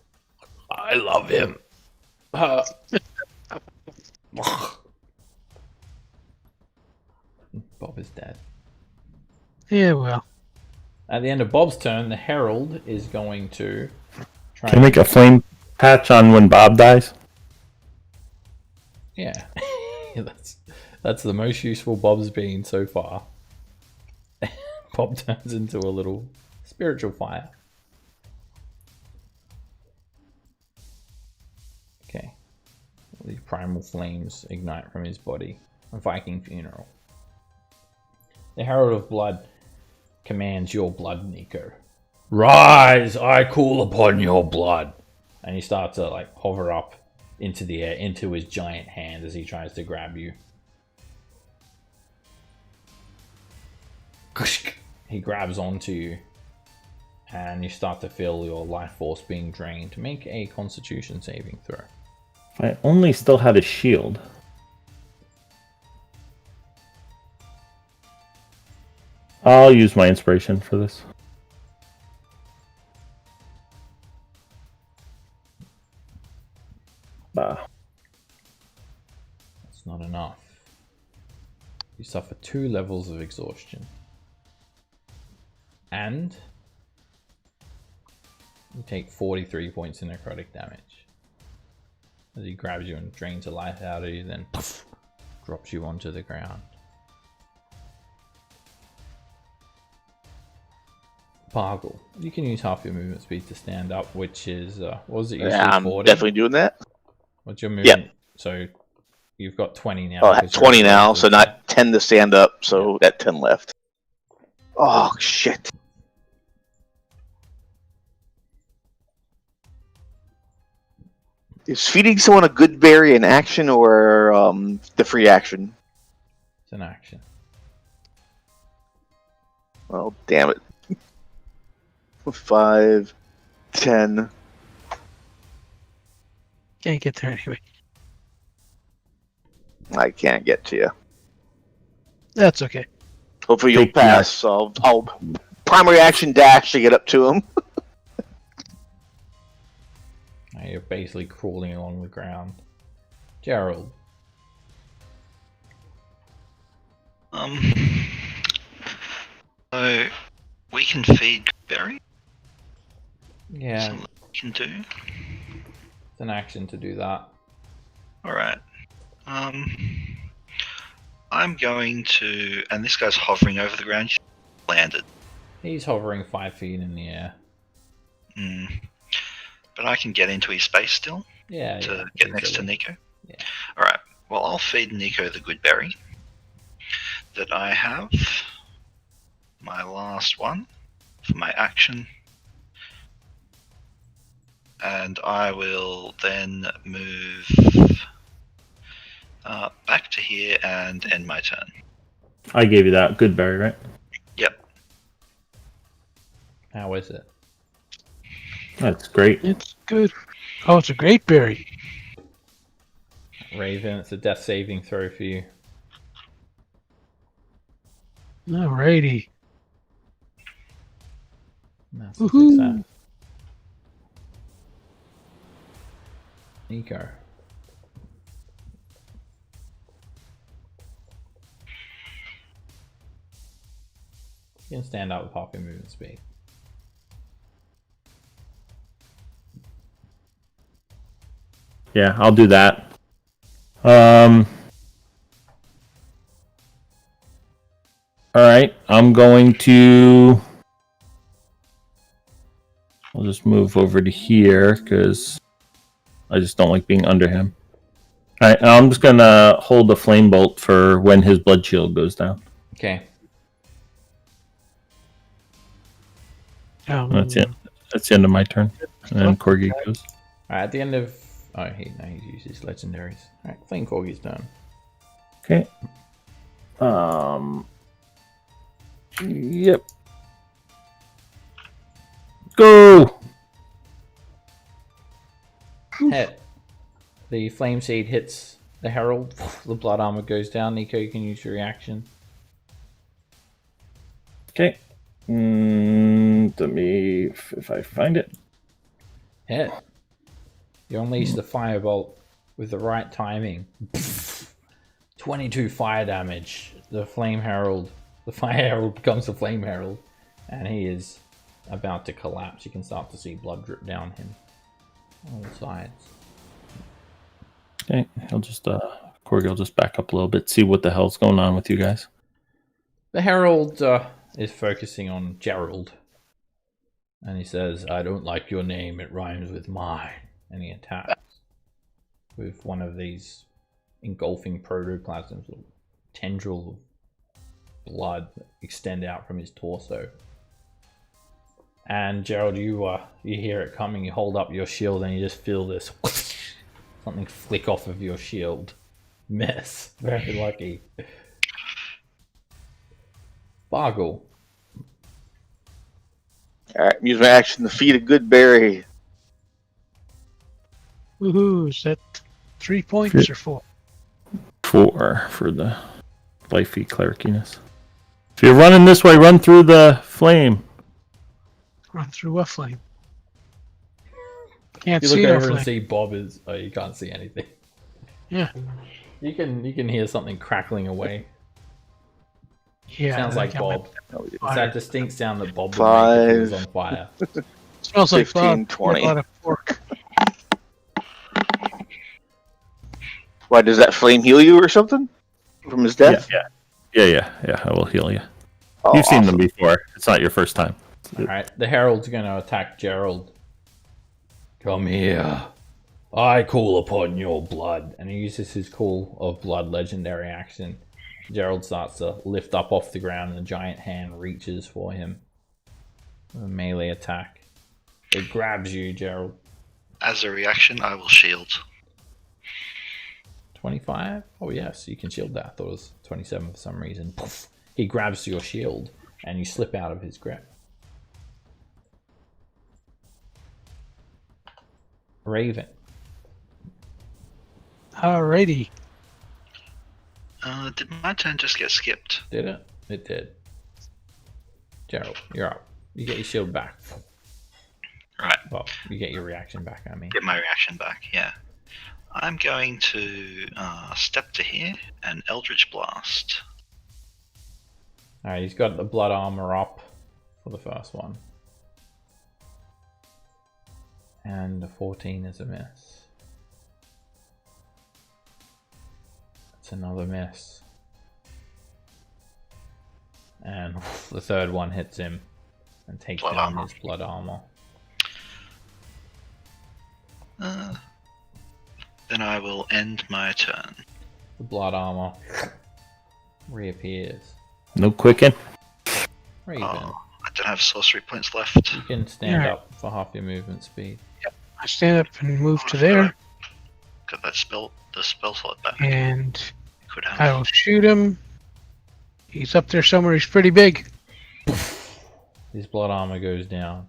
I love him. Bob is dead. Yeah, well. At the end of Bob's turn, the Herald is going to try can you make a flame patch on when Bob dies? Yeah. That's the most useful Bob's been so far. Bob turns into a little spiritual fire. Okay. These primal flames ignite from his body. A Viking funeral. The Herald of Blood commands your blood, Nico. Rise, I call upon your blood. And he starts to like hover up into the air, into his giant hand as he tries to grab you. He grabs onto you, and you start to feel your life force being drained. Make a Constitution saving throw. I only still had a shield. I'll use my inspiration for this. Bah. That's not enough. You suffer 2 levels of exhaustion. And you take 43 points of necrotic damage. As he grabs you and drains the life out of you, then poof, drops you onto the ground. Pargle, you can use half your movement speed to stand up, which is, what was it? Yeah, I'm 40? definitely doing that. What's your movement? Yep. So you've got 20 now. Oh, because 20 you're now, so exhausted. not 10 to stand up, so that 10 left. Oh, shit. Is feeding someone a good berry an action or the free action? It's an action. Well, damn it. 5, 10. Can't get there anyway. I can't get to you. That's okay. Hopefully you'll Take the pass. So I'll primary action dash to get up to him. Now you're basically crawling along the ground. Gerald. So we can feed Berry. Yeah, Something we can do. it's an action to do that. All right. I'm going to, and this guy's hovering over the ground. Landed. He's hovering 5 feet in the air. But I can get into his space still Yeah, to get next to easily. Nico. Yeah. All right. Well, I'll feed Nico the good berry that I have. My last one for my action. And I will then move back to here and end my turn. I gave you that. Good berry, right? Yep. How is it? That's great. It's good. Oh, it's a great berry. Raven, it's a death saving throw for you. Alrighty. Massive Woohoo. success. Nico. You can stand up with half your movement speed. Yeah, I'll do that. Alright, I'm going to... I'll just move over to here, because I just don't like being under him. Alright, I'm just going to hold the flame bolt for when his blood shield goes down. Okay. That's it. That's the end of my turn. And then Corgi goes. Alright, at the end of... Oh, he's used his legendaries. Alright, Flame Corgi's done. Okay. Yep. Go! Hit. The Flame Seed hits the Herald. The blood armor goes down. Nico, you can use your reaction. Okay. Let me... If I find it. Hit. You unleash the firebolt with the right timing. 22 fire damage. The Flame Herald. The Fire Herald becomes the Flame Herald. And he is about to collapse. You can start to see blood drip down him. On all sides. Okay. He'll just... Corgi will just back up a little bit. See what the hell's going on with you guys. The Herald is focusing on Gerald. And he says, I don't like your name. It rhymes with mine. And he attacks with one of these engulfing protoplasms or tendrils of blood that extend out from his torso. And Gerald, you hear it coming. You hold up your shield and you just feel this something flick off of your shield. Miss. Very lucky. Bargle. Alright, use my action to feed a good berry. Woohoo! Is that 3 points or 4? 4 for the lifey clericiness. If you're running this way, run through the flame. Run through a flame. Can't You see look no over flame. and see Bob is... Oh, you can't see anything. Yeah. You can hear something crackling away. Yeah. Sounds like I got my- Bob. It's that distinct sound that Bob would make if he 5. was on fire. Smells like 15, Bob. 20. A lot of pork. Why, does that flame heal you or something? From his death? Yeah. I will heal you. Oh, You've seen them awesome. before. It's not your first time. Alright, the Herald's going to attack Gerald. Come here. I call upon your blood. And he uses his Call of Blood legendary action. Gerald starts to lift up off the ground and the giant hand reaches for him. A melee attack. It grabs you, Gerald. As a reaction, I will shield. 25? Oh yes, you can shield that. I thought it was 27 for some reason. Poof. He grabs your shield and you slip out of his grip. Raven. Alrighty. Did my turn just get skipped? Did it? It did. Gerald, you're up. You get your shield back. Right, Well, you get your reaction back, I mean. get my reaction back, yeah. I'm going to step to here and Eldritch Blast. Alright, he's got the blood armor up for the first one. And the 14 is a miss. That's another miss. And the third one hits him and takes Blood down armor. his blood armor. Then I will end my turn. The blood armor reappears. No quicken. Raven, Oh, I don't have sorcery points left. you can stand Yeah. up for half your movement speed. I stand up and move to there, Got that the spell slot back. and Could have. I will shoot him. He's up there somewhere. He's pretty big. His blood armor goes down.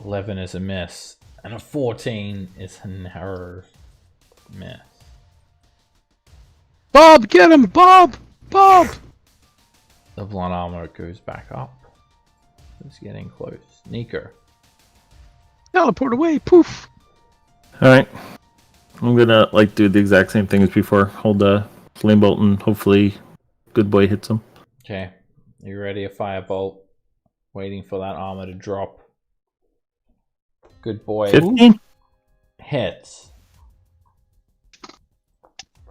11 is a miss. And a 14 is a narrow miss. Bob, get him! Bob! Bob! The blood armor goes back up. It's getting close. Nico. Teleport away. Poof. All right. I'm gonna do the exact same thing as before. Hold the flame bolt and hopefully, good boy hits him. Okay. You ready? A firebolt. Waiting for that armor to drop. Good boy. 15. Hits.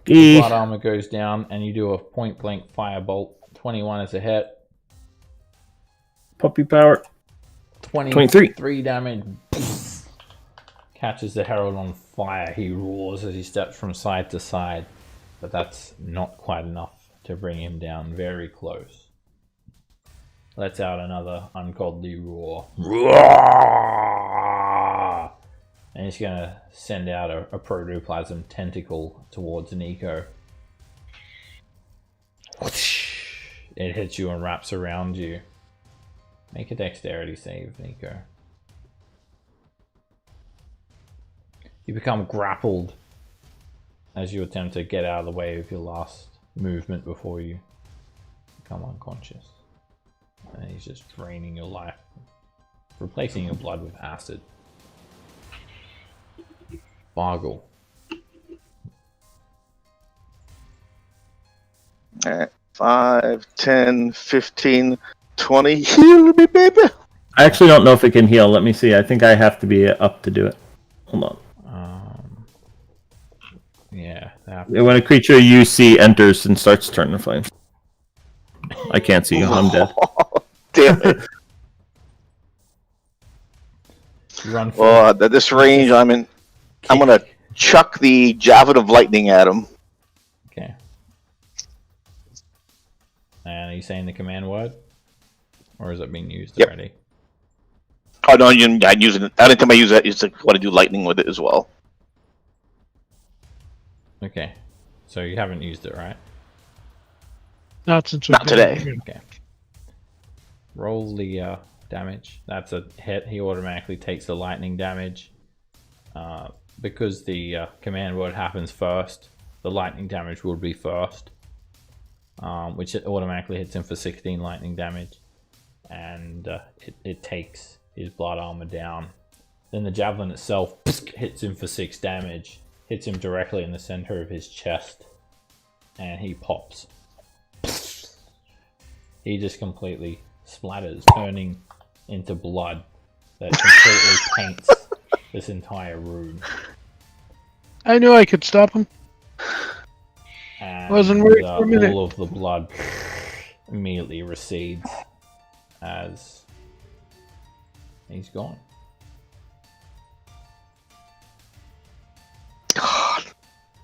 E. Blood armor goes down, and you do a point blank firebolt. 21 is a hit. Puppy power. 23 damage. Catches the Herald on fire. He roars as he steps from side to side, but that's not quite enough to bring him down. Very close. Lets out another ungodly roar. And he's going to send out a protoplasm tentacle towards Nico. It hits you and wraps around you. Make a dexterity save, Nico. You become grappled as you attempt to get out of the way of your last movement before you become unconscious. And he's just draining your life, replacing your blood with acid. Bargle. Alright. 5, 10, 15, 20. Heal me, baby! I actually don't know if it can heal. Let me see. I think I have to be up to do it. Hold on. Yeah. When a creature you see enters and starts turning flames. I can't see you. I'm dead. Damn it. Run for Well, at this range I'm in, I'm going to chuck the javelin of lightning at him. Okay. And are you saying the command word? Or is it being used already? Oh, no, I use it. Anytime I use that, I want to do lightning with it as well. Okay. So you haven't used it, right? Not since Not today. Okay. Roll the damage. That's a hit. He automatically takes the lightning damage. Because the command word happens first, the lightning damage will be first. Which it automatically hits him for 16 lightning damage. And it takes his blood armor down. Then the javelin itself hits him for 6 damage. Hits him directly in the center of his chest. And he pops. He just completely splatters, turning into blood that completely paints this entire room. I knew I could stop him. And Wasn't worried for a minute. all of the blood immediately recedes as he's gone. God,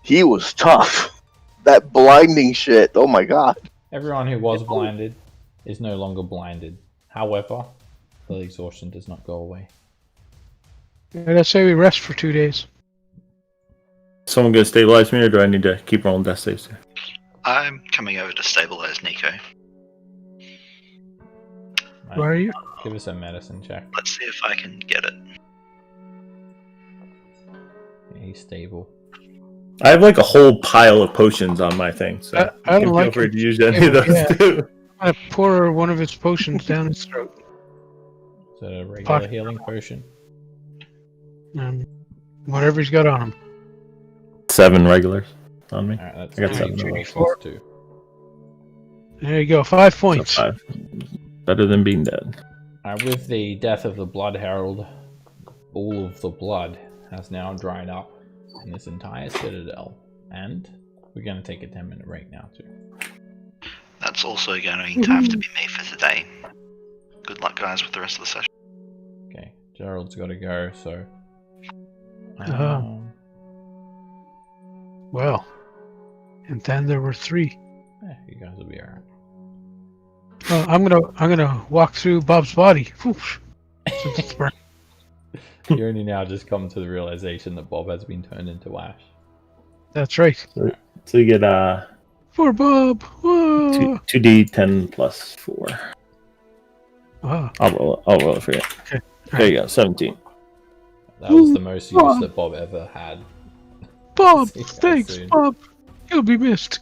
he was tough. That blinding shit. Oh my god. Everyone who was blinded is no longer blinded. However, the exhaustion does not go away. I'd say we rest for 2 days. Someone gonna stabilize me, or do I need to keep rolling death saves? I'm coming over to stabilize Nico. Where are you? Give us a medicine check. Let's see if I can get it. Yeah, he's stable. I have a whole pile of potions on my thing, so I don't you can like feel free it. to use any of those Yeah. too. I pour one of his potions down his throat. Is it a regular Fuck. healing potion? Whatever he's got on him. 7 regulars on me. Alright, that's I got 3 7 rolls four. plus 2. There you go. 5 So points. 5. Better than being dead. With the death of the Blood Herald, all of the blood has now dried up in this entire citadel. And we're going to take a 10-minute break now too. That's also going to have to be me for today. Good luck, guys, with the rest of the session. Okay, Gerald's got to go, so... Well, and then there were 3. yeah, you guys will be alright. I'm gonna walk through Bob's body. Whoosh. Since it's burnt. You only now just come to the realization that Bob has been turned into ash. That's right. So you get For Bob. Whoa. 2d10 plus 4. Ah, I'll roll it for you. Okay. There you go, 17. That was the most use that Bob ever had. Bob, See you guys thanks, soon. Bob. You'll be missed.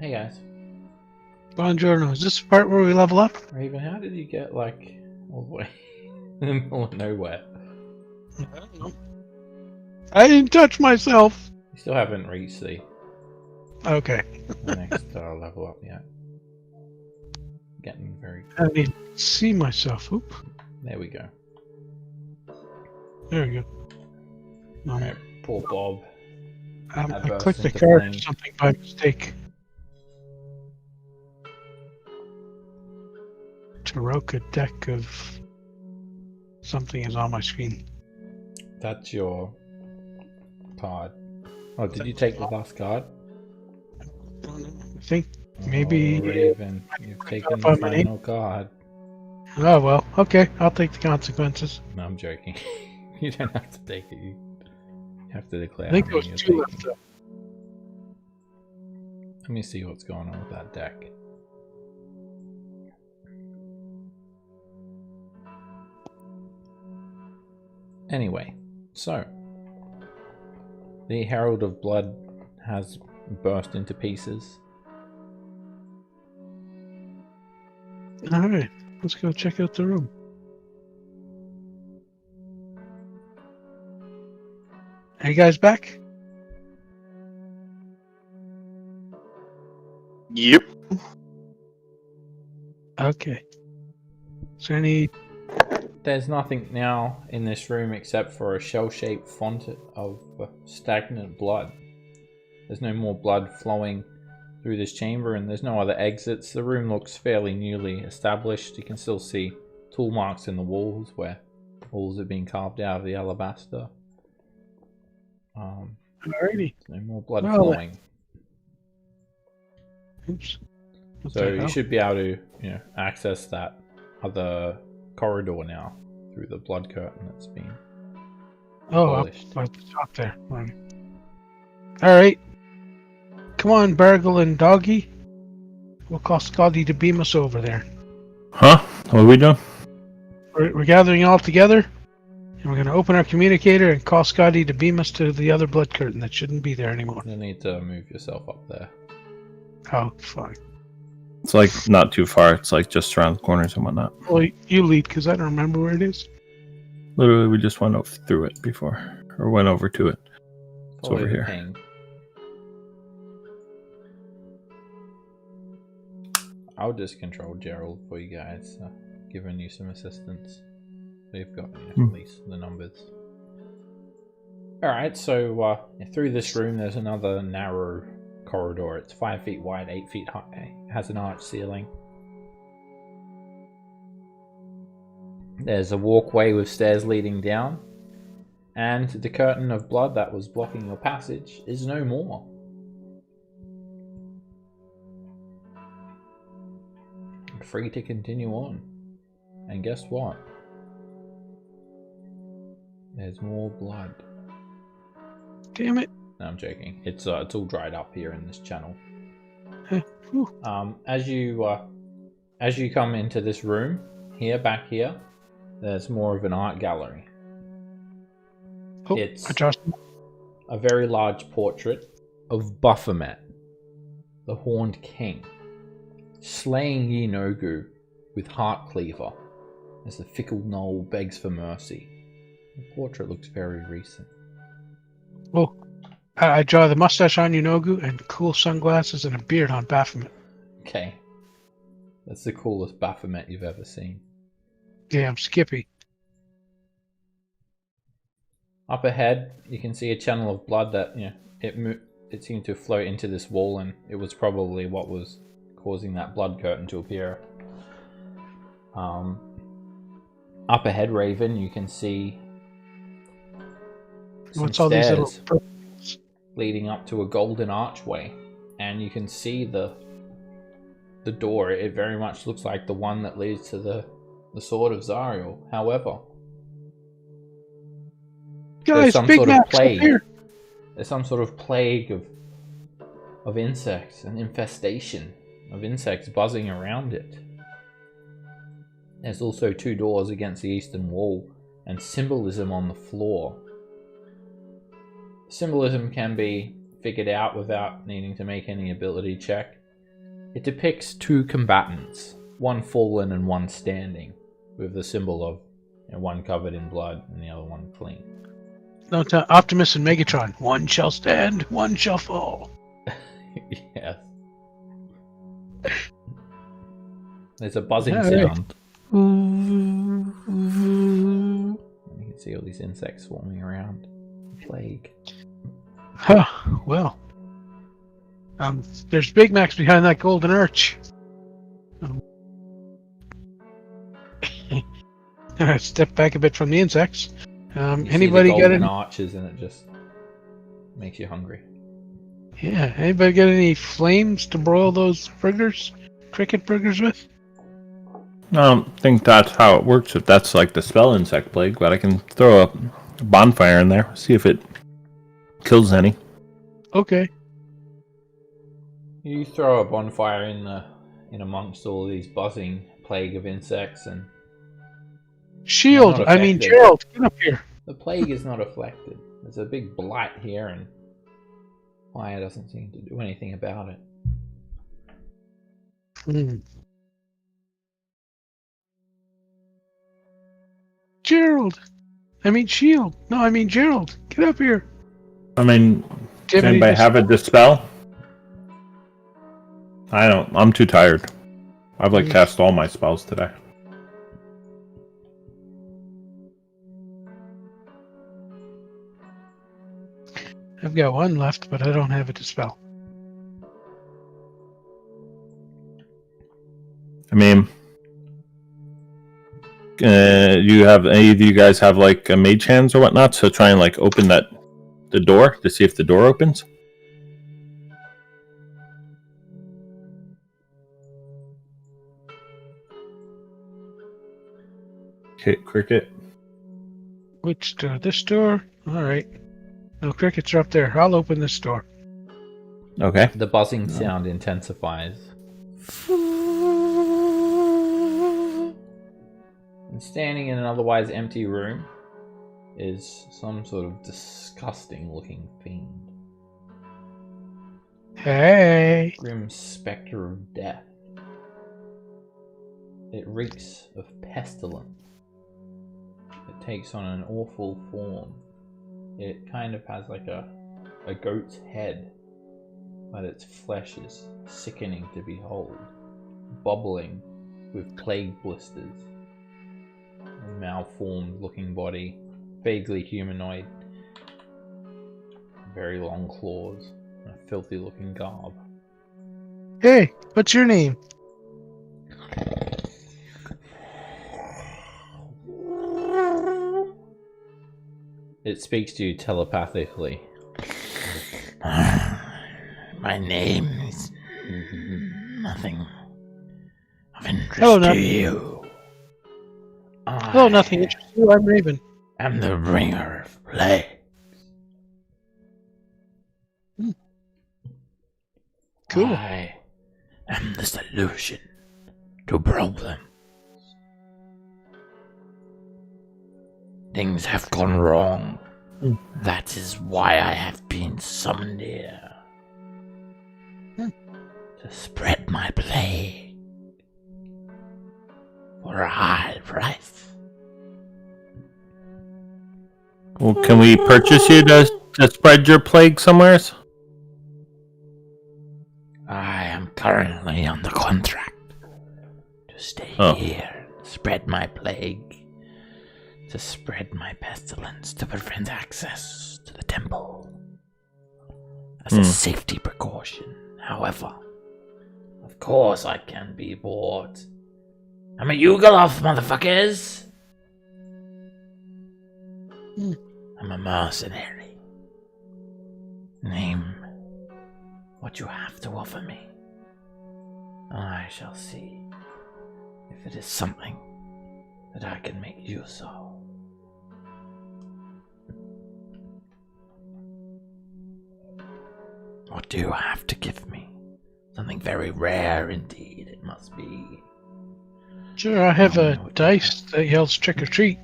Hey guys. Buongiorno. Is this the part where we level up? Raven, how did you get like all the way in the middle of nowhere? I don't know. I didn't touch myself. You still haven't reached the Okay. next level up yet. Getting very... I need to see myself. Oop. There we go. There we go. Alright, poor Bob. I burst clicked the into card or flame. something by mistake. Taroka deck of something is on my screen. That's your card. Oh, did you take the last card? I think maybe. Oh, Raven, you've taken the on my name. final card. Oh well. Okay, I'll take the consequences. No, I'm joking. You don't have to take it. You have to declare I think how there many was you're 2 taking. left. Though. Let me see what's going on with that deck. Anyway, so the Herald of Blood has burst into pieces. All right, let's go check out the room. Are you guys back? Yep. Okay. Is there any? There's nothing now in this room except for a shell-shaped font of stagnant blood. There's no more blood flowing through this chamber, and there's no other exits. The room looks fairly newly established. You can still see tool marks in the walls where walls have been carved out of the alabaster. Alrighty. No more blood Well, flowing. Oops. What So the you hell? should be able to, access that other corridor now through the blood curtain that's been Oh, up abolished. at the top there. All right. Come on, Bargle and Doggy. We'll call Scotty to beam us over there. Huh? What are we doing? We're gathering all together, and we're going to open our communicator and call Scotty to beam us to the other blood curtain that shouldn't be there anymore. You'll need to move yourself up there. Oh, fine. It's like not too far. It's like just around the corners and whatnot. Well, you lead, because I don't remember where it is. Literally, we just went through it before, or went over to it. It's Follow over the here. ping. I'll just control Gerald for you guys, giving you some assistance. So you've got at least the numbers. Alright, so through this room there's another narrow corridor. It's 5 feet wide, 8 feet high. It has an arched ceiling. There's a walkway with stairs leading down. And the curtain of blood that was blocking your passage is no more. You're free to continue on. And guess what? There's more blood. Damn it. No, I'm joking. It's all dried up here in this channel. Whew. As you come into this room here, back here, there's more of an art gallery. Oh, It's adjust. a very large portrait of Baphomet, the Horned King, slaying Yinogu with Heart Cleaver as the fickle gnoll begs for mercy. The portrait looks very recent. Oh, I draw the mustache on Yunogu and cool sunglasses and a beard on Baphomet. Okay. That's the coolest Baphomet you've ever seen. Yeah, I'm Skippy. Up ahead, you can see a channel of blood that, it seemed to float into this wall, and it was probably what was causing that blood curtain to appear. Up ahead, Raven, you can see some What's all these little... stairs leading up to a golden archway, and you can see the door. It very much looks like the one that leads to the Sword of Zariel. However, Guys, some Big sort of Mac's up plague. here. There's some sort of plague of insects, an infestation of insects buzzing around it. There's also 2 doors against the eastern wall and symbolism on the floor. Symbolism can be figured out without needing to make any ability check. It depicts two combatants, one fallen and one standing, with the symbol of one covered in blood and the other one clean. No, to Optimus and Megatron. One shall stand, one shall fall. Yes. There's a buzzing All sound. right. And you can see all these insects swarming around. Plague. Huh, well. There's Big Macs behind that golden arch. Step back a bit from the insects. You Anybody see the got golden any? arches and it just makes you hungry. Yeah, anybody got any flames to broil those burgers? Cricket burgers with? I don't think that's how it works if that's like the spell insect plague, but I can throw a bonfire in there, see if it kills any. Okay. You throw a bonfire in amongst all these buzzing plague of insects, and Shield, not I mean affected. Gerald, get up here. the plague is not afflicted. There's a big blight here, and fire doesn't seem to do anything about it. Gerald, I mean Shield. No, I mean Gerald, get up here. I mean, does anybody have a dispel? I don't. I'm too tired. I've cast all my spells today. I've got one left, but I don't have a dispel. I mean, you have any of you guys have like a mage hands or whatnot? So try and like open the door to see if the door opens. Hit cricket. Which door? This door? Alright. No, crickets are up there. I'll open this door. Okay. The buzzing sound intensifies. And standing in an otherwise empty room is some sort of disgusting looking fiend. Hey! Grim spectre of death. It reeks of pestilence. It takes on an awful form. It kind of has like a goat's head, but its flesh is sickening to behold, bubbling with plague blisters. A malformed looking body, vaguely humanoid, very long claws, and a filthy looking garb. Hey, what's your name? It speaks to you telepathically. My name is nothing of interest Hello, to nothing. you. Oh, nothing interests you. I'm Raven. I'm the bringer of plague. Cool. I am the solution to problems. Things have gone wrong. That is why I have been summoned here. To spread my plague. For a high price. Well, can we purchase you to spread your plague somewhere? I am currently under contract to stay here, spread my plague, to spread my pestilence, to prevent access to the temple. As a safety precaution, however, of course I can be bought. I'm a Yugoslav, motherfuckers! I'm a mercenary. Name what you have to offer me. I shall see if it is something that I can make use of. What do you have to give me? Something very rare indeed, it must be. Sure, I have a dice that yells trick or treat.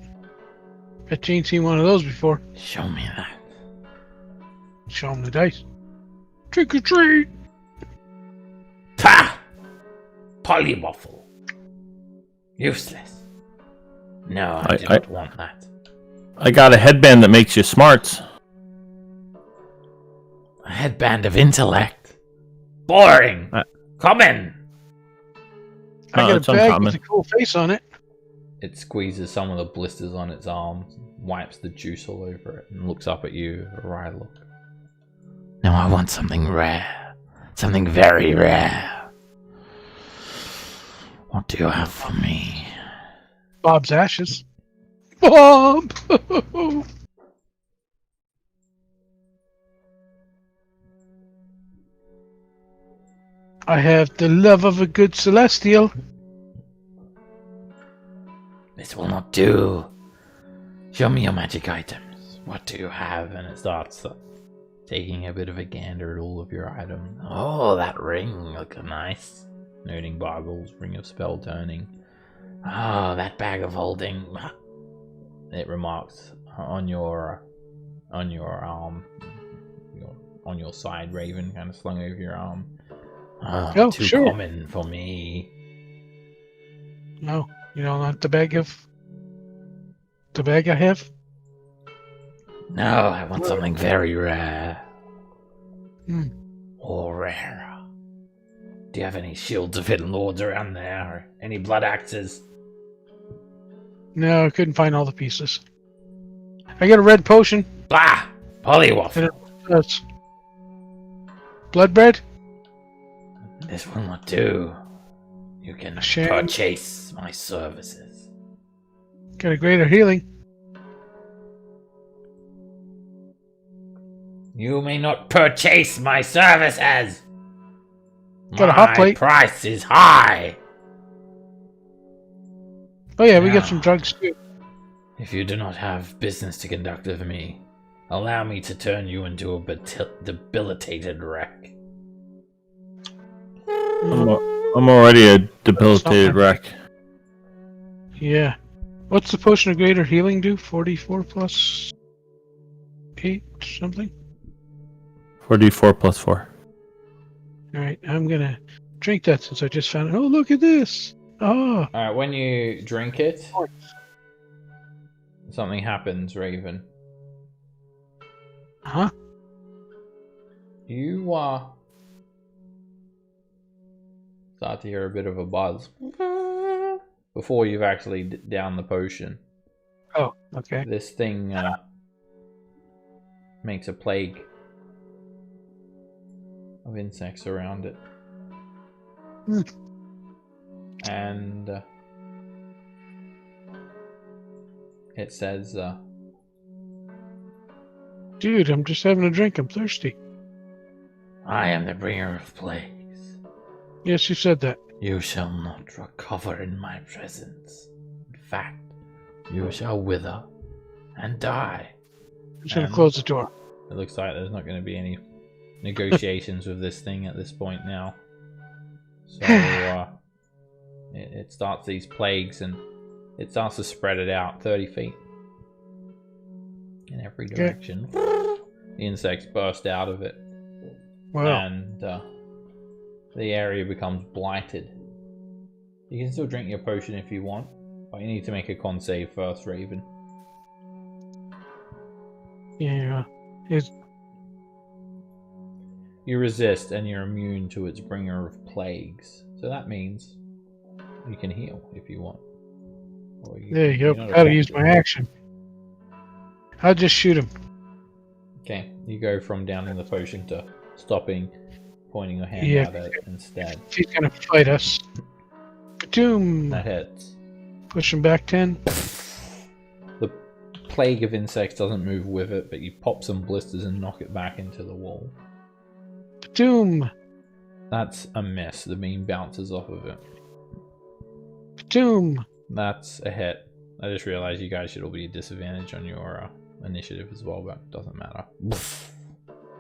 Bet you ain't seen one of those before. Show me that. Show him the dice. Trick or treat! Ha! Polywaffle. Useless. No, I do not want that. I got a headband that makes you smarts. A headband of intellect. Boring. Come in. I got a bag with a cool face on it. It squeezes some of the blisters on its arms, wipes the juice all over it, and looks up at you with a wry look. No, I want something rare. Something very rare. What do you have for me? Bob's ashes. Bob! I have the love of a good celestial. This will not do. Show me your magic items. What do you have? And it starts taking a bit of a gander at all of your items. Oh, that ring looks nice. Noting Bogle's ring of spell turning. Oh, that bag of holding. It remarks on your arm, on your side, Raven, kind of slung over your arm. Oh, too common for me. No, you don't want the bag I have? No, I want something very rare. Or rare. Do you have any shields of hidden lords around there? Or any blood axes? No, I couldn't find all the pieces. I got a red potion. Bah! Polywaffle. That's blood bread? This will not do. You can purchase my services. Got a greater healing. You may not purchase my services. Got a hot plate. My price is high. Oh yeah, we got some drugs too. If you do not have business to conduct with me, allow me to turn you into a debilitated wreck. I'm already a debilitated wreck. Yeah. What's the potion of greater healing do? 44 plus 8 something? 44 plus 4. Alright, I'm gonna drink that since I just found it. Oh, look at this! Oh! Alright, when you drink it, something happens, Raven. Huh? You start to hear a bit of a buzz before you've actually downed the potion. Oh, okay. This thing makes a plague of insects around it. And it says, Dude, I'm just having a drink. I'm thirsty. I am the bringer of plagues. Yes, you said that. You shall not recover in my presence. In fact, you shall wither and die. I'm just gonna close the door. It looks like there's not going to be any negotiations with this thing at this point now. So it starts these plagues and it starts to spread it out 30 feet in every direction. The insects burst out of it. Wow. And the area becomes blighted. You can still drink your potion if you want, but you need to make a con save first, Raven. Yeah. You resist and you're immune to its bringer of plagues. So that means you can heal if you want. Or There you go. Gotta use my action. I'll just shoot him. Okay, you go from downing the potion to stopping, pointing your hand at it instead. He's gonna fight us. Doom. That hits. Push him back 10. The plague of insects doesn't move with it, but you pop some blisters and knock it back into the wall. Doom. That's a miss. The beam bounces off of it. Doom. That's a hit. I just realized you guys should all be at disadvantage on your initiative as well, but it doesn't matter.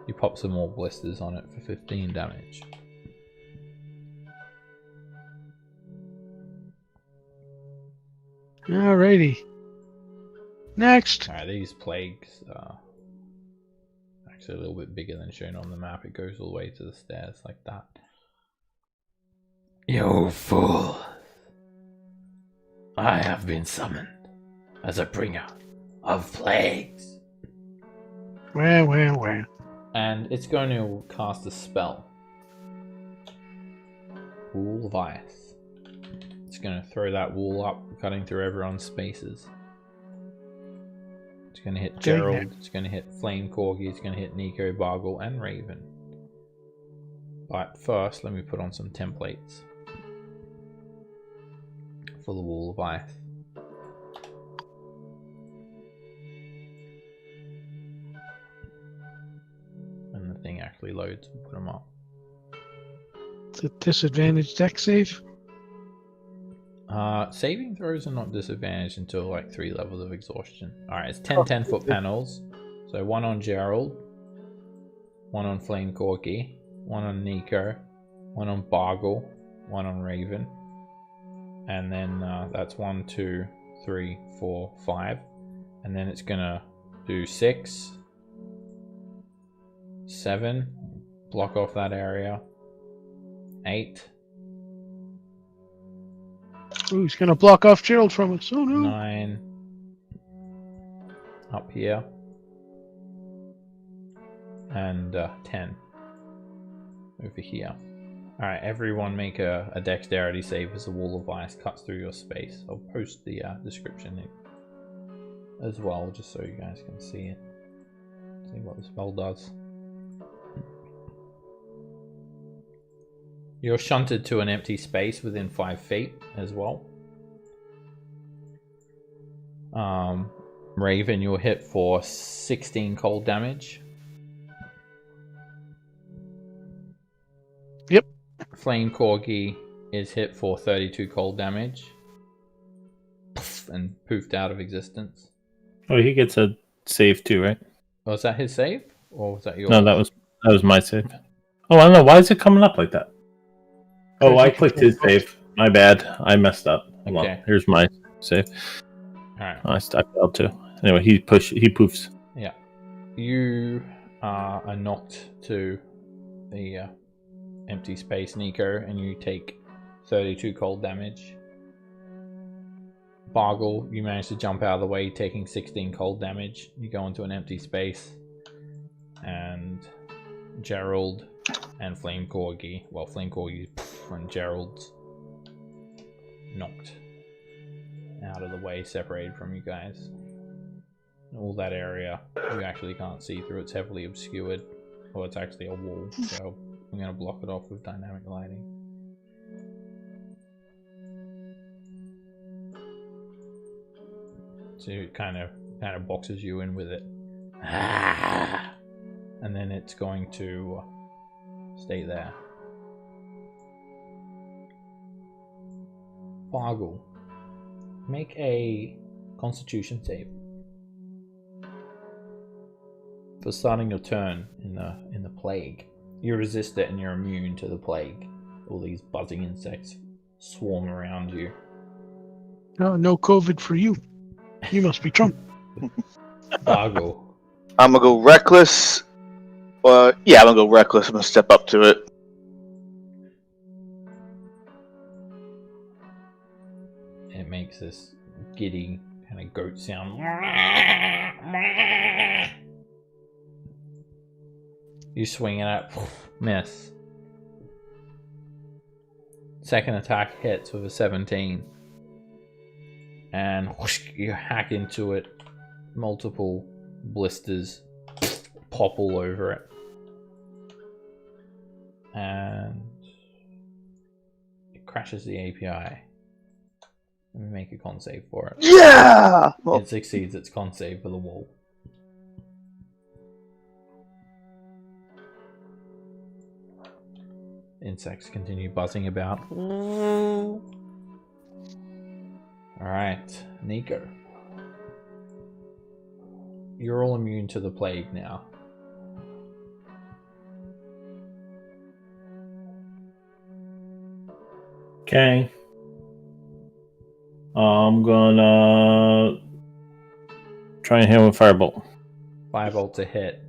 You pop some more blisters on it for 15 damage. Alrighty. Next. Alright, these plagues are actually a little bit bigger than shown on the map. It goes all the way to the stairs like that. You fool! I have been summoned as a bringer of plagues. Where? And it's going to cast a spell. Wall of Ice. It's going to throw that wall up, cutting through everyone's spaces. It's going to hit Gerald, it's going to hit Flame Corgi, it's going to hit Nico, Bargle, and Raven. But first, let me put on some templates for the Wall of Ice. And the thing actually loads and put them up. It's a disadvantage deck save. Saving throws are not disadvantaged until like 3 levels of exhaustion. Alright, it's 10 10-foot panels. So 1 on Gerald, 1 on Flame Corky, 1 on Nico, 1 on Bargle, 1 on Raven. And then that's 1, 2, 3, 4, 5. And then it's gonna do 6, 7, block off that area, 8, Ooh, he's gonna block off Gerald from us. Oh no! 9, up here, and 10 over here. Alright, everyone make a dexterity save as the Wall of Ice cuts through your space. I'll post the description as well, just so you guys can see it. See what the spell does. You're shunted to an empty space within 5 feet as well. Raven, you'll hit for 16 cold damage. Yep. Flame Corgi is hit for 32 cold damage. And poofed out of existence. Oh, he gets a save too, right? Was that his save? Or was that yours? No, that was my save. Oh, I don't know. Why is it coming up like that? Oh, I clicked his save. My bad. I messed up. Hold on. Here's my save. Alright. I failed too. Anyway, he poofs. Yeah. You are knocked to the empty space, Nico, and you take 32 cold damage. Bargle, you manage to jump out of the way, taking 16 cold damage. You go into an empty space. And Gerald and Flame Corgi, well, Flame Corgi and Gerald's knocked out of the way, separated from you guys. All that area you actually can't see through. It's heavily obscured. Well, it's actually a wall, so I'm going to block it off with dynamic lighting. So it kind of boxes you in with it. And then it's going to stay there. Bargle, make a Constitution save. For starting your turn in the plague. You resist it and you're immune to the plague. All these buzzing insects swarm around you. No COVID for you. You must be Trump. Bargle. I'm gonna go reckless. Yeah, I'm gonna go reckless. I'm gonna step up to it. It makes this giddy kind of goat sound. You swing it up, miss. Second attack hits with a 17. And whoosh, you hack into it. Multiple blisters pop all over it. And it crashes the API. Let me make a con save for it. Yeah! Well, It succeeds its con save for the wall. Insects continue buzzing about. Alright, Nico. You're all immune to the plague now. Okay. I'm gonna try and hit him with Firebolt. Firebolt to hit.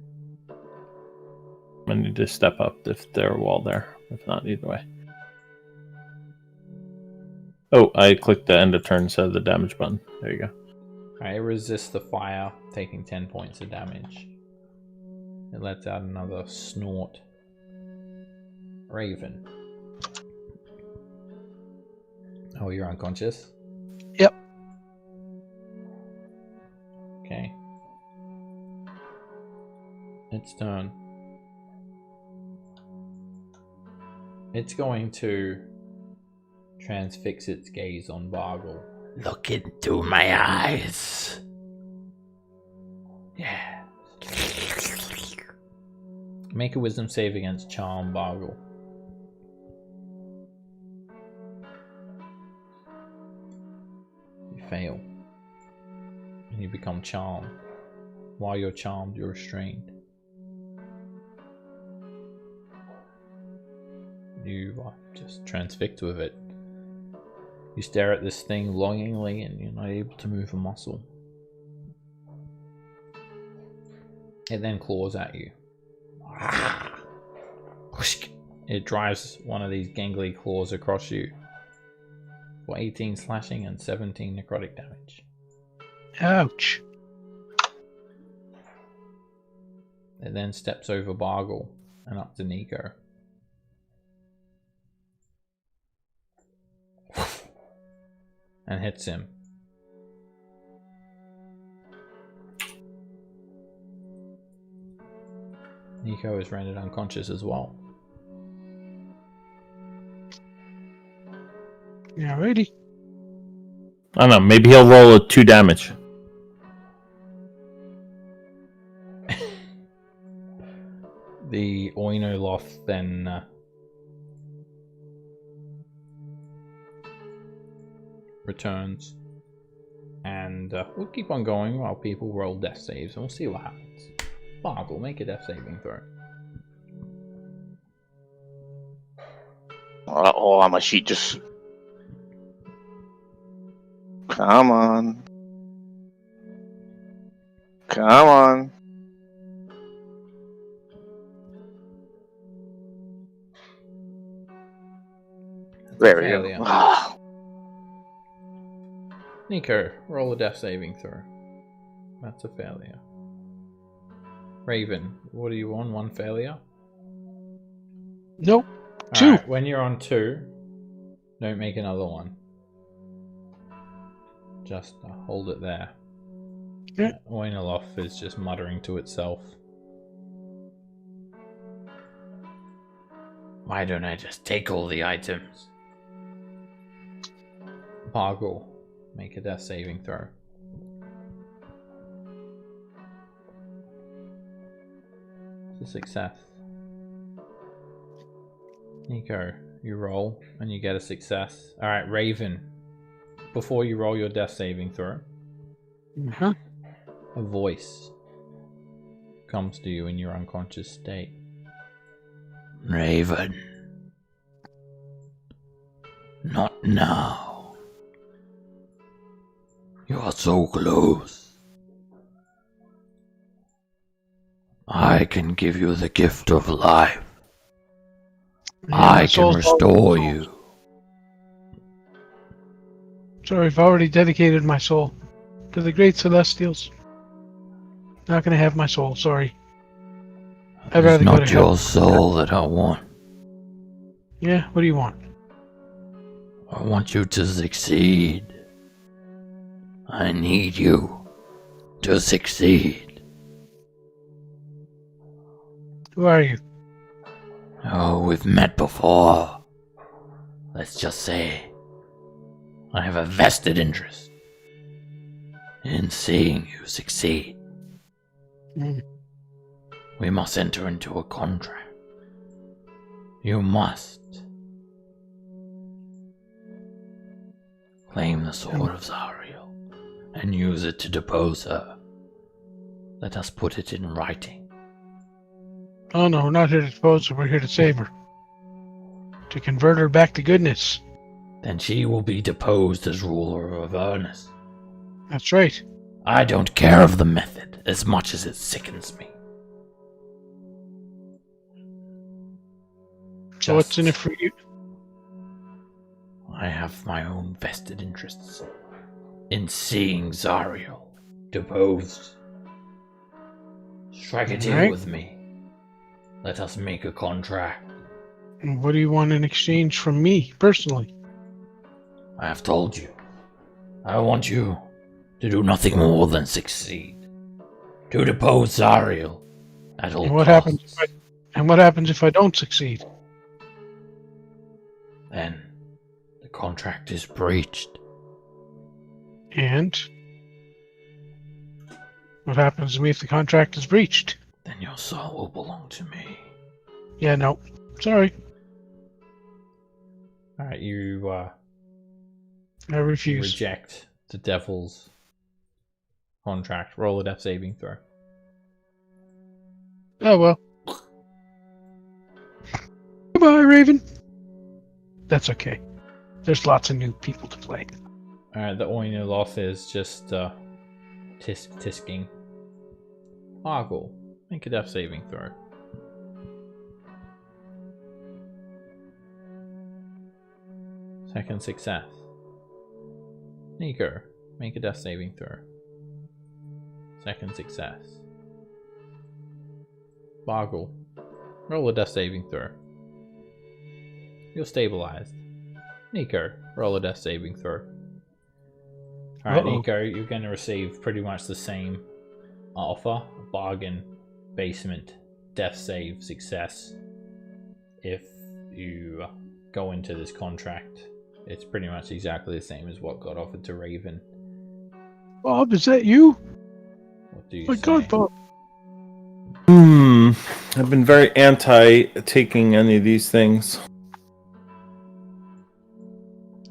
I need to step up if they're a wall there. If not, either way. Oh, I clicked the end of turn instead of the damage button. There you go. Alright, it resists the fire, taking 10 points of damage. It lets out another snort. Raven. Oh, you're unconscious? Yep. Okay. Its turn. It's going to transfix its gaze on Bargle. Look into my eyes. Yeah. Make a wisdom save against Charm, Bargle. You fail. And you become charmed. While you're charmed, you're restrained. You are just transfixed with it. You stare at this thing longingly and you're not able to move a muscle. It then claws at you. It drives one of these gangly claws across you for 18 slashing and 17 necrotic damage. Ouch. It then steps over Bargle and up to Nico. And hits him. Nico is rendered unconscious as well. Yeah, ready. I don't know. Maybe he'll roll a 2 damage. The Oinoloth then returns, and we'll keep on going while people roll death saves, and we'll see what happens. Bargle, make a death saving throw. Oh, on my sheet just... Come on. Come on. There we Failure. go. Nico, roll a death saving throw. That's a failure. Raven, what are you on? 1 failure? Nope. 2. Alright, when you're on 2, don't make another one. Just hold it there. Yeah. Oinoloth is just muttering to itself. Why don't I just take all the items? Bargle, make a death saving throw. It's a success. Nico, you roll and you get a success. Alright, Raven, before you roll your death saving throw, a voice comes to you in your unconscious state. Raven. Not now. You are so close. I can give you the gift of life. Yeah, I can restore you. Sorry, I've already dedicated my soul to the great Celestials. Not gonna have my soul, sorry. I'd It's rather go not to your hell. soul that I want. Yeah, what do you want? I want you to succeed. I need you to succeed. Who are you? Oh, we've met before. Let's just say I have a vested interest in seeing you succeed. Mm. We must enter into a contract. You must claim the sword of Zariel and use it to depose her. Let us put it in writing. Oh no, we're not here to dispose her, we're here to save her. To convert her back to goodness. Then she will be deposed as ruler of Avernus. That's right. I don't care of the method as much as it sickens me. So what's in it for you? I have my own vested interests in seeing Zariel deposed. Strike a deal Alright. with me. Let us make a contract. And what do you want in exchange from me, personally? I have told you. I want you to do nothing more than succeed. To depose Zariel at all And what costs. happens if I don't succeed? Then the contract is breached. And what happens to me if the contract is breached? Then your soul will belong to me. Yeah, no. Sorry. Alright, you I refuse. reject the devil's contract. Roll a death saving throw. Oh well. Goodbye, Raven. That's okay. There's lots of new people to play. Alright, the only loss is just tisking. Argle, make a death saving throw. Second success. Nico, make a death saving throw. Second success. Bargle, roll a death saving throw. You're stabilized. Nico, roll a death saving throw. Alright, Uh-oh. Nico, you're going to receive pretty much the same offer. Bargain, basement, death save, success. If you go into this contract, it's pretty much exactly the same as what got offered to Raven. Bob, is that you? What do you My say? God, Bob. I've been very anti taking any of these things.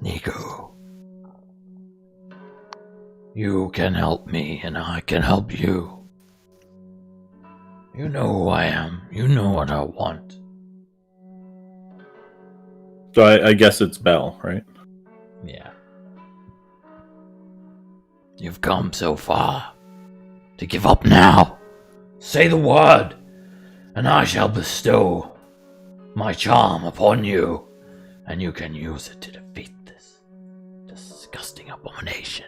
Nico, you can help me and I can help you. You know who I am. You know what I want. So I guess it's Bell, right? Yeah. You've come so far. To give up now. Say the word, and I shall bestow my charm upon you, and you can use it to defeat this disgusting abomination.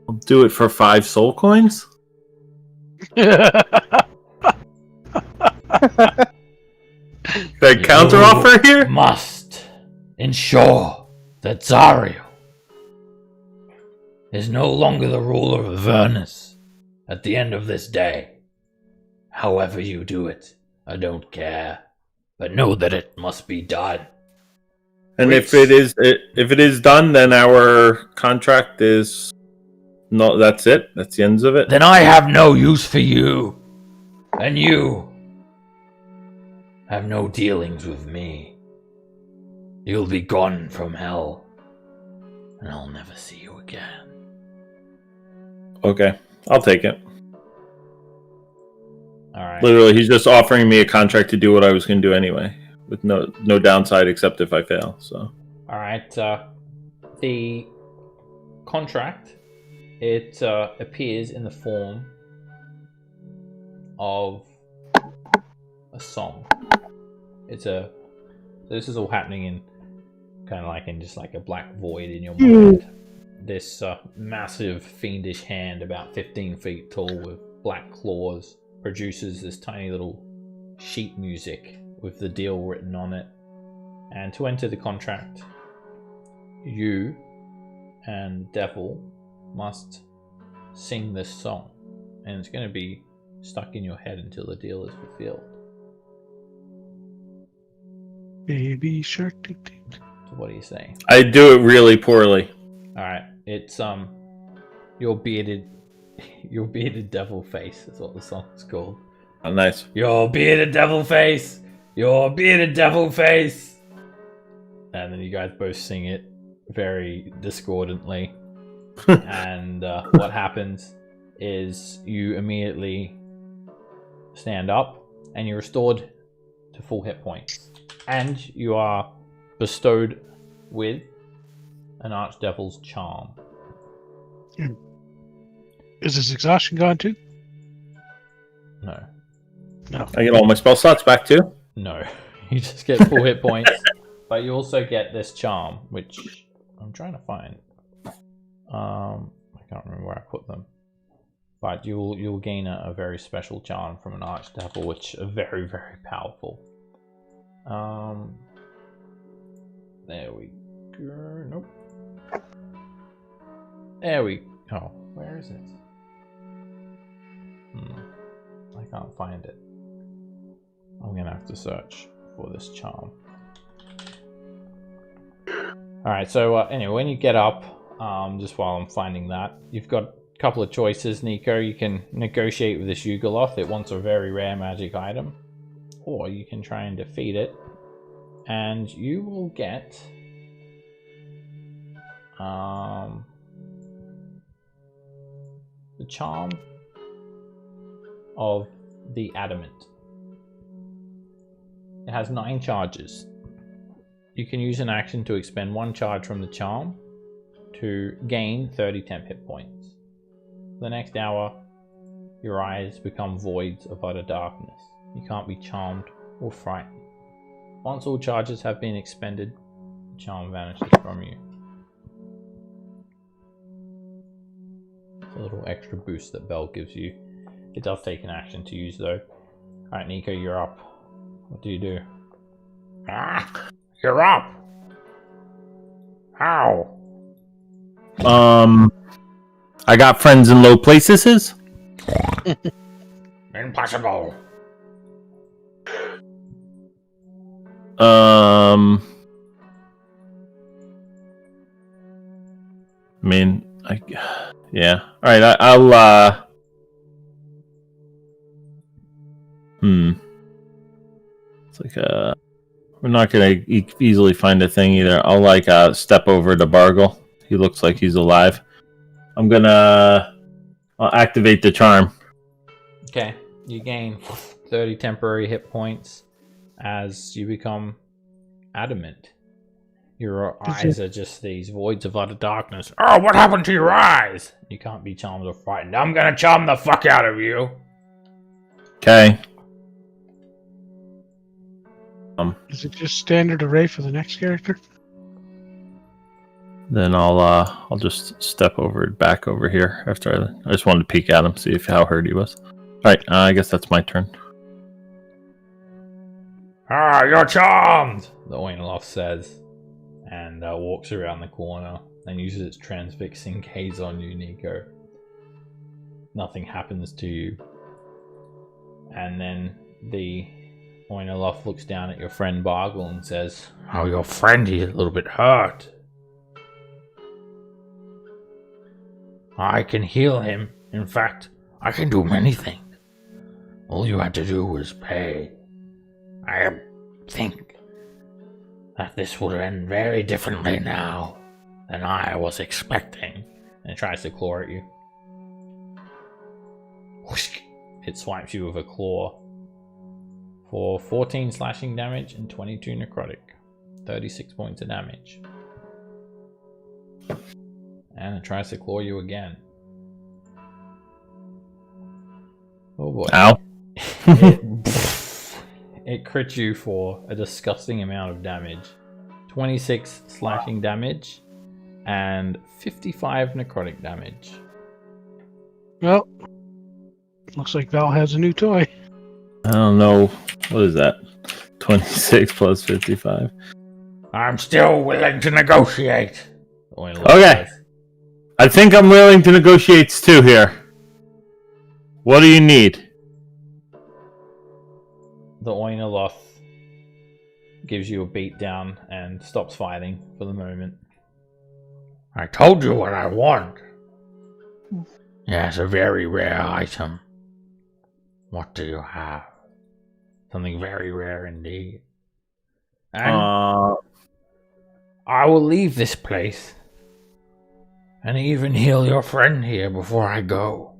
I'll do it for 5 soul coins. That counter offer here? Must ensure that Zariel is no longer the ruler of Avernus at the end of this day. However you do it, I don't care, but know that it must be done. And if it is done, then our contract is no. That's it. That's the ends of it. Then I have no use for you, and you have no dealings with me. You'll be gone from hell, and I'll never see you again. Okay, I'll take it. Alright. Literally, he's just offering me a contract to do what I was going to do anyway, with no downside except if I fail. So. Alright, the contract, it appears in the form of a song. This is all happening in kind of like in just like a black void in your mind. This massive fiendish hand, about 15 feet tall with black claws, produces this tiny little sheet music with the deal written on it. And to enter the contract, you and Devil must sing this song, and it's going to be stuck in your head until the deal is fulfilled. Baby shark. So what do you say? I do it really poorly. Alright, it's your bearded devil face is what the song's called. Oh, nice. Your bearded devil face! Your bearded devil face! And then you guys both sing it very discordantly. And what happens is you immediately stand up and you're restored to full hit points. And you are bestowed with an Archdevil's charm. Is his exhaustion gone too? No. No. I get all my spell slots back too. No, you just get full hit points, but you also get this charm, which I'm trying to find. I can't remember where I put them, but you'll gain a very special charm from an archdevil, which are very, very powerful. There we go. Nope. There we go. Where is it? I can't find it. I'm gonna have to search for this charm. Alright, so anyway, when you get up, just while I'm finding that, you've got a couple of choices, Nico. You can negotiate with this Yugoloth. It wants a very rare magic item. Or you can try and defeat it. And you will get... the charm of the adamant. It has 9 charges. You can use an action to expend 1 charge from the charm to gain 30 temp hit points. For the next hour, your eyes become voids of utter darkness. You can't be charmed or frightened. Once all charges have been expended, the charm vanishes from you. It's a little extra boost that Bell gives you. It does take an action to use though. Alright, Nico, you're up. What do you do? Ah, you're up. How? I got friends in low places. Impossible. I mean, yeah. All right, I'll. It's like we're not gonna easily find a thing either. I'll step over to Bargle. He looks like he's alive. I'll activate the charm. Okay, you gain 30 temporary hit points as you become adamant. Your eyes are just these voids of utter darkness. Oh, what happened to your eyes? You can't be charmed or frightened. I'm gonna charm the fuck out of you. Okay. Is it just standard array for the next character? Then I'll just step back over here after I just wanted to peek at him, see how hurt he was. All right, I guess that's my turn. Ah, you're charmed. The Oinoloth says, and walks around the corner and uses its transfixing gaze on you, Nico. Nothing happens to you. And then the Oinoloth looks down at your friend Bargle and says, Oh, your friend, he's a little bit hurt. I can heal him. In fact, I can do many things. All you had to do was pay. I think that this will end very differently now than I was expecting. And it tries to claw at you. Whoosh! It swipes you with a claw for 14 slashing damage and 22 necrotic. 36 points of damage. And it tries to claw you again. Oh boy. Ow. It crits you for a disgusting amount of damage. 26 slashing damage and 55 necrotic damage. Well, looks like Val has a new toy. I don't know. What is that? 26 plus 55. I'm still willing to negotiate. Okay. I think I'm willing to negotiate too here. What do you need? The Oinoloth gives you a beat down and stops fighting for the moment. I told you what I want. Yes, a very rare item. What do you have? Something very rare indeed. And I will leave this place and even heal your friend here before I go.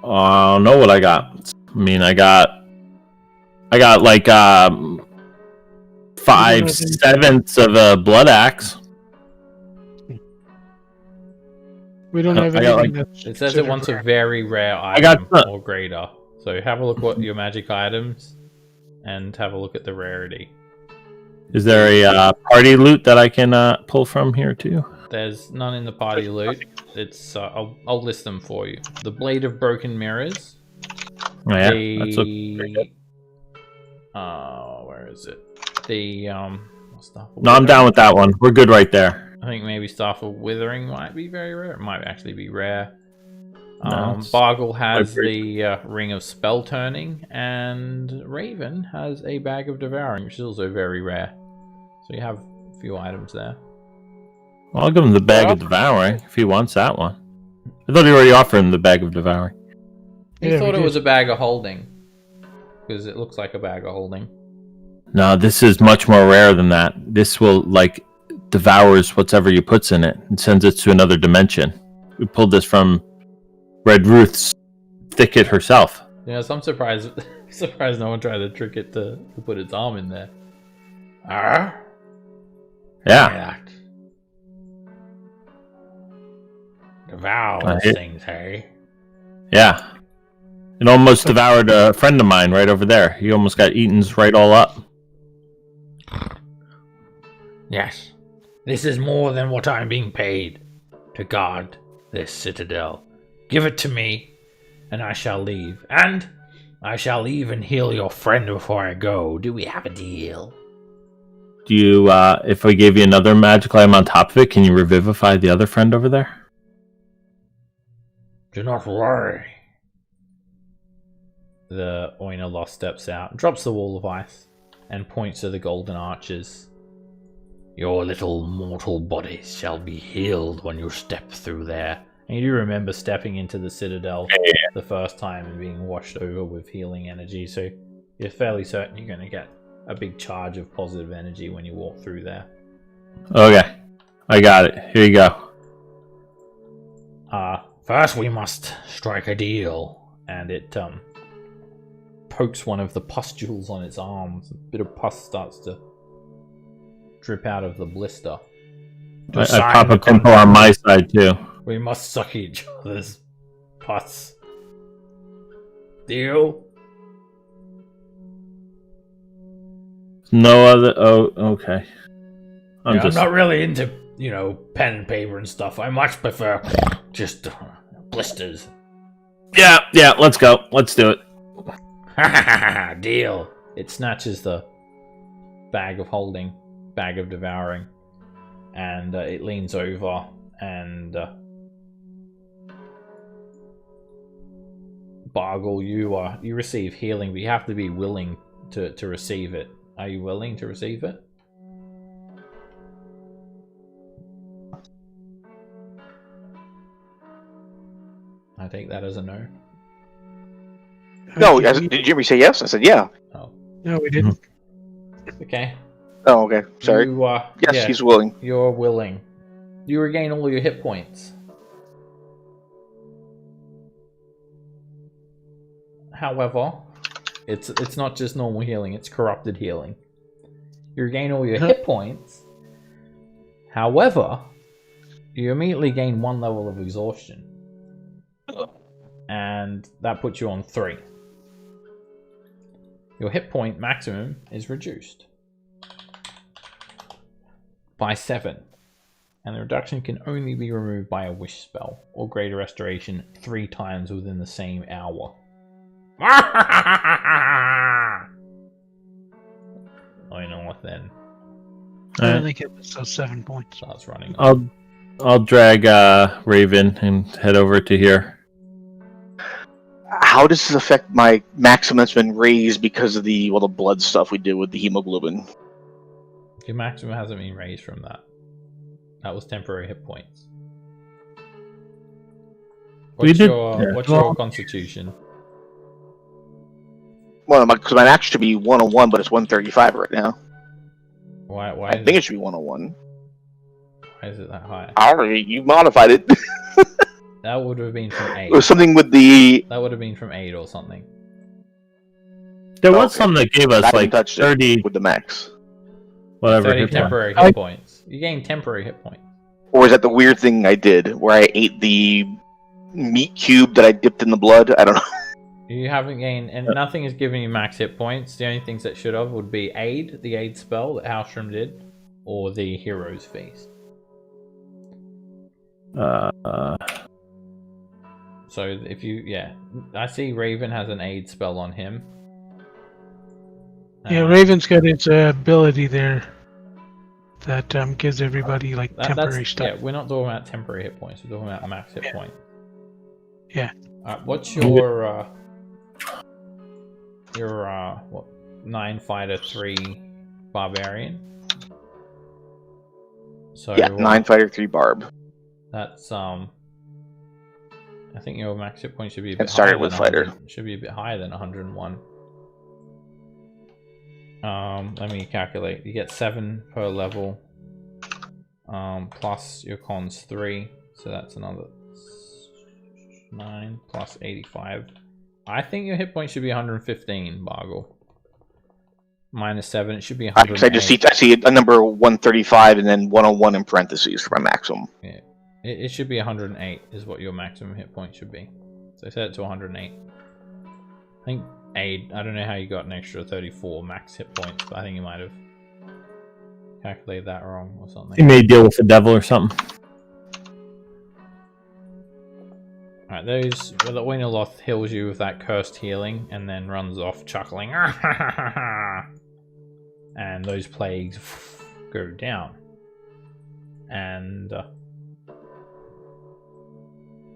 I don't know what I got. I mean, I got like 5/7 of a blood axe. We don't have anything that's it says it wants a very rare I got item or greater. So have a look at your magic items. and have a look at the rarity. Is there a party loot that I can pull from here too? There's none in the party loot. It's I'll list them for you. The Blade of Broken Mirrors. Oh, yeah, that's The where is it? The Staff of No, I'm down with that one. We're good right there. I think maybe Staff of Withering might be very rare. It might actually be rare. No, Bargle has the Ring of Spell Turning, and Raven has a Bag of Devouring, which is also very rare. So you have a few items there. Well, I'll give him the Bag of Devouring if he wants that one. I thought he already offered him the Bag of Devouring. He Yeah, thought we it was did. a Bag of Holding, because it looks like a Bag of Holding. No, this is much more rare than that. This will, like, devours whatever you puts in it and sends it to another dimension. We pulled this from Red Ruth's thicket herself. Yeah, so I'm surprised no one tried to trick it to put its arm in there. Ah? Yeah. Devour I those hit- things, hey? Yeah. It almost devoured a friend of mine right over there. He almost got eaten's right all up. Yes, this is more than what I'm being paid to guard this citadel. Give it to me, and I shall leave. And I shall leave and heal your friend before I go. Do we have a deal? Do you, if I gave you another magical item on top of it, can you revivify the other friend over there? Do not worry. The Oinoloth steps out, drops the wall of ice, and points to the golden arches. Your little mortal bodies shall be healed when you step through there. And you do remember stepping into the Citadel the first time and being washed over with healing energy, so you're fairly certain you're going to get a big charge of positive energy when you walk through there. Okay. I got it. Here you go. First, we must strike a deal. And it pokes one of the pustules on its arms. A bit of pus starts to drip out of the blister. I pop a pimple on my side too. We must suck each other's pus. Deal? No other. Oh, okay. I'm I'm not really into, pen and paper and stuff. I much prefer just blisters. Yeah. Let's go. Let's do it. Deal. It snatches the bag of holding, bag of devouring, and it leans over and Bargle, you receive healing, but you have to be willing to receive it. Are you willing to receive it? I take that as a no. No, did Jimmy say yes? I said yeah. Oh, No, we didn't. okay. Oh, okay. Sorry. Yes, Yes, he's willing. You're willing. You regain all your hit points. However, it's not just normal healing, it's corrupted healing. You regain all your hit points. However, you immediately gain 1 level of exhaustion. And that puts you on 3. Your hit point maximum is reduced by 7. And the reduction can only be removed by a wish spell or greater restoration 3 times within the same hour. I know what then. I don't think it was those 7 points. Starts running. I'll drag Raven and head over to here. How does this affect my maximum that's been raised because of the blood stuff we did with the hemoglobin? Your maximum hasn't been raised from that. That was temporary hit points. What's your constitution? Well, because my max should be 101, but it's 135 right now. Why I think it should be 101. Why is it that high? You modified it. That would have been from 8. It was something with the... That would have been from 8 or something. There was some that gave us like 30 with the max. whatever 30 hit point. temporary hit points. You gain temporary hit points. Or is that the weird thing I did where I ate the meat cube that I dipped in the blood? I don't know. You haven't gained, and nothing is giving you max hit points. The only things that should have would be Aid, the Aid spell that Halstrom did, or the Hero's Feast. So if you, I see Raven has an Aid spell on him. Yeah, Raven's got its ability there that gives everybody like temporary stuff. Yeah, we're not talking about temporary hit points. We're talking about max hit points. Yeah. What's your what? 9 fighter, 3 barbarian. So yeah, 9 fighter, 3 barb. That's I think your max hit point should be a bit It started higher with than fighter. Should be a bit higher than 101. Let me calculate. You get 7 per level. Plus your cons 3, so that's another 9 plus 85. I think your hit point should be 115, Bargle. Minus 7, it should be 108. I see a number 135 and then 101 in parentheses for my maximum. Yeah, it should be 108 is what your maximum hit point should be. So set it to 108. I think Aid, I don't know how you got an extra 34 max hit points, but I think you might have calculated that wrong or something. He may deal with the devil or something. Alright, those, well, Winoloth heals you with that cursed healing and then runs off chuckling. And those plagues go down. And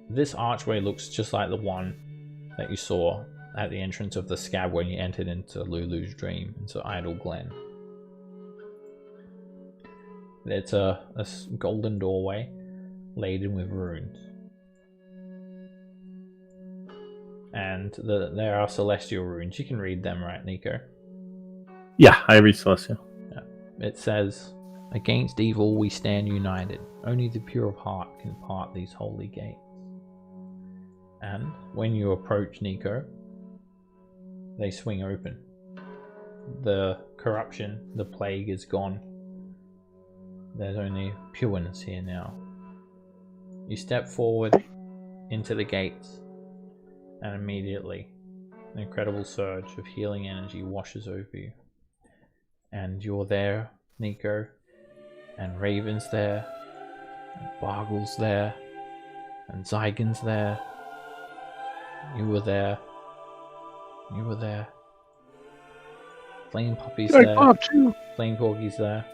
this archway looks just like the one that you saw at the entrance of the scab when you entered into Lulu's dream, into Idle Glen. It's a golden doorway laden with runes. And there are celestial runes. You can read them, right, Nico? Yeah, I read celestial. Yeah. It says, "Against evil we stand united. Only the pure of heart can part these holy gates." And when you approach Nico, they swing open. The corruption, the plague is gone. There's only pureness here now. You step forward into the gates, and immediately an incredible surge of healing energy washes over you. And you're there, Nico, and Raven's there, and Bargle's there, and Zygon's there. You were there. You were there. Flame Puppy's there. Bob too. Flame Porky's there.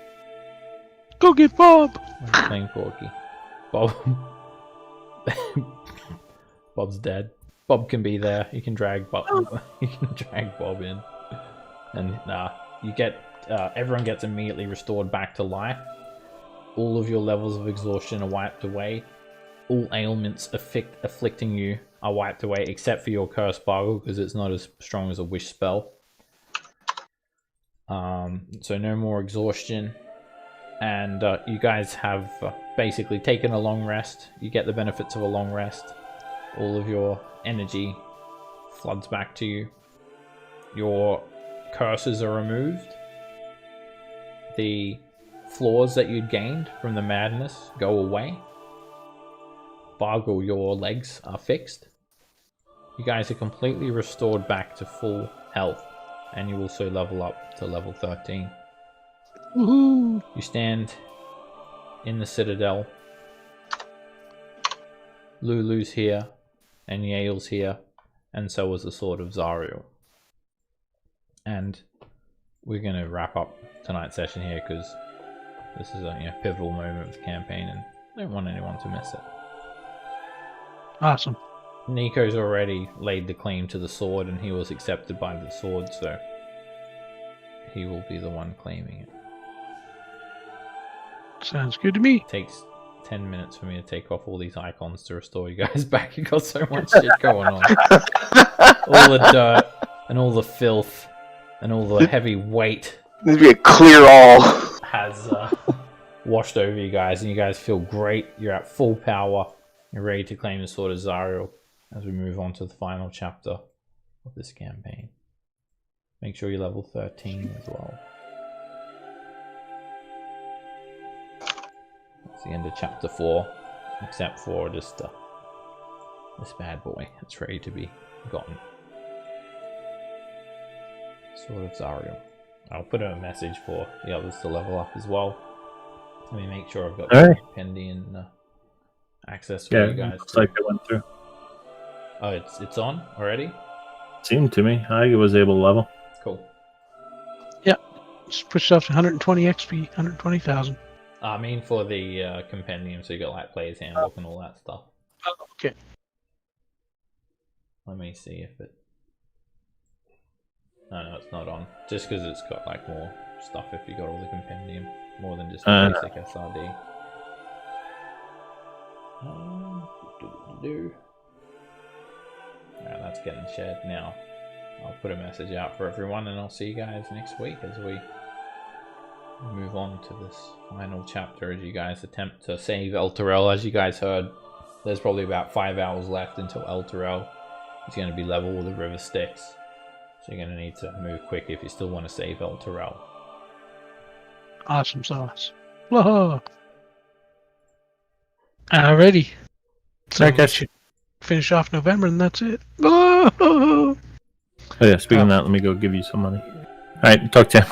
Go get Bob. Where's Flame Porky? Bob. Bob's dead. Bob can be there. You can drag Bob. You can drag Bob in, and you get everyone gets immediately restored back to life. All of your levels of exhaustion are wiped away. All ailments afflicting you are wiped away, except for your curse, Bargle, because it's not as strong as a wish spell. So no more exhaustion, and you guys have basically taken a long rest. You get the benefits of a long rest. All of your energy floods back to you. Your curses are removed. The flaws that you'd gained from the madness go away. Bargle, your legs are fixed. You guys are completely restored back to full health, and you also level up to level 13. Woohoo! You stand in the Citadel. Lulu's here, and Yale's here, and so was the Sword of Zariel. And we're going to wrap up tonight's session here because this is a pivotal moment of the campaign, and I don't want anyone to miss it. Awesome. Nico's already laid the claim to the sword, and he was accepted by the sword, so he will be the one claiming it. Sounds good to me. It takes 10 minutes for me to take off all these icons to restore you guys back. You got so much shit going on. All the dirt, and all the filth, and all the heavy weight. This would be a clear all. Has washed over you guys, and you guys feel great. You're at full power. You're ready to claim the Sword of Zariel as we move on to the final chapter of this campaign. Make sure you're level 13 as well. That's the end of chapter 4, except for just this bad boy that's ready to be gotten. Sword of Zariel. I'll put a message for the others to level up as well. Let me make sure I've got Alright. Pendian access for Yeah, you guys. looks like it went through. Oh, it's on already? Seemed to me. I was able to level. Cool. Just push it up to 120 XP, 120,000. I mean for the compendium, so you got like player's handbook and all that stuff. Oh, okay. Let me see if it... No, it's not on. Just because it's got like more stuff if you got all the compendium. More than just the basic SRD. Alright, that's getting shared now. I'll put a message out for everyone and I'll see you guys next week as we move on to this final chapter as you guys attempt to save El Terrell. As you guys heard, there's probably about 5 hours left until El Terrell is going to be level with the River Styx. So you're going to need to move quick if you still want to save El Terrell. Awesome sauce. Whoa. Alrighty. So Alright, we guys. should finish off November and that's it. Whoa. Oh yeah, speaking of that, let me go give you some money. Alright, talk to you.